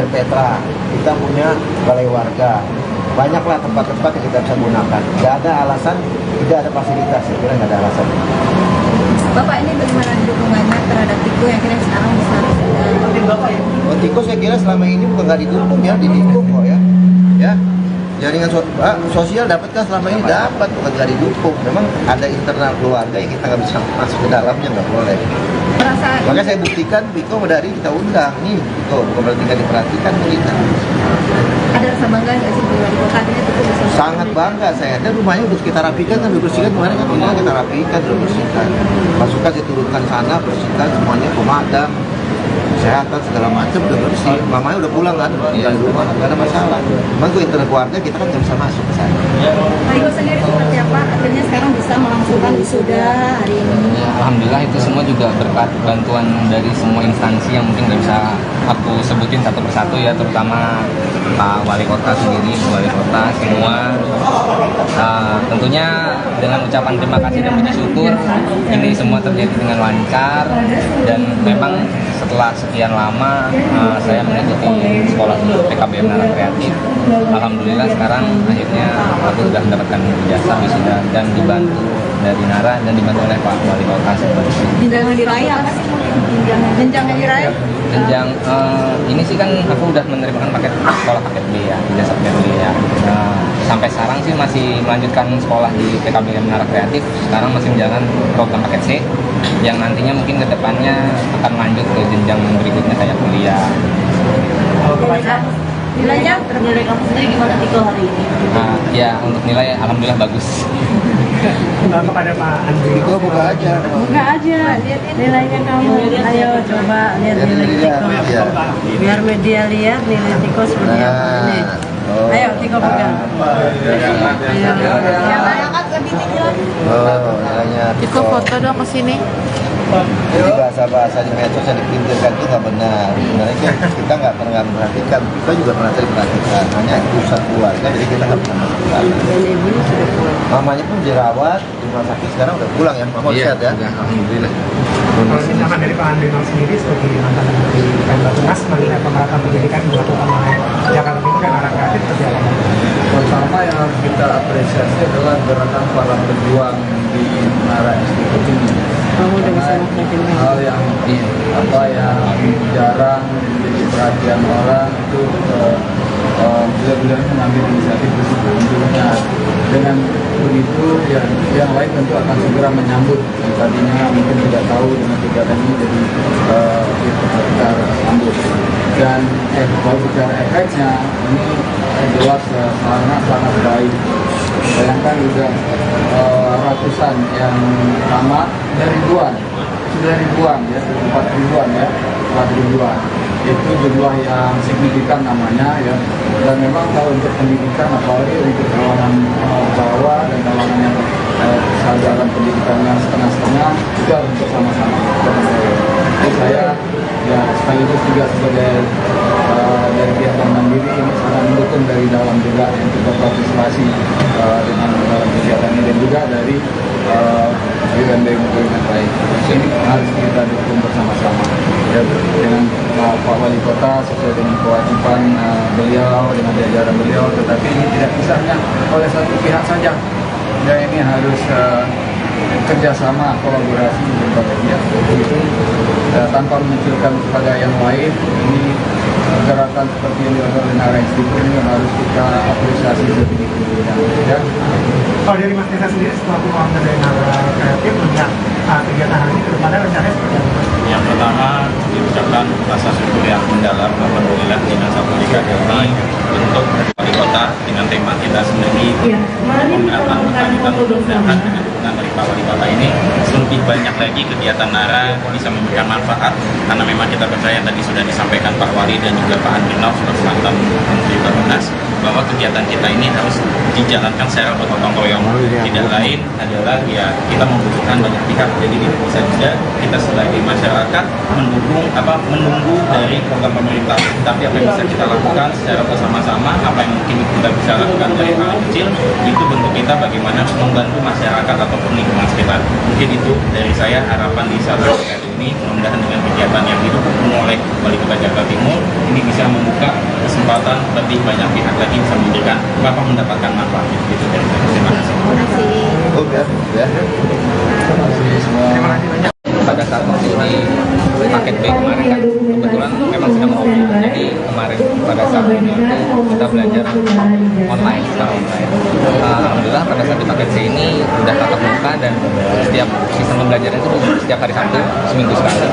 Petra, kita punya balai warga, banyaklah tempat-tempat yang kita bisa gunakan. Nggak ada alasan tidak ada fasilitas, saya kira nggak ada alasan.
Bapak ini bagaimana dukungannya terhadap Tiko yang kira sekarang bisa
Tiko saya kira selama ini bukan nggak didukung ya, didukung kok ya. Jaringan sosial dapatkah selama ini? Dapat, bukan nggak didukung. Memang ada internal keluarga yang kita nggak bisa masuk ke dalamnya, nggak boleh. Makanya saya buktikan Tiko dari kita undang nih, Tiko bukan berarti nggak diperhatikan kita.
Ada rasa bangga nggak sih di kota ini Tiko bisa?
Sangat bangga saya. Dan rumahnya udah kita rapikan kan, dibersihkan kemarin kan, kita rapikan, udah bersihkan. Pasukan diturunkan sana, bersihkan semuanya, pemadam, kesehatan segala macam udah bersih. Mamanya udah pulang kan, di rumah nggak ada masalah. Memang gue internal keluarga kita kan nggak bisa masuk ke sana.
Pak Iko sendiri seperti apa? Akhirnya sekarang bisa melangsungkan wisuda hari ini.
Alhamdulillah itu semua juga berkat bantuan dari semua instansi yang mungkin nggak bisa aku sebutin satu persatu ya, terutama Pak Wali Kota sendiri, Wali Kota semua. Tentunya dengan ucapan terima kasih dan puji syukur ini semua terjadi dengan lancar, dan memang setelah sekian lama saya mengikuti sekolah PKBM Nara Kreatif. Alhamdulillah sekarang akhirnya aku sudah mendapatkan ijazah wisuda dan dibantu dari Nara dan dibantu oleh Pak Wali Kota seperti itu.
Jenjang diraih apa sih? Jenjangnya diraih?
Jenjang ini sih kan aku udah menerima paket sekolah paket B ya, ijazah paket B ya. Sampai sekarang sih masih melanjutkan sekolah di PKBM Nara Kreatif. Sekarang masih menjalankan program paket C yang nantinya mungkin kedepannya akan lanjut ke jenjang berikutnya kayak kuliah.
Nilainya dari kamu sendiri gimana Tiko hari ini?
Ya untuk nilai alhamdulillah bagus.
Kepada Pak Andri.
Tiko buka aja.
Buka aja nilainya kamu. Ayo coba lihat nilai Tiko. Biar media lihat nilai Tiko seperti apa nih. Ayo Tiko pegang.
Nilainya
Tiko foto dong ke sini.
Jadi bahasa-bahasa di medsos yang dipinggirkan itu nggak benar. Sebenarnya kita nggak pernah memperhatikan, kita juga pernah diperhatikan. Hanya urusan keluarga, jadi kita nggak pernah memperhatikan. Mamanya pun dirawat di rumah sakit, sekarang udah pulang ya, mama
Iya,
sehat ya.
Alhamdulillah.
Kalau misalkan dari Pak Andri sendiri sebagai mantan Menteri Pembangunan melihat pemerataan pendidikan yang dilakukan oleh Jakarta Timur dan Nara Kreatif seperti apa?
Pertama yang harus kita apresiasi adalah gerakan para pejuang di Nara Institut ini.
Kamu udah bisa mengikuti
hal yang yang jarang menjadi perhatian orang itu beliau mengambil inisiatif sebelumnya. Dengan begitu yang lain tentu akan segera menyambut yang tadinya mungkin tidak tahu dengan kegiatan ini, jadi kita sambut. Dan kalau bicara efeknya ini jelas sangat baik. Bayangkan sudah ratusan yang tamat dari ribuan, sudah ribuan ya, 4 ribuan. Itu jumlah yang signifikan namanya ya. Dan memang kalau untuk pendidikan, apalagi untuk kalangan bawah dan kalangan yang kesadaran pendidikannya setengah-setengah, itu harus bersama-sama. Jadi saya ya sekaligus juga sebagai dari pihak Bank Mandiri ini sangat mendukung dari dalam juga untuk berpartisipasi dengan dalam kegiatan ini, dan juga dari BUMN lain. Ini harus kita dukung bersama-sama ya, dengan Pak Wali Kota sesuai dengan kewajiban beliau, dengan jajaran beliau, tetapi ini tidak bisa hanya oleh satu pihak saja. Ya, ini harus kerjasama, kolaborasi berbagai pihak. Itu tanpa mengecilkan kepada yang lain, ini gerakan seperti yang dilakukan oleh Nara Institut ini harus kita apresiasi setinggi-tingginya. Ya.
Kalau dari Mas Desa sendiri setelah pulang dari Nara Kreatif melihat kegiatan hari ini ke depannya rencananya seperti apa?
Yang pertama diucapkan rasa syukur yang mendalam, alhamdulillah Dinas Pendidikan ini bentuk wali kota dengan tema kita sendiri pemerataan berkelanjutan, mudah-mudahan dengan dukungan dari Pak Wali Kota ini lebih banyak lagi kegiatan Nara bisa memberikan manfaat, karena memang kita percaya tadi sudah disampaikan Pak Wali dan juga Pak Andrinov sebagai mantan Menteri Perhubungan bahwa kegiatan kita ini harus dijalankan secara bergotong royong. Tidak lain adalah ya kita membutuhkan banyak pihak, jadi tidak bisa juga kita sebagai masyarakat menunggu dari program pemerintah, tapi apa yang bisa kita lakukan secara bersama-sama, apa yang mungkin kita bisa lakukan dari hal kecil, itu bentuk kita bagaimana membantu masyarakat ataupun lingkungan sekitar. Mungkin itu dari saya, harapan di saat ini mudah-mudahan dengan kegiatan yang didukung oleh Wali Kota Jakarta Timur ini bisa membuka kesempatan lebih banyak pihak lagi bisa memberikan Bapak mendapatkan manfaat. Itu dari saya. Terima kasih.
Pada saat waktu di paket B kemarin kan kebetulan memang sedang COVID, jadi kemarin pada saat ini kita belajar online secara online. Alhamdulillah pada saat di paket C ini udah tatap muka dan setiap sistem pembelajaran itu setiap hari Sabtu seminggu sekali,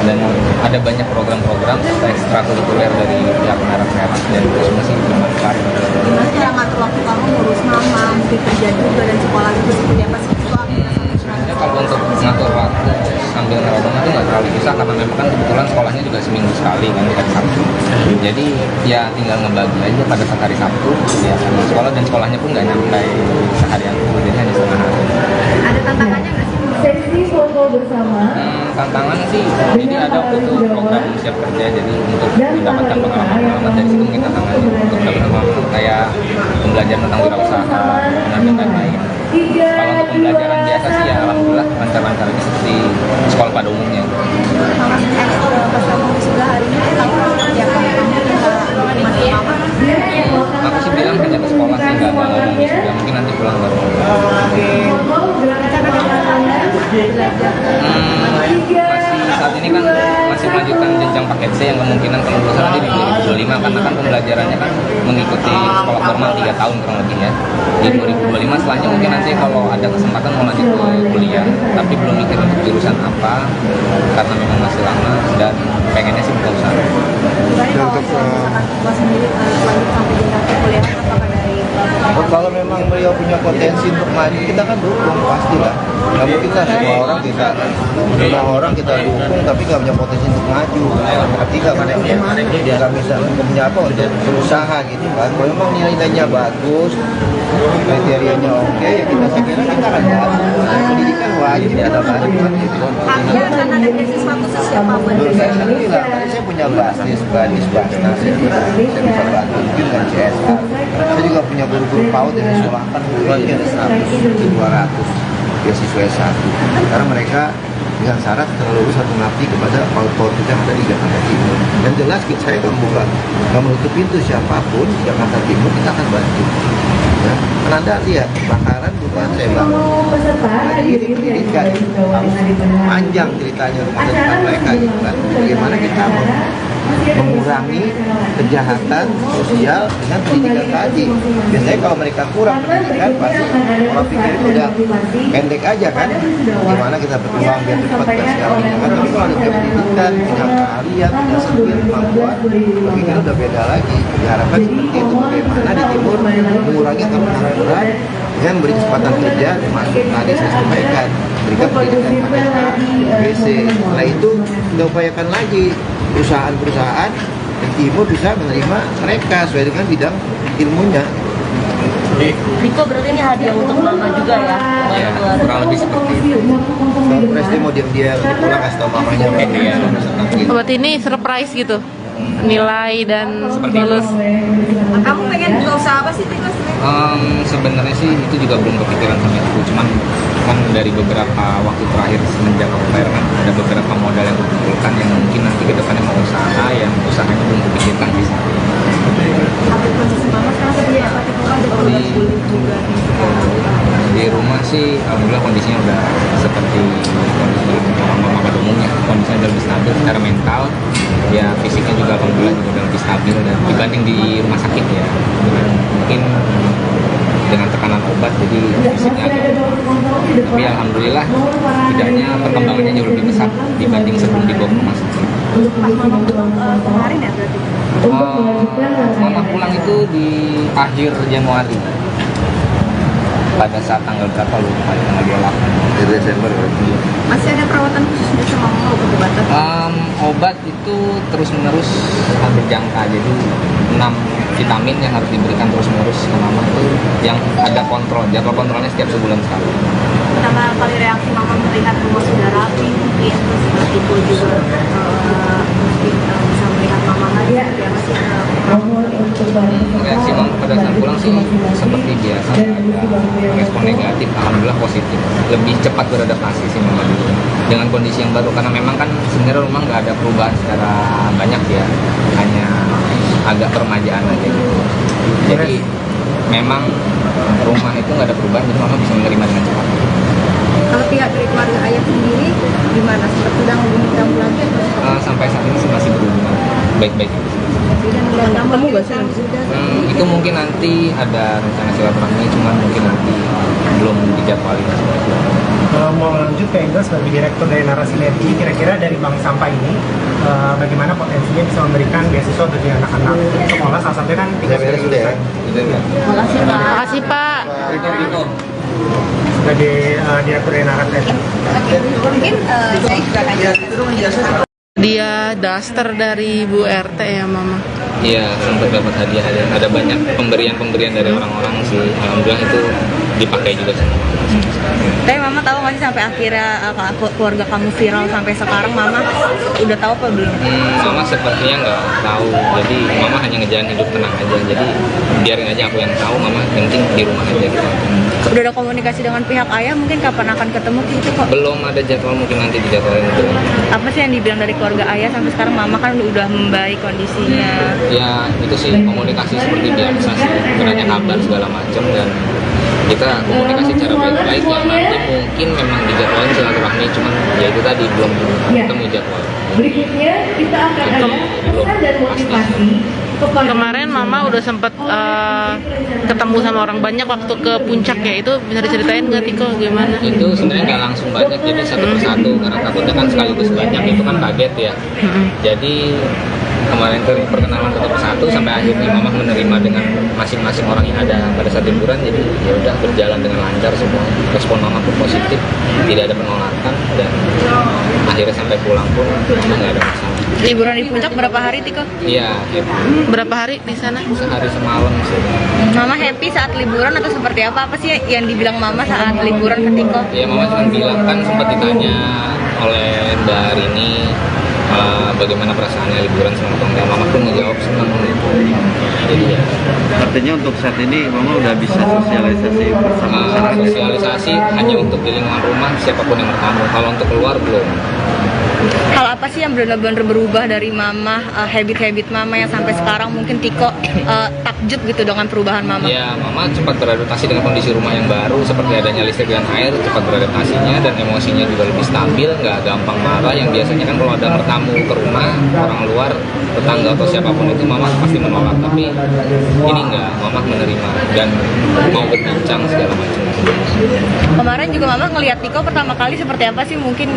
dan ada banyak program-program ekstrakurikuler dari pihak Menara Kreatif dan terus masih bermanfaat.
Gimana cara ngatur waktu kamu ngurus mama, mungkin kerja juga dan sekolah itu seperti apa sih?
Sebenarnya kalau untuk ngatur waktu sambil ngerokok itu nggak terlalu susah karena memang kan kebetulan sekolahnya juga seminggu sekali kan di hari Sabtu. Jadi ya tinggal ngebagi aja pada saat hari Sabtu ya sama sekolah, dan sekolahnya pun nggak nyampe seharian full, jadi hanya setengah hari.
Ada tantangannya nggak sih?
Sesi foto bersama.
Tantangan sih, jadi ada waktu itu program siap kerja, jadi untuk mendapatkan pengalaman dari situ mungkin tantangannya untuk dapat pengalaman kayak pembelajaran tentang wirausaha dan lain-lain. Kalau untuk pembelajaran biasa sih ya alhamdulillah lancar-lancarnya seperti sekolah pada umumnya.
Pas kamu sudah hari ini, kamu seperti apa?
Aku sih bilang hanya ke sekolah sih, nggak ngomong wisuda, mungkin nanti pulang baru. Masih saat ini kan masih melanjutkan jenjang paket C yang kemungkinan kalau lulus nanti di 2025, karena kan pembelajarannya kan mengikuti sekolah formal 3 tahun kurang lebih ya. Di 2025 setelahnya mungkin nanti kalau ada kesempatan mau lanjut ke kuliah, tapi belum mikir untuk jurusan apa karena memang masih lama dan pengennya sih buka usaha.
Kalau memang beliau punya potensi untuk maju, kita kan dukung pasti lah. Nggak mungkin lah semua orang kita dukung, tapi nggak punya potensi untuk maju. Tapi nggak bisa punya apa untuk berusaha gitu kan. Kalau memang nilainya bagus, kriterianya oke, ya saya kira kita akan dapat. Pendidikan wajib ada bantuan gitu.
Karena ada beasiswa khusus siapa buat
Menurut saya sendiri lah, tadi saya punya basis Basnas, saya bisa bantu mungkin dengan CSR. Saya juga punya guru-guru PAUD yang disekolahkan bulannya ada 100-200 beasiswa S1 karena mereka dengan syarat terlalu lulus atau mengabdi kepada PAUD kita yang ada di Jakarta Timur. Dan jelas saya akan buka, nggak menutup pintu siapapun di Jakarta Timur kita akan bantu. Ya, Anda lihat bakaran bukan saya bangun. Jadi pendidikan harus panjang ceritanya masa depan mereka gitu kan. Bagaimana kita mengurangi kejahatan sosial dengan pendidikan tadi. Biasanya kalau mereka kurang pendidikan pasti orang pikir itu udah pendek aja kan. Gimana kita berkembang biar cepat dan segala macam. Tapi kalau ada pendidikan, punya keahlian, punya skill, kemampuan, pikir udah beda lagi. Diharapkan seperti itu. Bagaimana di timur mengurangi pengangguran dengan beri kesempatan kerja, termasuk tadi saya sampaikan berikan pendidikan pada BC. Setelah itu kita upayakan lagi perusahaan-perusahaan di timur bisa menerima mereka sesuai dengan bidang ilmunya.
Riko berarti ini hadiah untuk mama juga ya?
Ya, kurang lebih seperti itu.
Kalau presiden mau diam-diam pulang kasih tau mamanya.
Iya.
Berarti ini surprise gitu, nilai dan lulus.
Kamu pengen buka usaha apa sih, Tiko?
Sebenarnya sih itu juga belum kepikiran sama itu, cuman kan dari beberapa waktu terakhir semenjak OPR kan ada beberapa modal yang kumpulkan yang mungkin nanti ke depannya mau usaha yang usahanya belum kepikirkan di sana. Di rumah sih alhamdulillah kondisinya udah seperti kondisi orang pada umumnya, kondisinya udah lebih stabil secara mental, ya fisiknya juga alhamdulillah juga udah lebih stabil dan dibanding di rumah sakit ya mungkin dengan tekanan obat jadi fisiknya agak, tapi alhamdulillah tidaknya perkembangannya jauh lebih pesat dibanding sebelum dibawa ke rumah sakit.
Kemarin ya berarti?
Mama pulang itu di akhir Januari pada saat tanggal berapa lupa, tanggal 28
Desember.
Masih ada perawatan khusus untuk mama obat-obatan?
Obat itu terus menerus berjangka, jadi 6 vitamin yang harus diberikan terus menerus ke mama itu yang ada kontrol, jadwal kontrolnya setiap sebulan sekali.
Pertama kali reaksi mama melihat rumah sudah rapi mungkin, terus itu juga mungkin bisa melihat mama lagi, ya masih
reaksi Mam pada saat pulang sih seperti biasa, ada respon negatif, alhamdulillah positif, lebih cepat beradaptasi sih Mama dulu dengan kondisi yang baru, karena memang kan sebenarnya rumah nggak ada perubahan secara banyak ya, hanya agak permajaan aja gitu. Jadi memang rumah itu nggak ada perubahan, jadi Mama bisa menerima dengan cepat.
Kalau pihak dari keluarga ayah sendiri gimana? Seperti udah ngomongin kamu lagi?
Sampai saat ini masih berhubungan baik-baik.
Dan kamu gak sih?
Itu mungkin nanti ada rencana silaturahmi, cuman mungkin nanti belum dijadwalin.
Mau lanjut ke Engel sebagai direktur dari Narasi Sinergi, kira-kira dari bank sampah ini bagaimana potensinya bisa memberikan beasiswa bagi anak-anak sekolah, salah satunya kan 3 jurusan.
Makasih Pak. Makasih Pak.
Sebagai direktur dari Narasi Sinergi.
Mungkin saya juga tanya.
Dia daster dari Bu RT ya Mama.
Iya, sempat dapat hadiah. Ada banyak pemberian dari orang-orang sih. Alhamdulillah itu dipakai juga sama Mama.
Tapi Mama tahu nggak sih sampai akhirnya keluarga kamu viral sampai sekarang, Mama udah tahu apa belum?
Mama sepertinya nggak tahu. Jadi Mama hanya ngejalan hidup tenang aja. Jadi biarin aja aku yang tahu. Mama penting di rumah aja gitu.
Udah ada komunikasi dengan pihak ayah, mungkin kapan akan ketemu gitu kok?
Belum ada jadwal, mungkin nanti dijadwalin dulu.
Apa sih yang dibilang dari keluarga ayah sampai sekarang? Mama kan udah membaik kondisinya.
Ya itu sih komunikasi seperti biasa sih, bertanya kabar segala macam, dan kita komunikasi cara baik-baik. Ya nanti mungkin memang dijadwalin silaturahmi, cuman ya itu tadi belum ketemu jadwal.
Berikutnya kita akan ada pesan dan motivasi.
Kemarin Mama udah sempet ketemu sama orang banyak waktu ke puncak ya, itu bisa diceritain nggak Tiko gimana?
Itu sebenarnya nggak langsung banyak, jadi satu persatu, karena takutnya kan sekaligus banyak, itu kan kaget ya. Jadi kemarin perkenalan satu persatu sampai akhirnya Mama menerima dengan masing-masing orang yang ada pada saat liburan. Jadi ya udah berjalan dengan lancar semua, respon Mama pun positif, tidak ada penolakan, dan akhirnya sampai pulang pun Mama nggak ada masalah.
Liburan di puncak berapa hari Tiko?
Iya, happy.
Berapa hari di sana?
Sehari semalam sih.
Mama happy saat liburan atau seperti apa? Apa sih yang dibilang Mama saat liburan ke Tiko?
Ya Mama cuma bilang, kan sempat ditanya oleh Mbak Rini bagaimana perasaannya liburan sama keluarga. Mama pun ngejawab senang gitu. Jadi ya.
Artinya untuk saat ini Mama udah bisa sosialisasi bersama masyarakat.
Sosialisasi hanya untuk di lingkungan rumah, siapapun yang bertamu. Kalau untuk keluar belum.
Hal apa sih yang benar-benar berubah dari Mama, habit-habit Mama yang sampai sekarang mungkin Tiko takjub gitu dengan perubahan Mama?
Ya, Mama cepat beradaptasi dengan kondisi rumah yang baru, seperti adanya listrik dan air, cepat beradaptasinya, dan emosinya juga lebih stabil, nggak gampang marah. Yang biasanya kan kalau ada bertamu ke rumah, orang luar, tetangga atau siapapun itu Mama pasti menolak, tapi ini enggak, Mama menerima dan mau berbincang segala macam.
Kemarin juga Mama ngelihat Tiko pertama kali seperti apa sih? Mungkin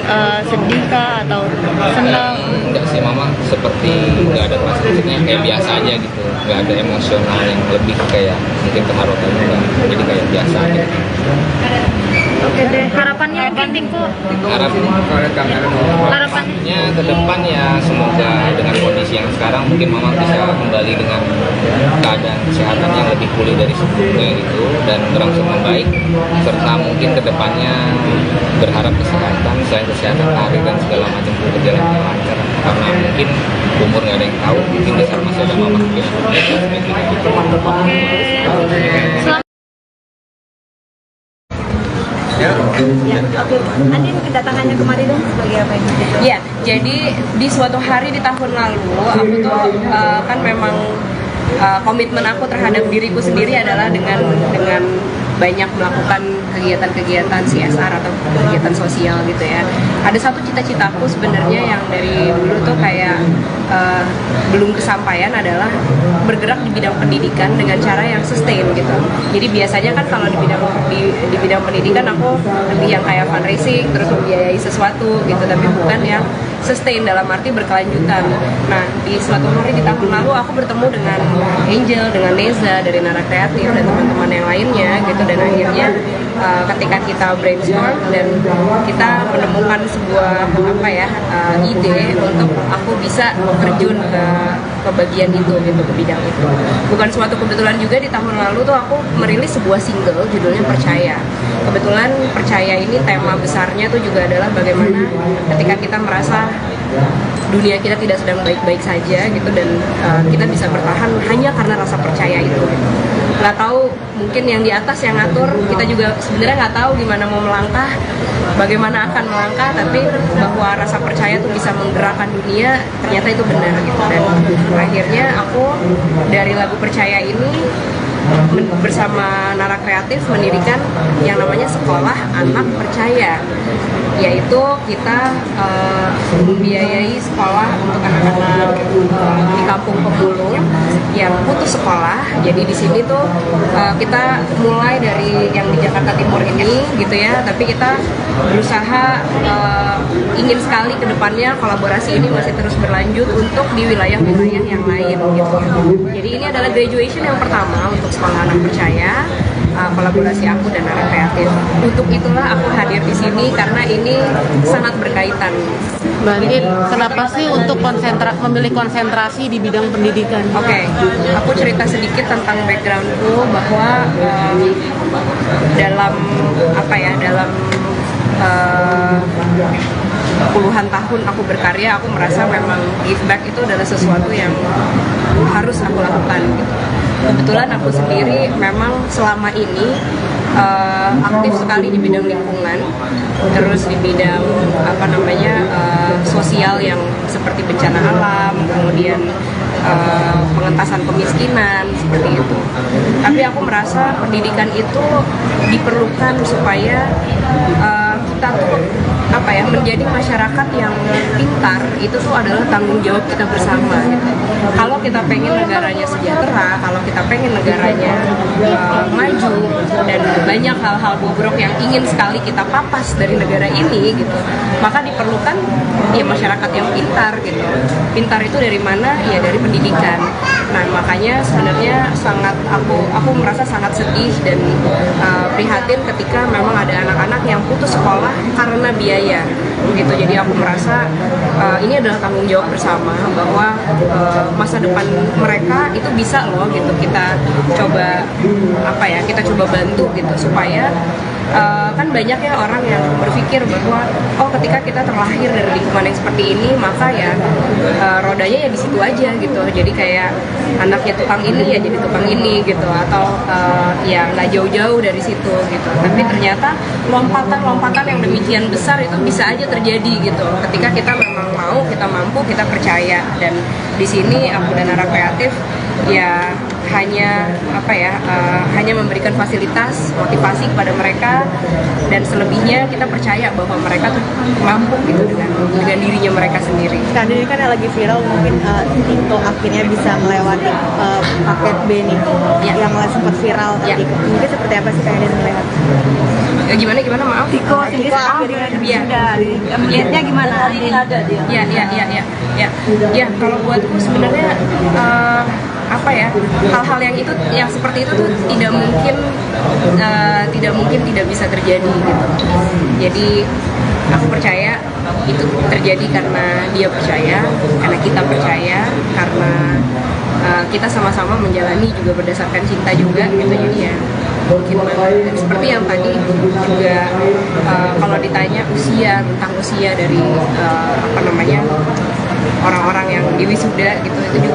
sedih kah atau senang?
Enggak sih, Mama seperti nggak ada perasaan, maksudnya kayak biasa aja gitu, nggak ada emosional yang lebih kayak mungkin kemarotan, jadi kayak biasa aja.
Oke deh, harapannya mungkin Tiko?
Harapannya ke depan ya semoga dengan kondisi yang sekarang mungkin Mama bisa kembali dengan keadaan kesehatan yang lebih pulih dari sebelumnya gitu, dan berangsur membaik, serta mungkin ke depannya berharap kesehatan, selain kesehatan karir dan segala macam berjalan dengan lancar, karena mungkin umur nggak ada yang tahu, mungkin di sana masih ada Mama mungkin.
Ya, oke. Andin kedatangannya kemarin dong sebagai apa ini?
Ya, jadi di suatu hari di tahun lalu aku tuh kan memang komitmen aku terhadap diriku sendiri adalah dengan banyak melakukan kegiatan-kegiatan CSR atau kegiatan sosial gitu ya. Ada satu cita-citaku sebenarnya yang dari dulu tuh kayak belum kesampaian adalah bergerak di bidang pendidikan dengan cara yang sustain gitu. Jadi biasanya kan kalau di bidang pendidikan aku lebih yang kayak fundraising terus membiayai sesuatu gitu, tapi bukan yang sustain dalam arti berkelanjutan. Nah, di suatu hari di tahun lalu aku bertemu dengan Angel, dengan Neza dari Nara Kreatif dan teman-teman yang lainnya gitu, dan akhirnya ketika kita brainstorm dan kita menemukan sebuah ide untuk aku bisa terjun ke bagian itu gitu, ke bidang itu. Bukan suatu kebetulan juga di tahun lalu tuh aku merilis sebuah single judulnya Percaya. Kebetulan Percaya ini tema besarnya tuh juga adalah bagaimana ketika kita merasa dunia kita tidak sedang baik-baik saja gitu, dan kita bisa bertahan hanya karena rasa percaya itu. Nggak tahu, mungkin yang di atas yang ngatur, kita juga sebenarnya nggak tahu gimana mau melangkah, bagaimana akan melangkah, tapi bahwa rasa percaya tuh bisa menggerakkan dunia, ternyata itu benar gitu. Dan akhirnya aku dari lagu Percaya ini bersama Nara Kreatif mendirikan yang namanya Sekolah Anak Percaya, yaitu kita membiayai sekolah untuk anak-anak di kampung pemulung yang putus sekolah. Jadi di sini tuh kita mulai dari yang di Jakarta Timur ini gitu ya, tapi kita berusaha ingin sekali ke depannya kolaborasi ini masih terus berlanjut untuk di wilayah-wilayah yang lain gitu. Jadi ini adalah graduation yang pertama untuk Sekolah Anak Percaya, kolaborasi aku dan Nara Kreatif. Untuk itulah aku hadir di sini karena ini sangat berkaitan.
Mbak Andin, kenapa sih untuk memilih konsentrasi di bidang pendidikan?
Oke, aku cerita sedikit tentang backgroundku bahwa dalam puluhan tahun aku berkarya, aku merasa memang give back itu adalah sesuatu yang harus aku lakukan gitu. Kebetulan aku sendiri memang selama ini aktif sekali di bidang lingkungan, terus di bidang sosial yang seperti bencana alam, kemudian pengentasan kemiskinan seperti itu. Tapi aku merasa pendidikan itu diperlukan supaya kita tuh menjadi masyarakat yang pintar. Itu tuh adalah tanggung jawab kita bersama gitu. Kalau kita pengen negaranya sejahtera, kalau kita pengen negaranya maju, dan banyak hal-hal bobrok yang ingin sekali kita papas dari negara ini gitu, maka diperlukan ya masyarakat yang pintar gitu. Pintar itu dari mana? Ya dari pendidikan. Nah makanya sebenarnya aku merasa sangat sedih dan prihatin ketika memang ada anak-anak yang putus sekolah karena biaya gitu. Jadi aku merasa ini adalah tanggung jawab bersama bahwa masa depan mereka itu bisa loh gitu kita coba bantu gitu, supaya kan banyak ya orang yang berpikir bahwa ketika kita terlahir dari lingkungan yang seperti ini maka ya rodanya ya di situ aja gitu. Jadi kayak anaknya tukang ini ya jadi tukang ini gitu, atau ya nggak jauh-jauh dari situ gitu. Tapi ternyata lompatan yang demikian besar itu bisa aja terjadi gitu ketika kita memang mau, kita mampu, kita percaya. Dan di sini aku dan Nara Kreatif ya hanya memberikan fasilitas, motivasi kepada mereka, dan selebihnya kita percaya bahwa mereka tuh mampu gitu dengan dirinya mereka sendiri.
Kan ini kan lagi viral, mungkin Tito akhirnya bisa melewati paket B nih yang sempat viral tadi. Mungkin seperti apa sih kalian melihat?
Gimana maaf?
Tiko akhirnya sudah melihatnya gimana? Ini ada dia.
Ya kalau buatku sebenarnya hal-hal yang seperti itu tuh tidak mungkin tidak bisa terjadi gitu. Jadi aku percaya itu terjadi karena dia percaya, karena kita percaya, karena kita sama-sama menjalani juga berdasarkan cinta juga gitu. Jadi ya mungkin seperti yang tadi juga kalau ditanya tentang usia dari orang-orang yang di wisuda gitu, itu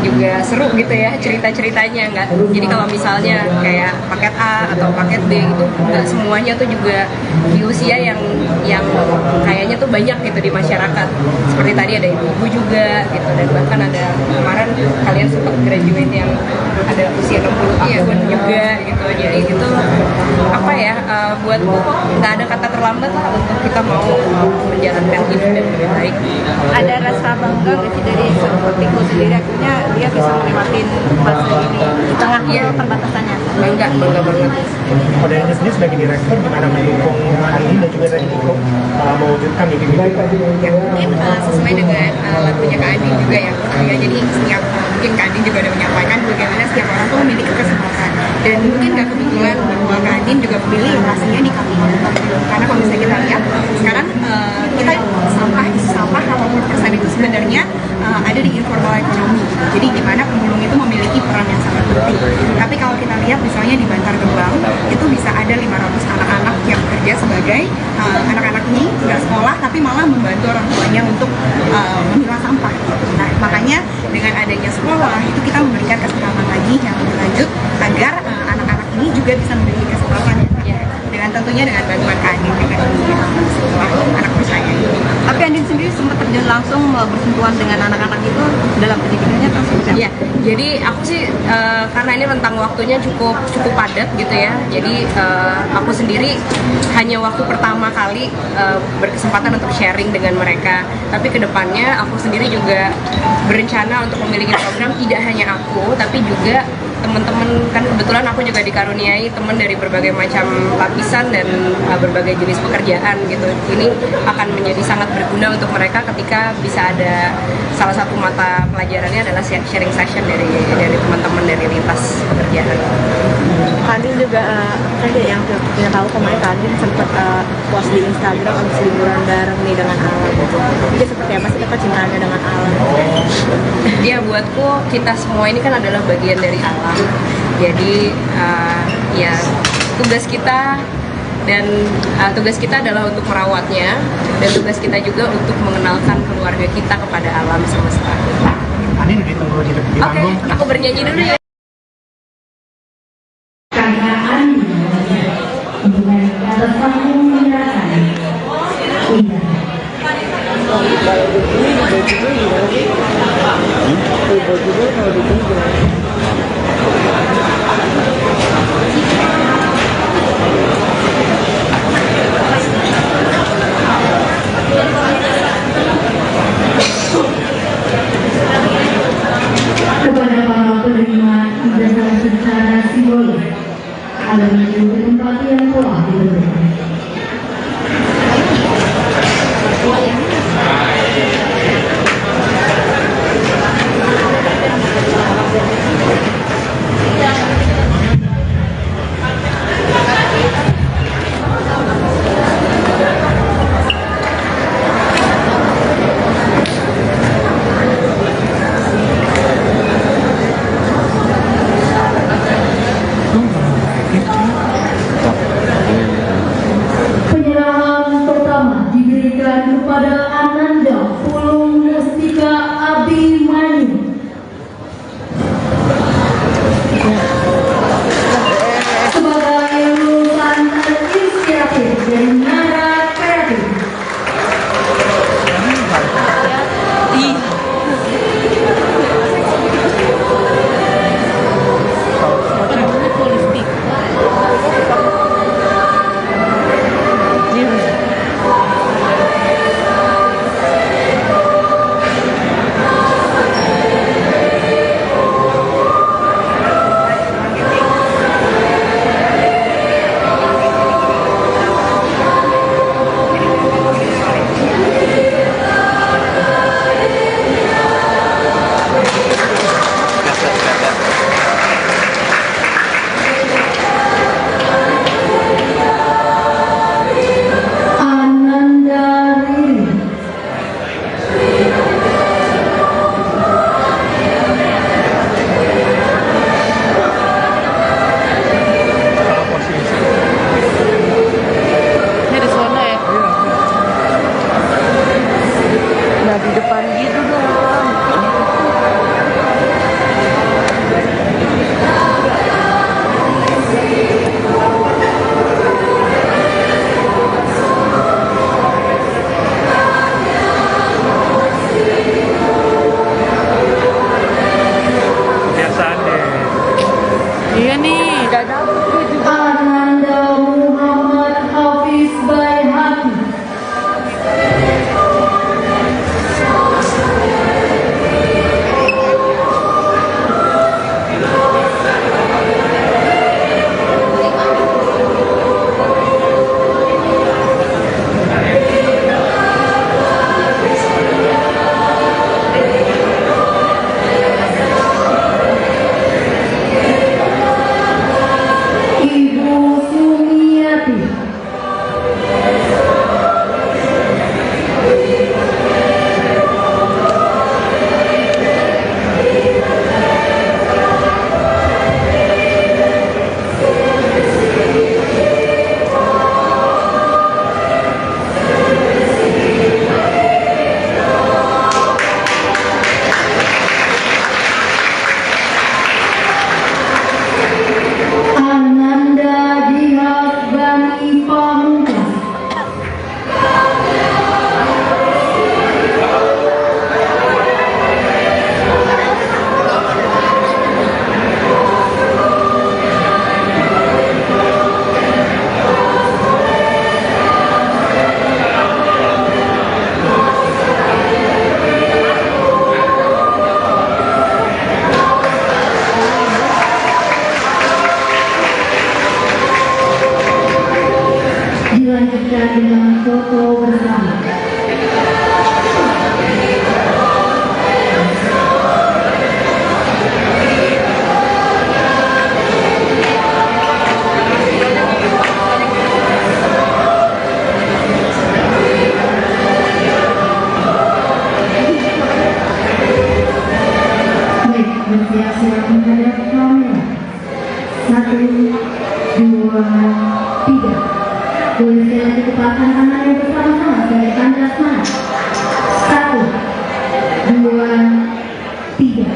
juga seru gitu ya cerita-ceritanya. Jadi kalau misalnya kayak paket A atau paket B itu nggak semuanya tuh juga di usia yang kayaknya tuh banyak gitu di masyarakat. Seperti tadi ada ibu juga gitu, dan bahkan ada kemarin kalian sempat graduate yang ada usia 60 tahun juga gitu. Jadi itu buatku nggak ada kata terlambat lah untuk kita mau menjalankan hidup dan lebih baik.
Ada rasa bangga nggak sih dari Tiko sendiri, akhirnya dia bisa melewatin fase ini di tengah perbatasannya?
Bangga banget.
Modalnya sendiri sebagai direktur gimana mendukung Andin dan juga tadi Tiko mewujudkan mimpi-mimpi?
Ya mungkin sesuai dengan lagunya Kak Andin juga ya. Jadi mungkin Kak Andin juga udah menyampaikan bagaimana setiap orang tuh memiliki kesempatan, dan mungkin gak kebetulan bahwa Kak Andin juga memilih lokasinya di Kampung. Karena kalau misalnya kita lihat sekarang kita isu sampah 80% itu sebenarnya ada di informal ekonomi. Jadi di mana pemulung itu memiliki peran yang sangat penting. Tapi kalau kita lihat misalnya di Bantar Gebang itu bisa ada 500 anak-anak yang bekerja sebagai anak-anak ini nggak sekolah tapi malah membantu orang tuanya untuk memilah sampah. Nah, makanya dengan adanya sekolah itu kita memberikan kesempatan lagi yang lebih lanjut agar anak-anak ini juga bisa memiliki kesempatan dengan tentunya dengan bantuan Kak Andin dengan sekolah anak saya ini.
Tapi Andin sendiri sempat terjun langsung bersentuhan dengan anak-anak itu dalam pendidikannya atau seperti apa?
Iya, jadi aku sih karena ini rentang waktunya cukup padat gitu ya. Jadi aku sendiri hanya waktu pertama kali berkesempatan untuk sharing dengan mereka. Tapi kedepannya aku sendiri juga berencana untuk memiliki program tidak hanya aku, tapi juga teman-teman, kan kebetulan aku juga dikaruniai teman dari berbagai macam lapisan dan berbagai jenis pekerjaan gitu. Ini akan menjadi sangat berguna untuk mereka ketika bisa ada salah satu mata pelajarannya adalah sharing session dari teman-teman dari lintas pekerjaan.
Kandin juga kayak yang kita tahu kemarin Kandin sempat post di Instagram habis liburan bareng nih dengan alam gitu. Jadi seperti apa sih kecintaannya dengan alam?
Ya buatku kita semua ini kan adalah bagian dari alam. Jadi ya tugas kita dan tugas kita adalah untuk merawatnya dan tugas kita juga untuk mengenalkan keluarga kita kepada alam semesta.
Andin ditunggu di panggung.
Oke, aku bernyanyi dulu ya.
Kepada para penerima ijazah secara simbolis, agar menuju ke tempat yang telah ditentukan. bersiap-siap menghadap kamera. 1, 2, 3. Tuliskan kecepatan tangan yang bersama-sama sebagai tanda semangat. 1, 2, 3.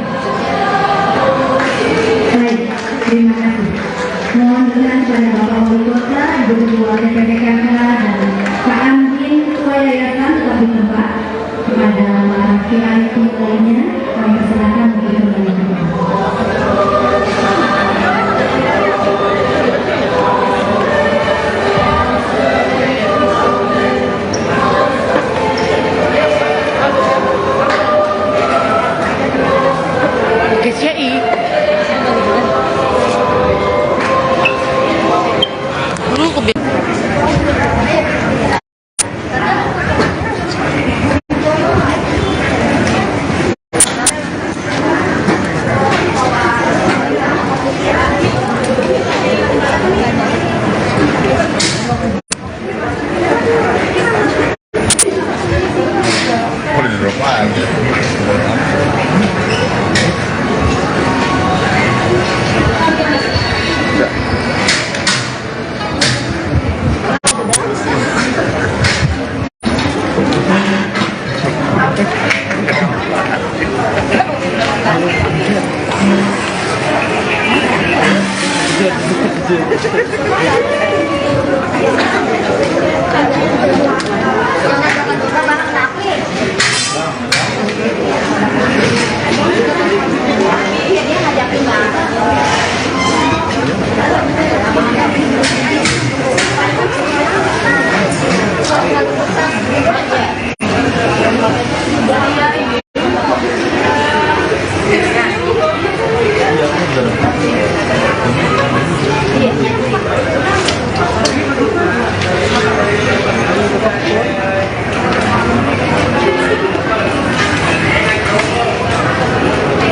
Baik, terima kasih. Mohon berkenan kepada Bapak Wali Kota, Ibu Ketua DPPKK dan Pak Andin Ketua Yayasan tetap di tempat. Kepada laki-laki lainnya, kami persilakan untuk kembali ke tempat.
KCI. Dulu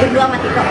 Berdua mati kok.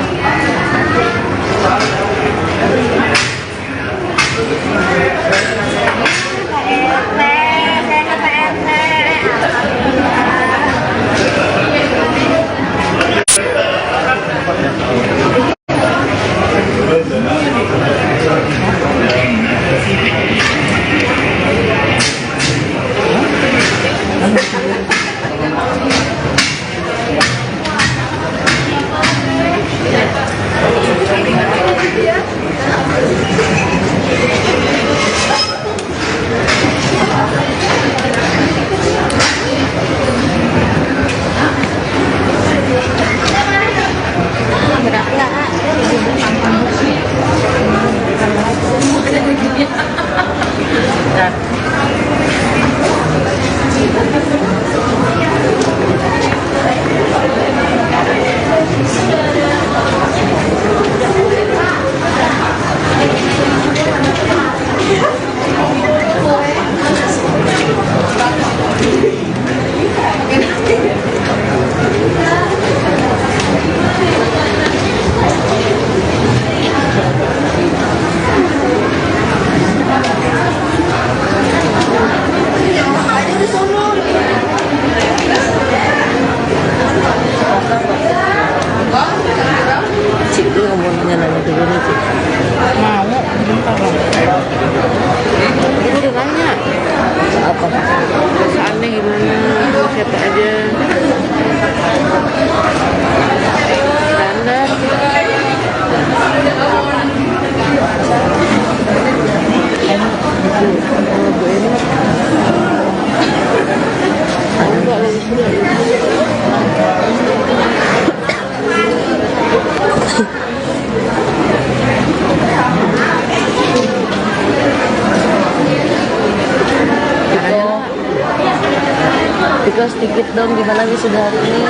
Tiko sedikit dong gimana wisuda hari ini?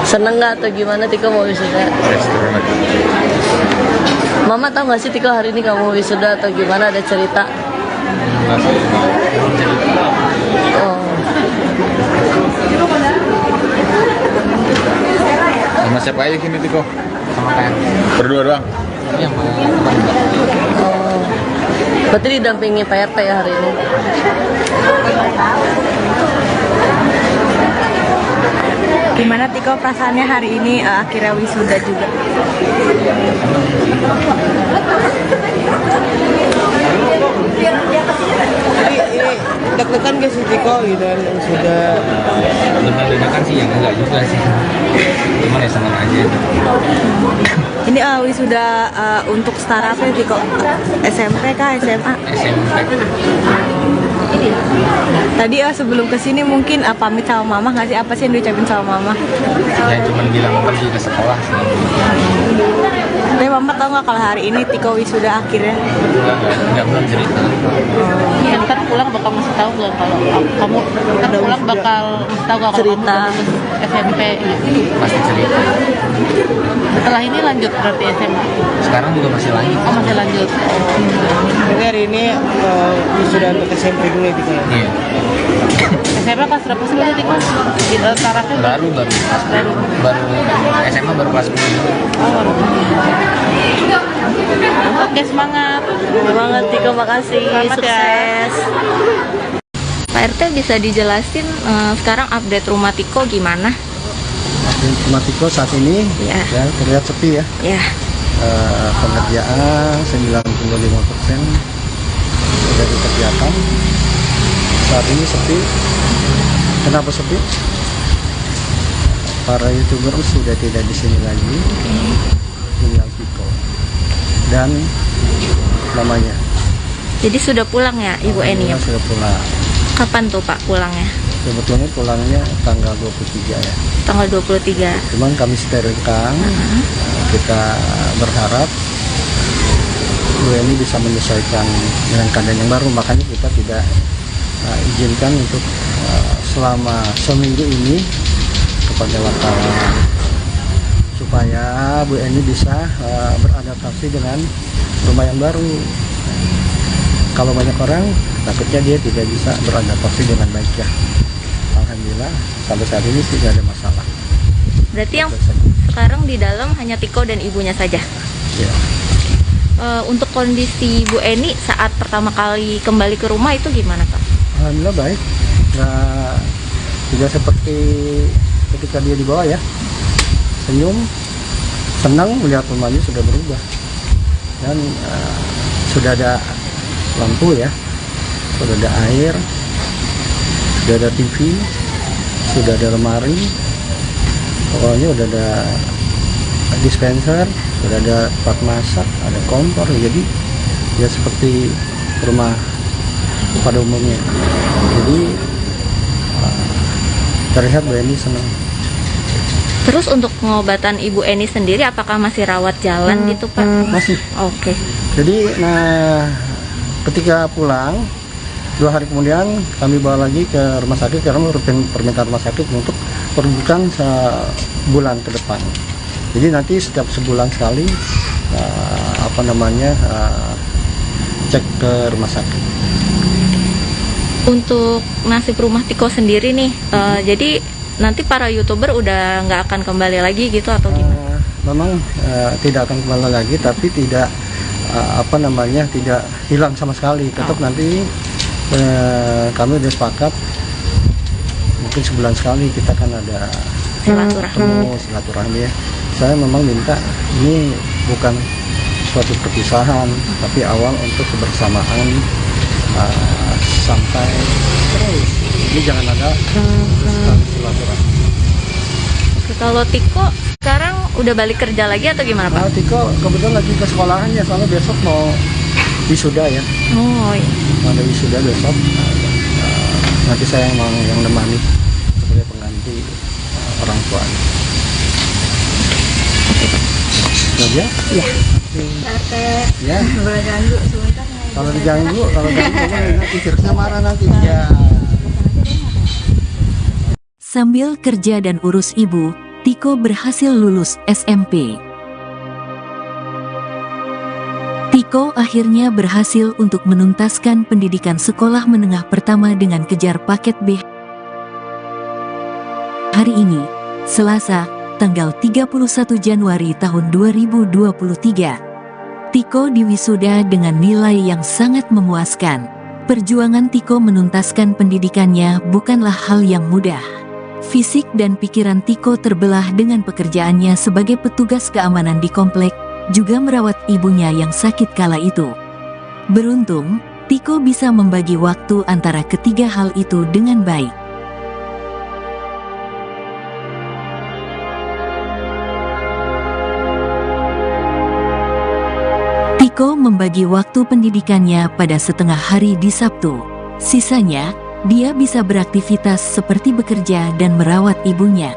Seneng nggak atau gimana Tiko mau wisuda? Mama tahu nggak sih Tiko hari ini kamu wisuda atau gimana, ada cerita? Oh.
Sama siapa aja gini Tiko?
Sama kayak
Berdua doang?
Iya, sama teman.
Oh. Berarti didampingi PRT ya hari ini?
Gimana Tiko perasaannya hari ini akhirnya wisuda juga?
Ini deg-degan gak sih Tiko gitu kan sudah
Deg-degan sih yang enggak juga sih. Cuman ya senang aja.
Ini wisuda untuk startup ya Tiko? SMP kah? SMA?
SMP.
Tadi sebelum kesini mungkin pamit sama mama nggak sih? Apa sih yang diucapin sama mama?
Ya cuman bilang pergi ke sekolah sih.
Tapi mama tau nggak kalau hari ini Tiko wisuda akhirnya?
Enggak belum cerita.
Ya, ntar pulang bakal ngasih tahu nggak kalau kamu ntar pulang bakal ngasih tahu kalau
cerita
kamu udah SMP gitu.
Pasti cerita.
Setelah ini lanjut berarti SMA.
Sekarang juga masih lanjut.
Oh masih lanjut.
Jadi hari ini wisuda untuk SMP dulu ya Tiko ya?
Iya.
SMA kelas berapa sih berarti Tiko? Tarafnya
Baru SMA baru kelas 10.
Oke, semangat.
Semangat Tiko, makasih.
Selamat
sukses.
Pak RT bisa dijelasin sekarang update rumah Tiko gimana?
Rumah Tiko saat ini
Ya.
ya terlihat sepi ya.
Ya.
Pengerjaan 95% sudah dikerjakan. Saat ini sepi. Kenapa sepi? Para YouTuber sudah tidak di sini lagi. Tinggal Tiko dan namanya.
Jadi sudah pulang ya Ibu Eni ya?
Sudah pulang.
Kapan tuh Pak pulangnya?
Sebetulnya pulangnya tanggal 23 ya.
Tanggal 23.
Cuman kami sterilkan. Kita berharap Bu Eni bisa menyesuaikan dengan keadaan yang baru, makanya kita tidak izinkan untuk selama seminggu ini kepada wartawan supaya Bu Eni bisa beradaptasi dengan rumah yang baru. Kalau banyak orang takutnya dia tidak bisa beradaptasi dengan baik ya. Alhamdulillah sampai saat ini tidak ada masalah.
Berarti yang sekarang di dalam hanya Tiko dan ibunya saja?
Ya.
Untuk kondisi Bu Eni saat pertama kali kembali ke rumah itu gimana Pak?
Alhamdulillah baik. Nah, tidak seperti ketika dia di bawah ya. Senyum, senang melihat rumahnya sudah berubah. Dan sudah ada lampu ya, sudah ada air, sudah ada TV, sudah ada lemari, pokoknya udah ada dispenser, sudah ada tempat masak, ada kompor, jadi ya seperti rumah pada umumnya. Jadi terlihat Bu Eni senang.
Terus untuk pengobatan Ibu Eni sendiri apakah masih rawat jalan gitu Pak?
Masih.
Oke.
Jadi ketika pulang 2 hari kemudian kami bawa lagi ke rumah sakit karena permintaan rumah sakit untuk perujukan sebulan ke depan. Jadi nanti setiap sebulan sekali cek ke rumah sakit.
Untuk nasib rumah Tiko sendiri nih, jadi nanti para YouTuber udah nggak akan kembali lagi gitu atau gimana?
Memang tidak akan kembali lagi, tapi tidak tidak hilang sama sekali. Tetap nanti kami sudah sepakat mungkin sebulan sekali kita kan ada silaturahmi ya. Saya memang minta ini bukan suatu perpisahan, tapi awal untuk kebersamaan sampai terus. Ini jangan ada silaturahmi.
Kalau Tiko sekarang udah balik kerja lagi atau gimana Pak?
Tiko kebetulan lagi ke sekolahan ya, soalnya besok mau wisuda ya.
Oh iya.
Mau ada wisuda besok. Nanti saya yang nemani sebagai pengganti orang tuanya. Ya? Iya. Ya.
Boleh ganggu sebentar.
Kalau diganggu nanti Firsa marah nanti. Ya.
Sambil kerja dan urus ibu, Tiko berhasil lulus SMP. Tiko akhirnya berhasil untuk menuntaskan pendidikan sekolah menengah pertama dengan kejar paket B. Hari ini, Selasa, tanggal 31 Januari tahun 2023. Tiko diwisuda dengan nilai yang sangat memuaskan. Perjuangan Tiko menuntaskan pendidikannya bukanlah hal yang mudah. Fisik dan pikiran Tiko terbelah dengan pekerjaannya sebagai petugas keamanan di komplek, juga merawat ibunya yang sakit kala itu. Beruntung, Tiko bisa membagi waktu antara ketiga hal itu dengan baik. Tiko membagi waktu pendidikannya pada setengah hari di Sabtu. Sisanya, dia bisa beraktivitas seperti bekerja dan merawat ibunya.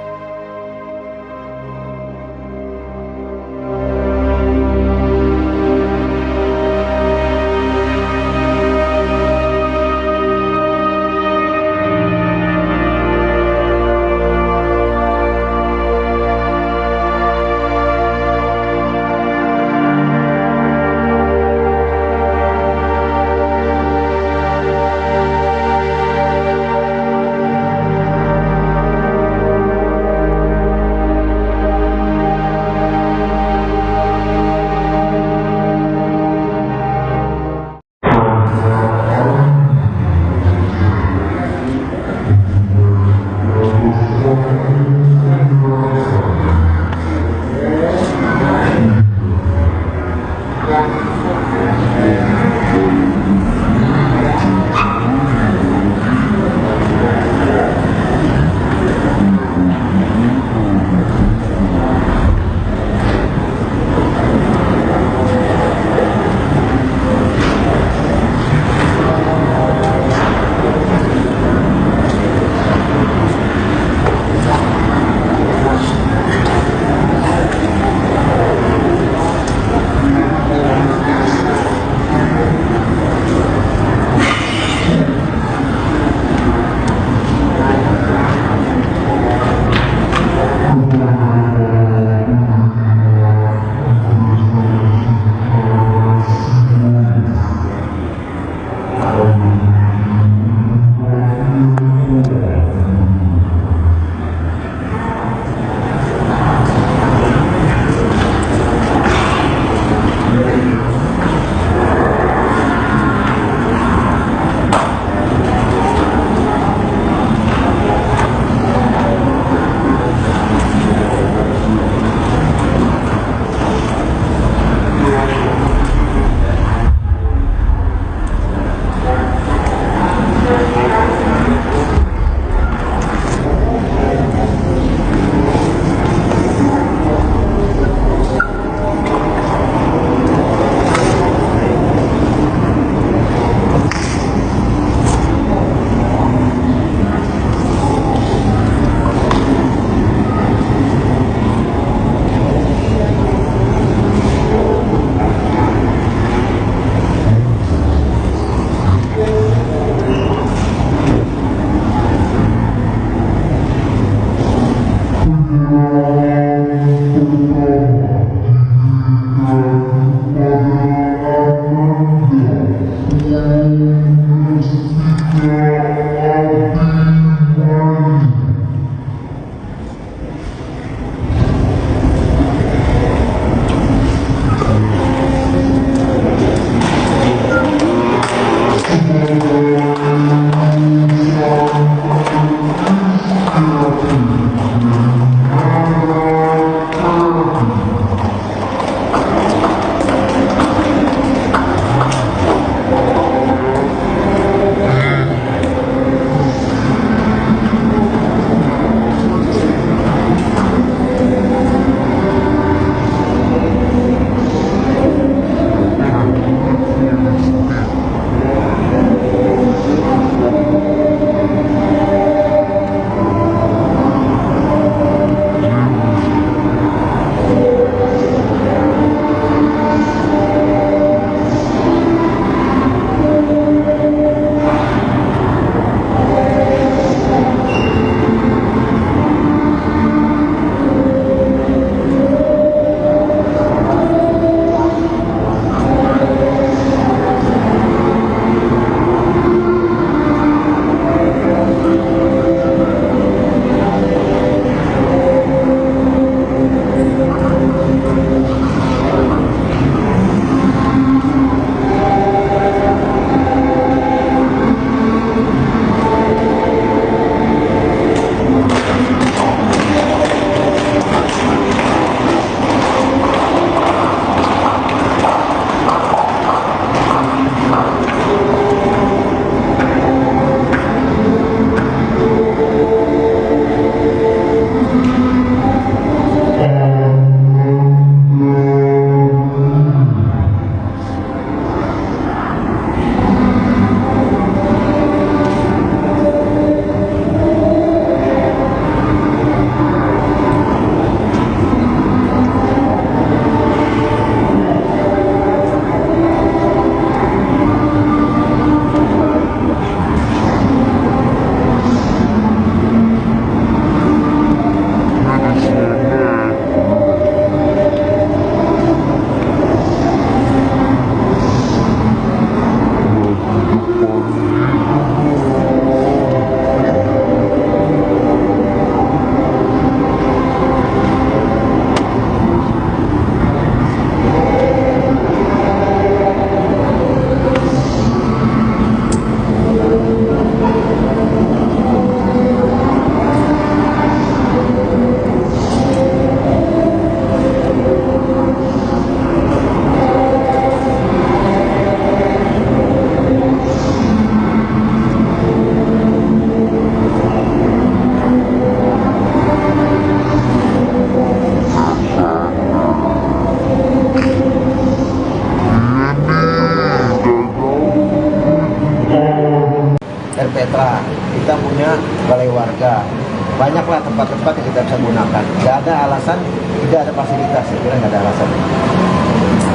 lah tempat-tempat yang kita bisa gunakan. Tidak ada alasan, tidak ada fasilitas, saya kira nggak ada alasan.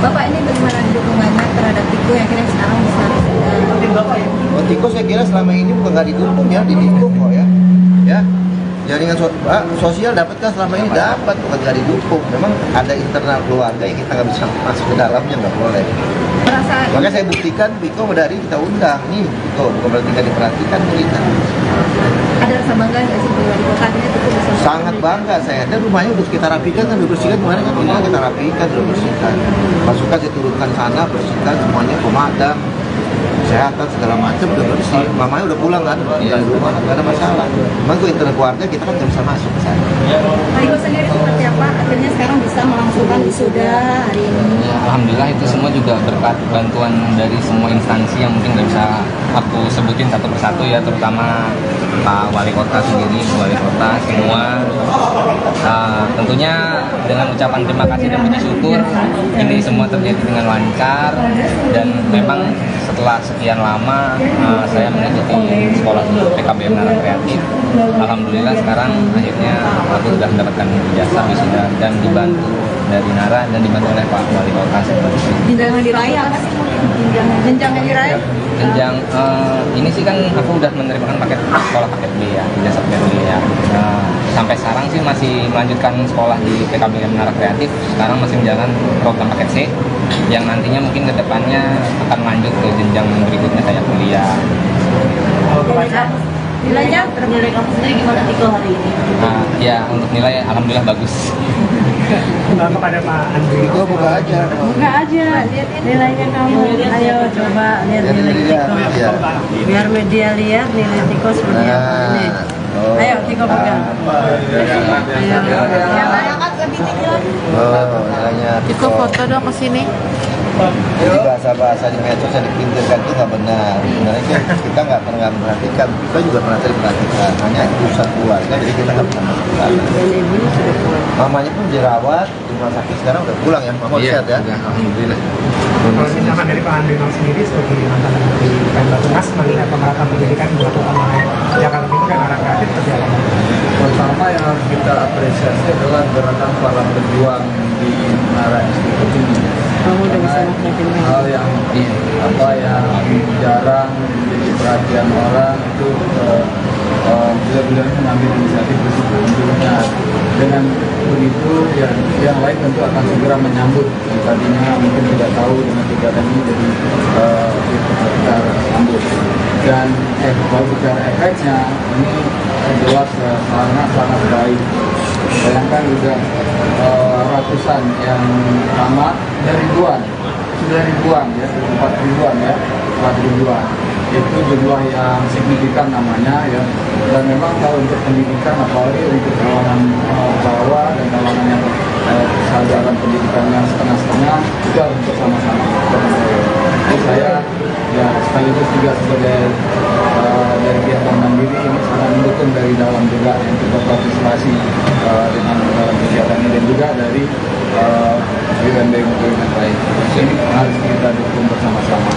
Bapak ini bagaimana dukungannya terhadap Tiko yang kira sekarang bisa
Tiko saya kira selama ini bukan nggak didukung ya, didukung kok ya. Ya, jaringan sosial dapatkah selama ini? Dapat, bukan nggak didukung. Memang ada internal keluarga yang kita nggak bisa masuk ke dalamnya, nggak boleh. Makanya saya buktikan, Tiko dari kita undang nih, Tiko bukan berarti nggak diperhatikan kita.
Ada rasa bangga nggak sih di wali kota ini Tiko bisa?
Sangat bangga saya. Dan rumahnya udah kita rapikan kan, udah bersihkan kemarin kan, ini kita rapikan, udah bersihkan. Masukkan saya turunkan sana, bersihkan semuanya, pemadam, kesehatan segala macam udah bersih. Mamanya udah pulang kan, dari rumah nggak ada masalah. Cuman gue internal keluarga kita kan nggak bisa masuk ke sana.
Pak Iko sendiri seperti apa? Akhirnya sekarang bisa melangsungkan wisuda hari ini.
Ya, alhamdulillah itu semua juga berkat bantuan dari semua instansi yang mungkin nggak bisa aku sebutin satu persatu ya, terutama Pak Wali Kota sendiri, Wali Kota semua. Tentunya dengan ucapan terima kasih dan puji syukur ini semua terjadi dengan lancar, dan memang setelah sekian lama saya mengikuti sekolah PKBM Nara Kreatif. Alhamdulillah sekarang akhirnya aku sudah mendapatkan ijazah wisuda dan dibantu dari Nara dan dibantu oleh Pak Wali Kota.
Jenjang yang diraih apa sih? Jenjang yang diraih?
Jenjang ini sih kan aku udah menerima paket sekolah paket B ya, ijazah paket B ya. Sampai sekarang sih masih melanjutkan sekolah di PKBM Nara Kreatif. Sekarang masih menjalankan program paket C yang nantinya mungkin kedepannya akan lanjut ke jenjang berikutnya kayak kuliah.
Nilainya nilai kamu sendiri gimana Tiko hari ini?
Ya untuk nilai alhamdulillah bagus.
Kepada Pak Andri.
Tiko buka aja.
Buka aja nilainya kamu. Ayo coba lihat nilai Tiko. Biar media lihat nilai Tiko seperti apa ini. Ayo Tiko pegang.
Nilainya
Tiko foto dong ke sini.
Jadi bahasa-bahasa di medsos yang dipinggirkan itu nggak benar. Sebenarnya kita nggak pernah memperhatikan, kita juga pernah diperhatikan. Hanya urusan keluarga, jadi kita nggak pernah masuk ke sana. Mamanya pun dirawat di rumah sakit, sekarang udah pulang ya, mama sehat ya.
Alhamdulillah.
Kalau misalkan dari Pak Andri sendiri sebagai mantan Menteri Pembangunan melihat pemerataan pendidikan di dilakukan oleh Jakarta Timur dan Nara Kreatif berjalan.
Pertama yang harus kita apresiasi adalah gerakan para pejuang di Nara Institut ini. Hal yang yang jarang menjadi perhatian orang itu benar-benar mengambil inisiatif bersebelumnya. Dengan begitu yang lain tentu akan segera menyambut yang tadinya mungkin tidak tahu dengan kegiatan ini, jadi kita sambut. Dan kalau bicara efeknya ini jelas sangat baik. Bayangkan sudah ratusan yang tamat dari ribuan, sudah ribuan ya, 4 ribuan ya, 4 ribuan. Itu jumlah yang signifikan namanya ya. Dan memang kalau untuk pendidikan, apalagi untuk kalangan bawah dan kalangan yang kesadaran pendidikannya setengah-setengah, itu harus bersama-sama. Jadi saya ya sekaligus juga sebagai dari pihak Bank Mandiri ini sangat mendukung dari dalam juga untuk berpartisipasi dengan dalam kegiatan ini, dan juga dari BUMN lain. Ini harus kita dukung bersama-sama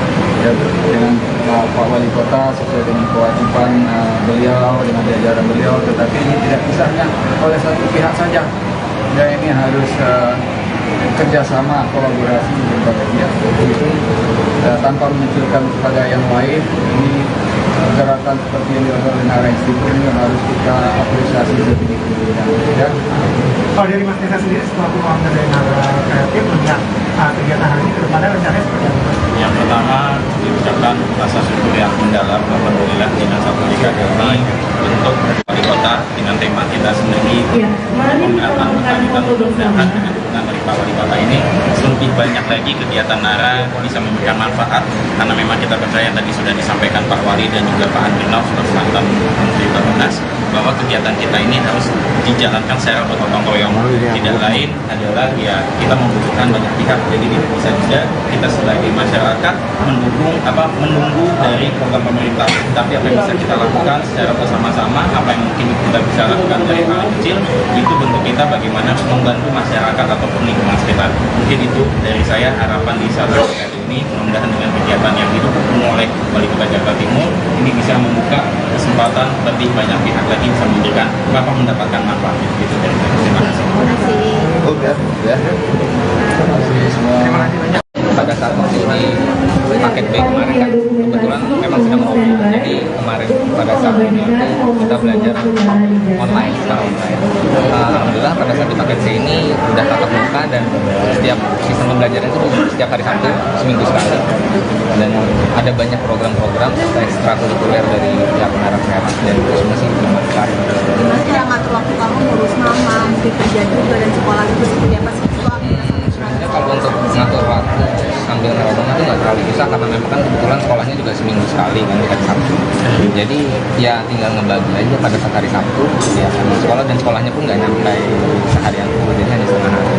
ya, dengan Pak Wali Kota sesuai dengan kewajiban beliau, dengan jajaran beliau, tetapi ini tidak bisa hanya oleh satu pihak saja. Dan ini harus kerjasama, kolaborasi berbagai pihak. Itu tanpa memunculkan kepada yang lain, ini gerakan seperti yang dilakukan oleh Nara Institut ini harus kita apresiasi setinggi-tingginya. Ya.
Kalau dari Mas Desa sendiri setelah keluar dari Nara Kreatif melihat kegiatan hari ini ke depannya rencananya seperti apa?
Yang pertama diucapkan rasa syukur yang mendalam, alhamdulillah Dinas Pendidikan ini untuk wali kota dengan tema kita sendiri pemerataan berkelanjutan mudah-mudahan dengan dukungan dari Pak Wali Kota ini lebih banyak lagi kegiatan Nara bisa memberikan manfaat, karena memang kita percaya tadi sudah disampaikan Pak Wali dan juga Pak Andrinov sebagai mantan Menteri Perhubungan bahwa kegiatan kita ini harus dijalankan secara bergotong royong. Tidak lain adalah ya kita membutuhkan banyak pihak, jadi tidak bisa juga kita sebagai masyarakat menunggu dari program pemerintah, tapi apa yang bisa kita lakukan secara bersama-sama, apa yang mungkin kita bisa lakukan dari hal kecil, itu bentuk kita bagaimana membantu masyarakat atau ataupun lingkungan sekitar. Mungkin itu dari saya, harapan di saat ini mudah-mudahan dengan kegiatan yang didukung oleh Wali Kota Jakarta Timur ini bisa membuka kesempatan lebih banyak pihak lagi bisa memberikan Bapak mendapatkan manfaat. Gitu dari saya. Terima kasih.
Oke, ya.
Terima kasih banyak.
Pada saat waktu ini paket B kemarin kan kebetulan memang sedang COVID, jadi kemarin pada saat ini kita belajar online secara online. Alhamdulillah pada saat di paket C ini udah tatap muka dan setiap sistem pembelajaran itu setiap hari Sabtu seminggu sekali, dan ada banyak program-program ekstrakurikuler dari pihak Menara Kreatif dan itu semua sih bermanfaat.
Berarti yang ngatur waktu kamu ngurus mama, mungkin kerja juga dan sekolah itu seperti apa sih?
Sebenarnya kalau untuk ngatur waktu sambil ngerawat itu nggak terlalu susah karena memang kan kebetulan sekolahnya juga seminggu sekali kan di hari Sabtu. Jadi ya tinggal ngebagi aja pada saat hari Sabtu ya kan sekolah, dan sekolahnya pun nggak nyampe seharian full, jadi hanya setengah hari.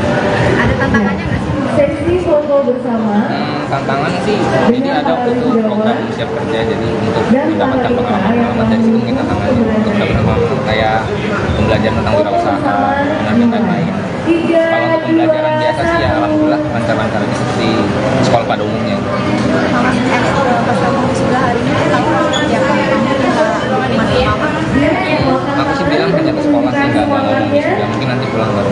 Ada tantangannya nggak sih?
Sesi foto bersama.
Tantangan sih, jadi ada waktu itu program siap kerja, jadi untuk mendapatkan pengalaman dari situ mungkin tantangannya untuk mendapatkan kayak pembelajaran tentang wirausaha dan lain-lain. Kalau untuk pembelajaran biasa sih ya alhamdulillah lancar-lancar aja seperti sekolah pada umumnya.
Pas kamu sudah hari ini kamu ya
Aku sih bilang hanya ke sekolah sih, nggak ngomong wisuda, mungkin nanti pulang baru.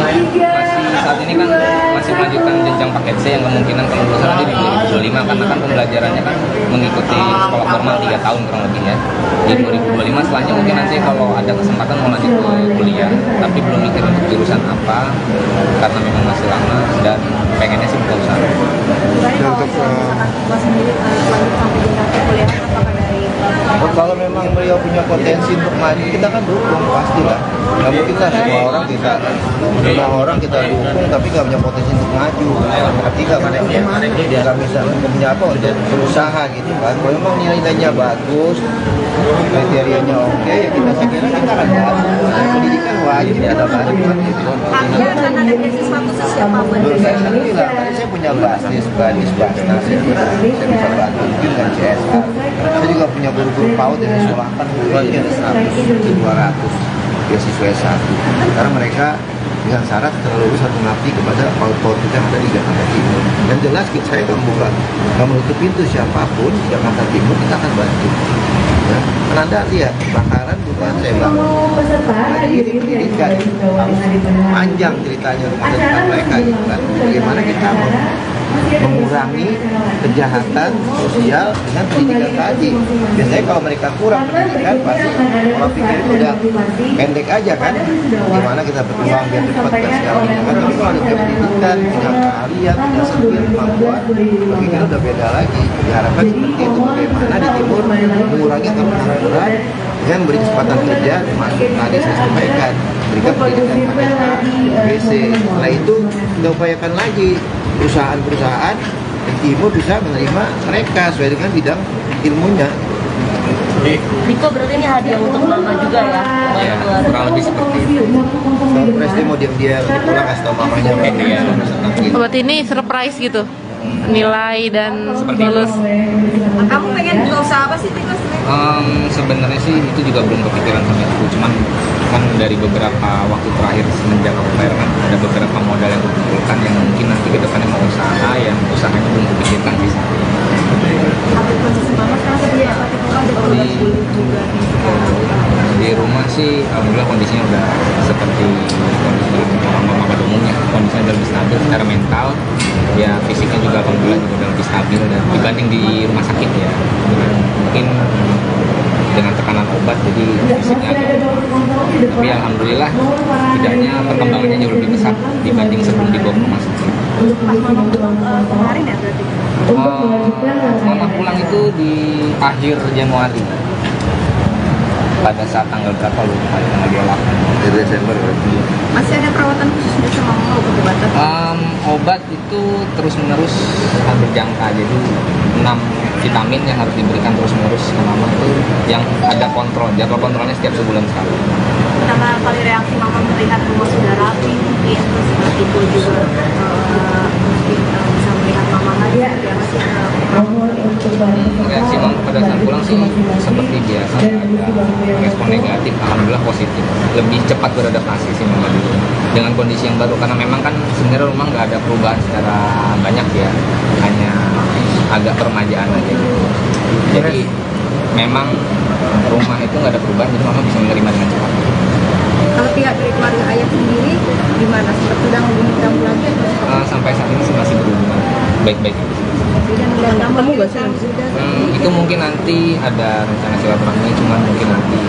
Masih saat ini kan masih melanjutkan jenjang paket C yang kemungkinan kalau lulusan nanti di 2025 karena kan pembelajarannya kan mengikuti sekolah formal 3 tahun kurang lebih ya. Di 2025 setelahnya mungkin nanti kalau ada kesempatan mau lanjut ke kuliah, tapi belum mikir untuk jurusan apa karena memang masih lama dan pengennya sih buka usaha.
Untuk kalau memang beliau punya potensi untuk maju, kita kan dukung pastilah. Nggak mungkin lah semua orang kita dukung tapi nggak punya potensi untuk maju. Berarti nggak bisa punya apa untuk berusaha gitu kan. Kalau memang nilai-nilainya bagus, kriterianya oke, ya saya kira kita akan bantu. Pendidikan wajib ada bantuan gitu.
Artinya akan ada beasiswa khusus ya Pak buat
Saya sendiri lah, tadi saya punya basis Basnas, saya bisa bantu mungkin dengan CSR. Saya juga punya guru-guru PAUD yang disekolahkan bulannya ada 100-200 beasiswa S1 karena mereka dengan syarat setelah lulus harus mengabdi kepada PAUD-PAUD kita yang ada di Jakarta Timur. Dan jelas saya akan buka, nggak menutup pintu siapapun di Jakarta Timur kita akan bantu. Ya, kan Anda lihat kebakaran bukan saya bangun. Jadi pendidikan harus panjang ceritanya dengan mereka gitu kan. Bagaimana kita mengurangi kejahatan sosial dengan pendidikan tadi. Biasanya kalau mereka kurang pendidikan pasti orang pikir itu udah pendek aja kan. Gimana kita berkembang biar cepat dan segala macam. Tapi kalau ada pendidikan, punya keahlian, punya skill, kemampuan, bagi kita udah beda lagi. Diharapkan seperti itu. Bagaimana di timur mengurangi pengangguran dengan memberi kesempatan kerja, termasuk tadi saya sampaikan berikan pendidikan paket A, B, C. Setelah itu kita upayakan lagi perusahaan-perusahaan di timur bisa menerima mereka sesuai dengan bidang ilmunya.
Diko berarti ini hadiah untuk mama juga ya?
Ya, kurang lebih seperti itu.
Kalau presiden mau dia pulang kasih tau mamanya ya.
Berarti ini surprise gitu? Nilai dan lulus.
Kamu pengen buka usaha apa sih Tiko?
Sebenarnya sih itu juga belum kepikiran sama aku, cuman kan dari beberapa waktu terakhir semenjak aku bayar kan ada beberapa modal yang kumpulkan yang mungkin nanti ke depannya mau usaha yang usahanya belum kepikirkan sih. Di rumah sih alhamdulillah kondisinya udah seperti kondisi orang mama pada umumnya, kondisinya udah lebih stabil secara mental ya, fisiknya juga alhamdulillah juga udah lebih stabil dan dibanding di rumah sakit ya mungkin dengan tekanan obat jadi fisiknya tapi alhamdulillah tidaknya perkembangannya jauh lebih besar dibanding sebelum dibawa ke rumah sakit.
Kemarin ya berarti?
Mama pulang itu di akhir Januari pada saat tanggal berapa lupa, tanggal 28
Desember.
Masih ada perawatan khusus nggak sama mama obat-obatan?
Obat itu terus menerus berjangka, jadi 6 vitamin yang harus diberikan terus menerus ke mama itu yang ada kontrol, jadwal kontrolnya setiap sebulan sekali.
Pertama kali reaksi mama melihat rumah sudah rapi mungkin terus Tiko juga mungkin bisa melihat mama lagi seperti apa sih?
Reaksi mama pada saat pulang sih seperti biasa, ada respon negatif, alhamdulillah positif. Lebih cepat beradaptasi sih mama dulu dengan kondisi yang baru, karena memang kan sebenarnya rumah nggak ada perubahan secara banyak ya, hanya agak permajaan aja gitu. Jadi memang rumah itu nggak ada perubahan, jadi mama bisa menerima dengan cepat.
Kalau pihak dari keluarga ayah sendiri gimana? Sempat sudah hubungi kamu lagi atau
Sampai saat ini masih berhubungan baik-baik.
kamu nggak sih?
Itu mungkin nanti ada rencana silaturahmi, cuman mungkin nanti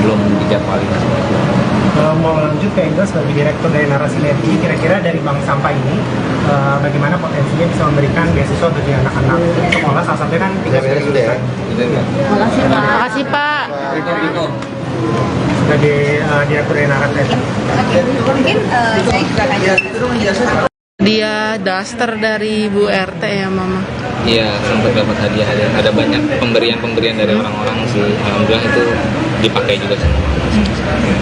belum dijadwalin.
Mau lanjut ke Engel sebagai direktur dari Narasi Sinergi, kira-kira dari bank sampah ini bagaimana potensinya bisa memberikan beasiswa bagi anak-anak sekolah, salah satunya kan tiga selesai.
Terima kasih Pak.
Sebagai direktur dari Narasi Sinergi.
Mungkin saya juga tanya.
Dia daster dari Bu RT ya Mama.
Iya, sempat dapat hadiah. Ada banyak pemberian dari orang-orang sih. Alhamdulillah itu dipakai juga semua.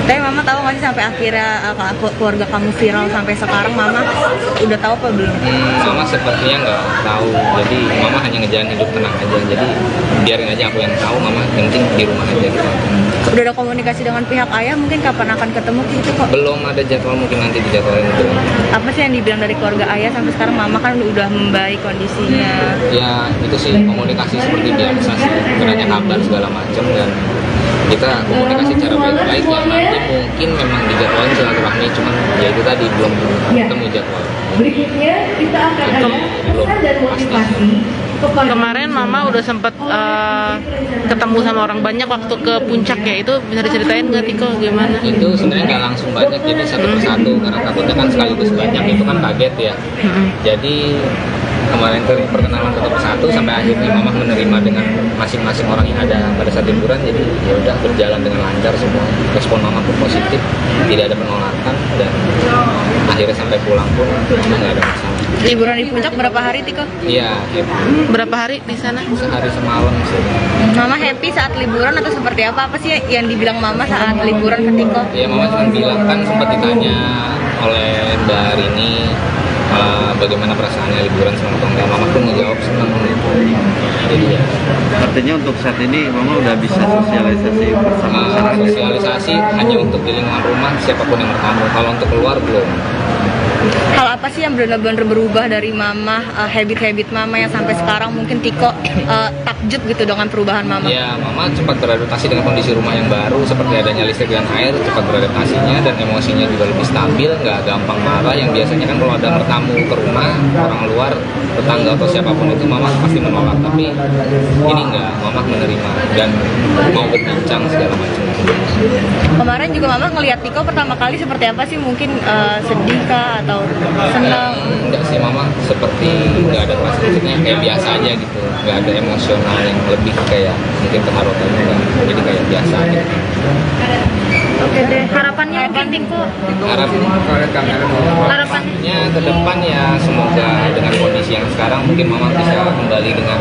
Tapi mama tahu nggak sih sampai akhirnya keluarga kamu viral sampai sekarang, mama udah tahu apa belum?
Mama sepertinya nggak tahu. Jadi mama hanya ngejalanin hidup tenang aja. Jadi biarin aja aku yang tahu. Mama yang penting di rumah aja gitu.
Udah ada komunikasi dengan pihak ayah, mungkin kapan akan ketemu gitu kok?
Belum ada jadwal, mungkin nanti dijadwalin itu.
Apa sih yang dibilang dari keluarga ayah sampai sekarang mama kan udah membaik kondisinya?
Ya itu sih komunikasi seperti biasa sih, bertanya kabar segala macam, dan kita komunikasi cara baik-baik. Ya nanti mungkin memang dijadwalin silaturahmi, cuman ya itu tadi belum ketemu jadwal.
Berikutnya kita akan ada pesan dan motivasi.
Kemarin Mama udah sempat ketemu sama orang banyak waktu ke puncak ya, itu bisa diceritain nggak Tiko gimana?
Itu sebenarnya nggak langsung banyak, jadi satu persatu, karena takutnya kan sekaligus banyak, itu kan kaget ya. Jadi kemarin perkenalan satu persatu sampai akhirnya Mama menerima dengan masing-masing orang yang ada pada saat liburan. Jadi ya udah berjalan dengan lancar semua. Respon Mama pun positif, tidak ada penolakan, dan akhirnya sampai pulang pun nggak ada masalah.
Liburan di puncak berapa hari Tiko?
Iya,
Berapa hari di sana?
sehari semalam sih.
Mama happy saat liburan atau seperti apa? Apa sih yang dibilang mama saat liburan ke Tiko?
Ya Mama cuma bilang, kan sempat ditanya oleh Mbak Rini bagaimana perasaannya liburan sama teman-teman. Mama pun menjawab senang gitu. Jadi ya.
Artinya untuk saat ini Mama udah bisa sosialisasi bersama masyarakat.
Sosialisasi hanya untuk di lingkungan rumah, siapapun yang bertamu. Kalau untuk keluar belum.
Hal apa sih yang benar-benar berubah dari mama, habit-habit mama yang sampai sekarang mungkin Tiko takjub gitu dengan perubahan mama?
Ya, Mama cepat beradaptasi dengan kondisi rumah yang baru, seperti adanya listrik dan air, cepat beradaptasinya, dan emosinya juga lebih stabil, nggak gampang marah. Yang biasanya kan kalau ada bertamu ke rumah, orang luar, tetangga atau siapapun itu Mama pasti menolak. Tapi ini nggak, Mama menerima dan mau berbincang segala macam.
Kemarin juga mama ngelihat Tiko pertama kali seperti apa sih? Mungkin sedih kah atau senang?
Enggak sih, Mama seperti nggak ada perasaan, maksudnya kayak biasa aja gitu, nggak ada emosional yang lebih kayak mungkin terharu atau enggak, jadi kayak biasa aja.
Oke deh, harapannya mungkin Tiko?
Harapannya ke depan ya semoga dengan kondisi yang sekarang mungkin Mama bisa kembali dengan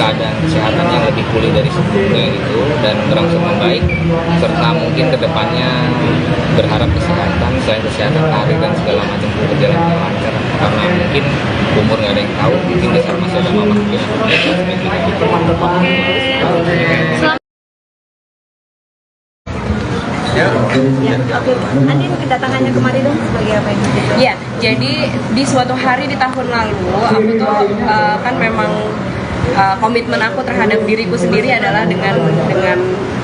keadaan kesehatan yang lebih pulih dari sebelumnya gitu, dan berangsur membaik, serta mungkin ke depannya berharap kesehatan, selain kesehatan karir dan segala macam itu berjalan dengan lancar, karena mungkin umur nggak ada yang tahu, mungkin di saat masih ada Mama mungkin
Andin kedatangannya kemarin dong sebagai apa ini?
Ya, jadi di suatu hari di tahun lalu aku tuh kan memang komitmen aku terhadap diriku sendiri adalah dengan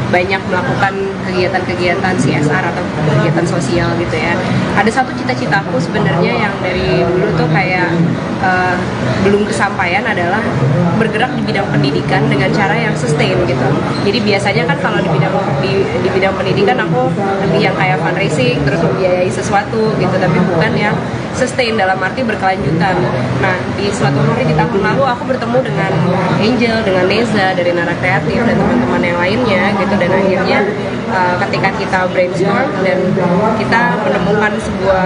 banyak melakukan kegiatan-kegiatan CSR atau kegiatan sosial gitu ya. Ada satu cita-citaku sebenarnya yang dari dulu tuh kayak belum kesampaian, adalah bergerak di bidang pendidikan dengan cara yang sustain gitu. Jadi biasanya kan kalau di bidang pendidikan aku lebih yang kayak fundraising, terus membiayai sesuatu gitu, tapi bukan yang sustain dalam arti berkelanjutan. Nah, di suatu hari di tahun lalu aku bertemu dengan Angel, dengan Neza dari Nara Kreatif dan teman-teman yang lainnya gitu, dan akhirnya ketika kita brainstorm dan kita menemukan sebuah